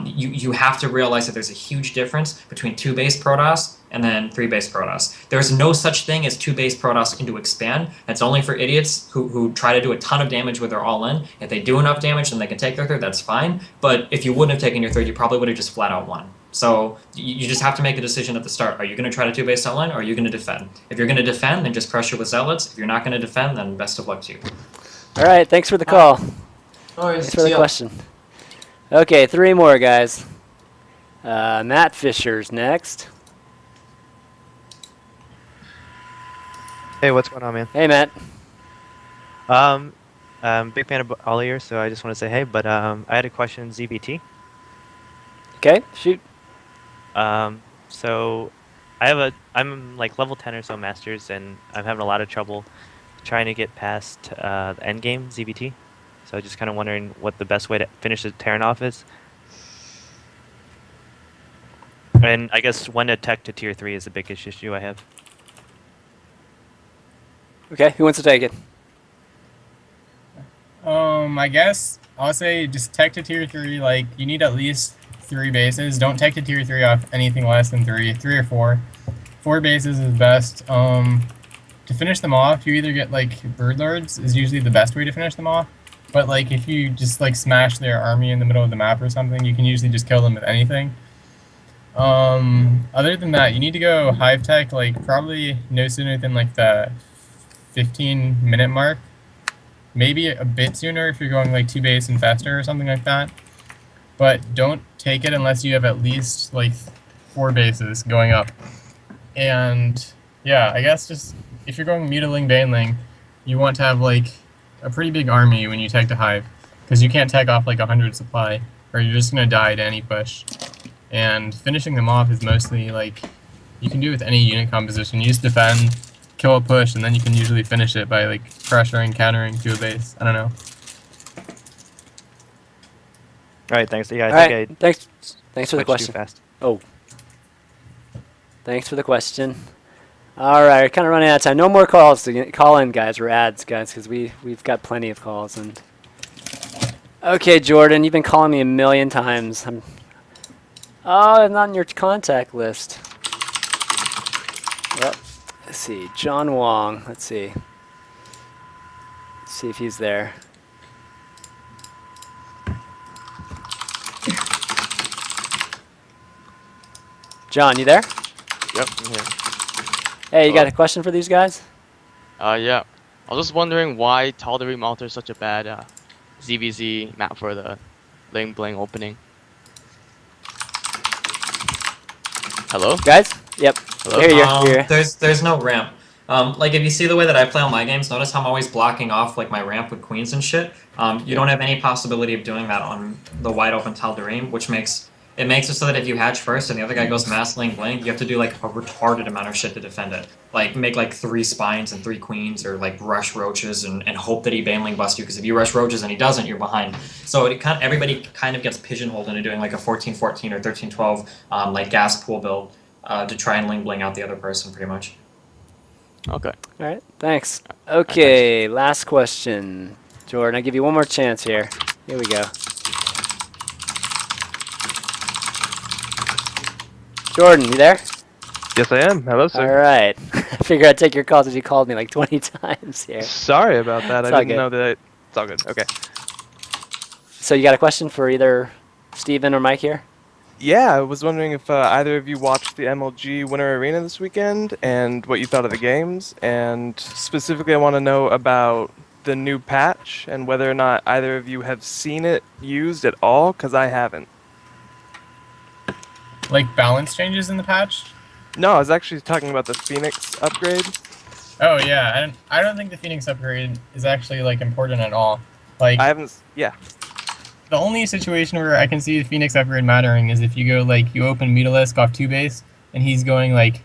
You have to realize that there's a huge difference between 2-base Protoss and then 3-base Protoss. There's no such thing as 2-base Protoss into expand. That's only for idiots who try to do a ton of damage with their all-in. If they do enough damage, then they can take their third, that's fine. But if you wouldn't have taken your third, you probably would have just flat out won. So you just have to make a decision at the start. Are you going to try to 2-base all-in, or are you going to defend? If you're going to defend, then just pressure with zealots. If you're not going to defend, then best of luck to you. All right, thanks for the call. Thanks for the Yeah. question. Okay, 3 more guys. Matt Fisher's next. Hey, what's going on, man? Hey, Matt. Big fan of all of yours, so I just want to say hey. But I had a question, ZBT. Okay, shoot. So I'm level 10 or so masters, and I'm having a lot of trouble trying to get past the end game ZBT. So just kind of wondering what the best way to finish the Terran off is. And I guess when to tech to tier 3 is the biggest issue I have. Okay, who wants to take it? I guess I'll say just tech to tier 3. Like, you need at least 3 bases. Don't tech to tier 3 off anything less than 3 or 4. 4 bases is best. To finish them off, you either get like bird lords is usually the best way to finish them off. But like if you just like smash their army in the middle of the map or something, you can usually just kill them with anything. Other than that, you need to go hive tech like probably no sooner than like the 15-minute mark. Maybe a bit sooner if you're going like 2 base and faster or something like that. But don't take it unless you have at least like 4 bases going up. And yeah, I guess just if you're going Mutaling Baneling, you want to have like a pretty big army when you tech to hive, because you can't tech off like 100 supply, or you're just gonna die to any push. And finishing them off is mostly like you can do with any unit composition. You just defend, kill a push, and then you can usually finish it by like pressuring, countering to a base. I don't know. All right, thanks. Yeah, All right, thanks for the switched too question. fast. Oh, thanks for the question. All right, we're kind of running out of time. No more calls to call in, guys, or ads, guys, because we've got plenty of calls. And okay, Jordan, you've been calling me a million times. I'm not on your contact list. Well, let's see, John Wong. Let's see if he's there. John, you there? Yep, I'm here. Hey, you got a question for these guys? Yeah. I was just wondering why Tal'Darim Altar is such a bad ZVZ map for the Ling Bling opening. Hello? Guys? Yep. Hello? Here. There's no ramp. Like if you see the way that I play all my games, notice how I'm always blocking off like my ramp with queens and shit. You don't have any possibility of doing that on the wide open Tal'Darim, which makes it so that if you hatch first and the other guy goes mass Ling Bling, you have to do like a retarded amount of shit to defend it. Like make like 3 spines and 3 queens, or like rush roaches and hope that he Baneling busts you, because if you rush roaches and he doesn't, you're behind. So everybody kind of gets pigeonholed into doing like a 14-14 or 13-12 like gas pool build to try and Ling Bling out the other person pretty much. Okay. All right, thanks. Okay, last question. Jordan, I'll give you one more chance here. Here we go. Jordan, you there? Yes, I am. Hello, sir. All right. I figured I'd take your call since you called me like 20 times here. Sorry about that. It's I all didn't good. know that. It's all good. Okay. So you got a question for either Steven or Mike here? Yeah, I was wondering if either of you watched the MLG Winter Arena this weekend and what you thought of the games. And specifically, I want to know about the new patch and whether or not either of you have seen it used at all, because I haven't. Like balance changes in the patch? No, I was actually talking about the Phoenix upgrade. Oh yeah, I don't think the Phoenix upgrade is actually like important at all. Like I haven't. Yeah. The only situation where I can see the Phoenix upgrade mattering is if you go like you open Mutalisk off 2 base and he's going like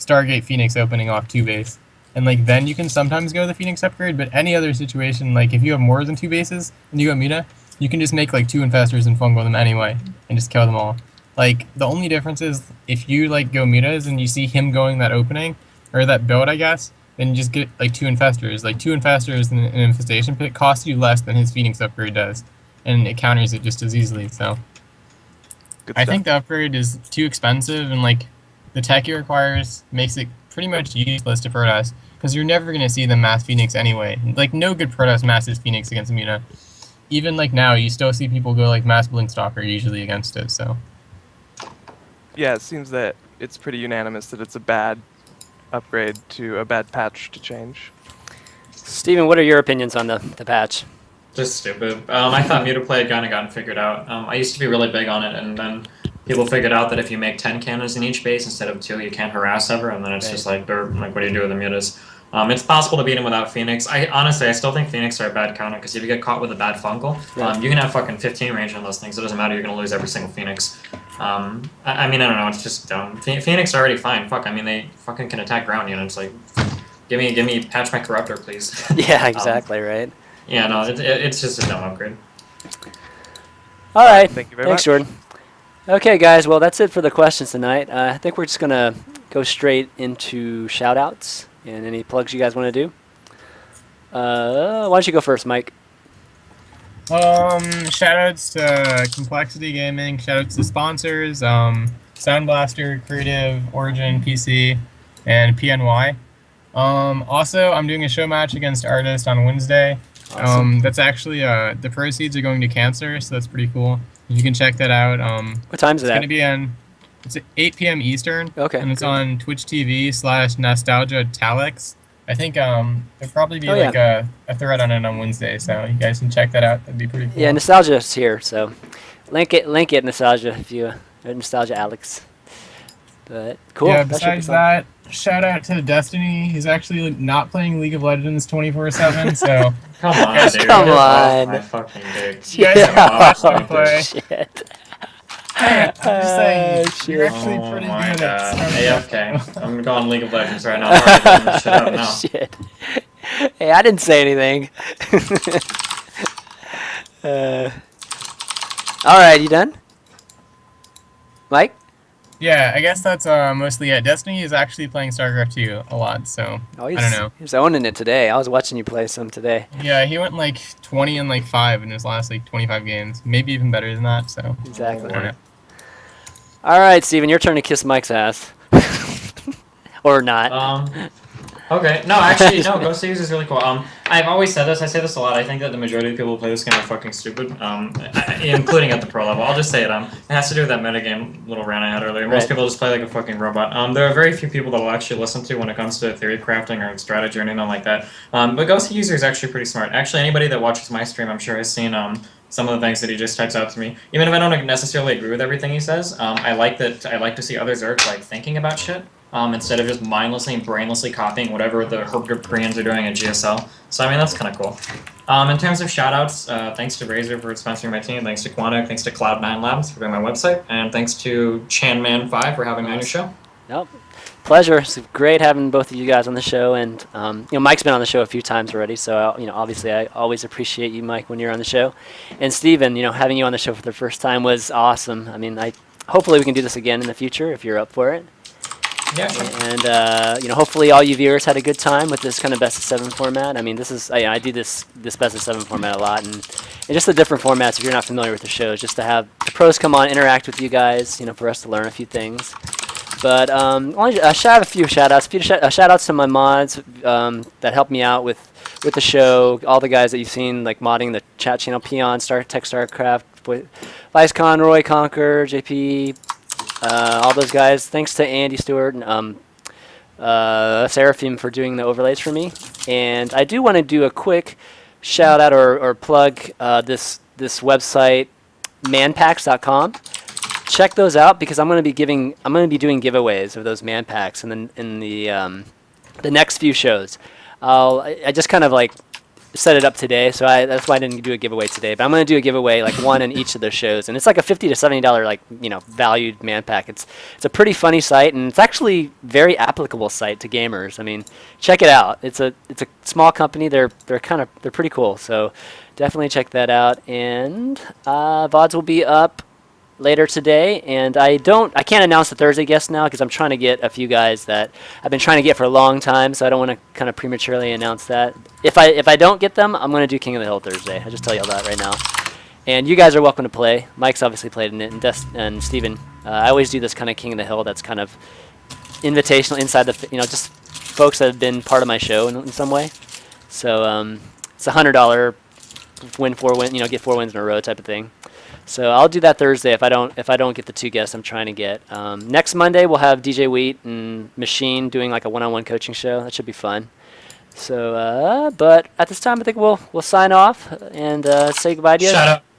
Stargate Phoenix opening off 2 base, and like then you can sometimes go the Phoenix upgrade. But any other situation, like if you have more than 2 bases and you go Muta, you can just make like 2 infestors and fungal them anyway and just kill them all. Like the only difference is if you like go Mutas and you see him going that opening or that build, I guess, then you just get like 2 infestors. Like 2 infestors in an infestation pit cost you less than his Phoenix upgrade does, and it counters it just as easily. So I think the upgrade is too expensive, and like the tech it requires makes it pretty much useless to Protoss, because you're never going to see them mass Phoenix anyway. Like no good Protoss masses Phoenix against Muta. Even like now, you still see people go like mass Blinkstalker usually against it. So Yeah, it seems that it's pretty unanimous that it's a bad upgrade to a bad patch to change. Steven, what are your opinions on the patch? Just stupid. I thought Mutaplay had kind of gotten figured out. I used to be really big on it, and then people figured out that if you make 10 cannons in each base instead of 2, you can't harass ever, and then it's just like, what do you do with the mutas? It's possible to beat him without Phoenix. I still think Phoenix are a bad counter, because if you get caught with a bad fungal, you can have fucking 15 range on those things. It doesn't matter, you're going to lose every single Phoenix. I mean, I don't know, it's just dumb. Phoenix are already fine. Fuck, I mean, they fucking can attack ground units. Like, give me Patch My Corruptor, please. Yeah, exactly, right? Yeah, no, it's just a dumb upgrade. All right. Thank you very Thanks, much. Jordan. Okay, guys. Well, that's it for the questions tonight. I think we're just gonna go straight into shout-outs and any plugs you guys want to do. Why don't you go first, Mike? Shoutouts to Complexity Gaming. Shoutouts to sponsors. Sound Blaster, Creative, Origin, PC, and PNY. Also, I'm doing a show match against Artist on Wednesday. Awesome. That's actually the proceeds are going to cancer, so that's pretty cool. You can check that out. What time is It's that? going to be on. It's at 8 p.m. Eastern. Okay, And it's good. on Twitch TV/NostalgiaTalix. I think there'll probably be Oh, like a thread on it on Wednesday, so you guys can check that out. That'd be pretty cool. Yeah, Nostalgia's here, so link it, Nostalgia, if you Nostalgia Alex. But cool. Yeah, that should be besides fun. that, shout out to Destiny. He's actually not playing League of Legends 24/7, so Come on, Yes, dude. come Get off on. my fucking dick. you guys can watch him play. Oh, shit. Hey, I'm just saying, shit. you're actually pretty Oh my good god. at AFK. I'm going League of Legends right now. I'm already putting this shit out now. Shit. Hey, I didn't say anything. All right, you done? Mike? Yeah, I guess that's mostly it. Destiny is actually playing StarCraft 2 a lot, so Oh, I don't know. He's owning it today. I was watching you play some today. Yeah, he went like 20 and like 5 in his last like 25 games. Maybe even better than that, so. Exactly. I don't know. All right, Steven, your turn to kiss Mike's ass. Or not. Okay. No, actually, no. Ghost Use is really cool. I've always said this. I say this a lot. I think that the majority of people who play this game are fucking stupid. Including at the pro level. I'll just say it. It has to do with that metagame little rant I had earlier. Most Right. people just play like a fucking robot. There are very few people that will actually listen to when it comes to theory crafting or strategy or anything like that. But Ghost User is actually pretty smart. Actually, anybody that watches my stream, I'm sure has seen some of the things that he just types out to me. Even if I don't necessarily agree with everything he says, I like to see other Zergs like thinking about shit. Instead of just mindlessly and brainlessly copying whatever the Herb Koreans are doing at GSL. So, I mean, that's kind of cool. In terms of shoutouts, thanks to Razer for sponsoring my team, thanks to Quantic, thanks to Cloud9 Labs for doing my website, and thanks to ChanmanV for having me on your show. Nope. Pleasure. It's great having both of you guys on the show, and Mike's been on the show a few times already, so obviously I always appreciate you, Mike, when you're on the show. And Steven, having you on the show for the first time was awesome. I mean, hopefully we can do this again in the future if you're up for it. Yeah, sure. And hopefully all you viewers had a good time with this kind of best of 7 format. I mean, this is I do this best of 7 format a lot, and just the different formats. If you're not familiar with the shows, just to have the pros come on, interact with you guys, for us to learn a few things. But I have a few shout-outs. Shout-outs to my mods that helped me out with the show. All the guys that you've seen, like modding the chat channel, Peon, StarCraft, Vice Conroy, Conquer, JP, all those guys. Thanks to Andy Stewart and Seraphim for doing the overlays for me. And I do want to do a quick shout-out or plug this website, manpacks.com. Check those out because I'm going to be doing giveaways of those man packs in the next few shows. I just kind of like set it up today, so that's why I didn't do a giveaway today. But I'm going to do a giveaway like one in each of those shows, and it's like a $50 to $70 valued man pack. It's a pretty funny site, and it's actually very applicable site to gamers. I mean, check it out. It's a small company. They're pretty cool. So definitely check that out. And VODs will be up later today, and I can't announce the Thursday guests now because I'm trying to get a few guys that I've been trying to get for a long time, so I don't want to kind of prematurely announce that. If I don't get them, I'm going to do King of the Hill Thursday. I'll just tell you all that right now. And you guys are welcome to play. Mike's obviously played in it, and Steven. I always do this kind of King of the Hill that's kind of invitational inside the, just folks that have been part of my show in some way. So it's a $100 get 4 wins in a row type of thing. So I'll do that Thursday if I don't get the 2 guests I'm trying to get. Next Monday we'll have DJ Wheat and Machine doing like a one-on-one coaching show. That should be fun. So, but at this time I think we'll sign off and say goodbye to you.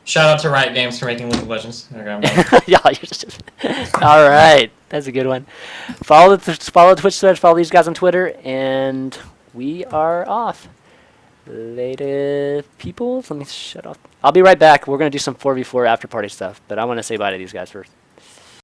Shout out to Riot Games for making League of Legends. Okay, I'm done. Yeah, you're just all right. That's a good one. Follow the Twitch thread. Follow these guys on Twitter, and we are off. Later, people. Let me shut off. I'll be right back. We're gonna do some 4v4 after party stuff, but I want to say bye to these guys first.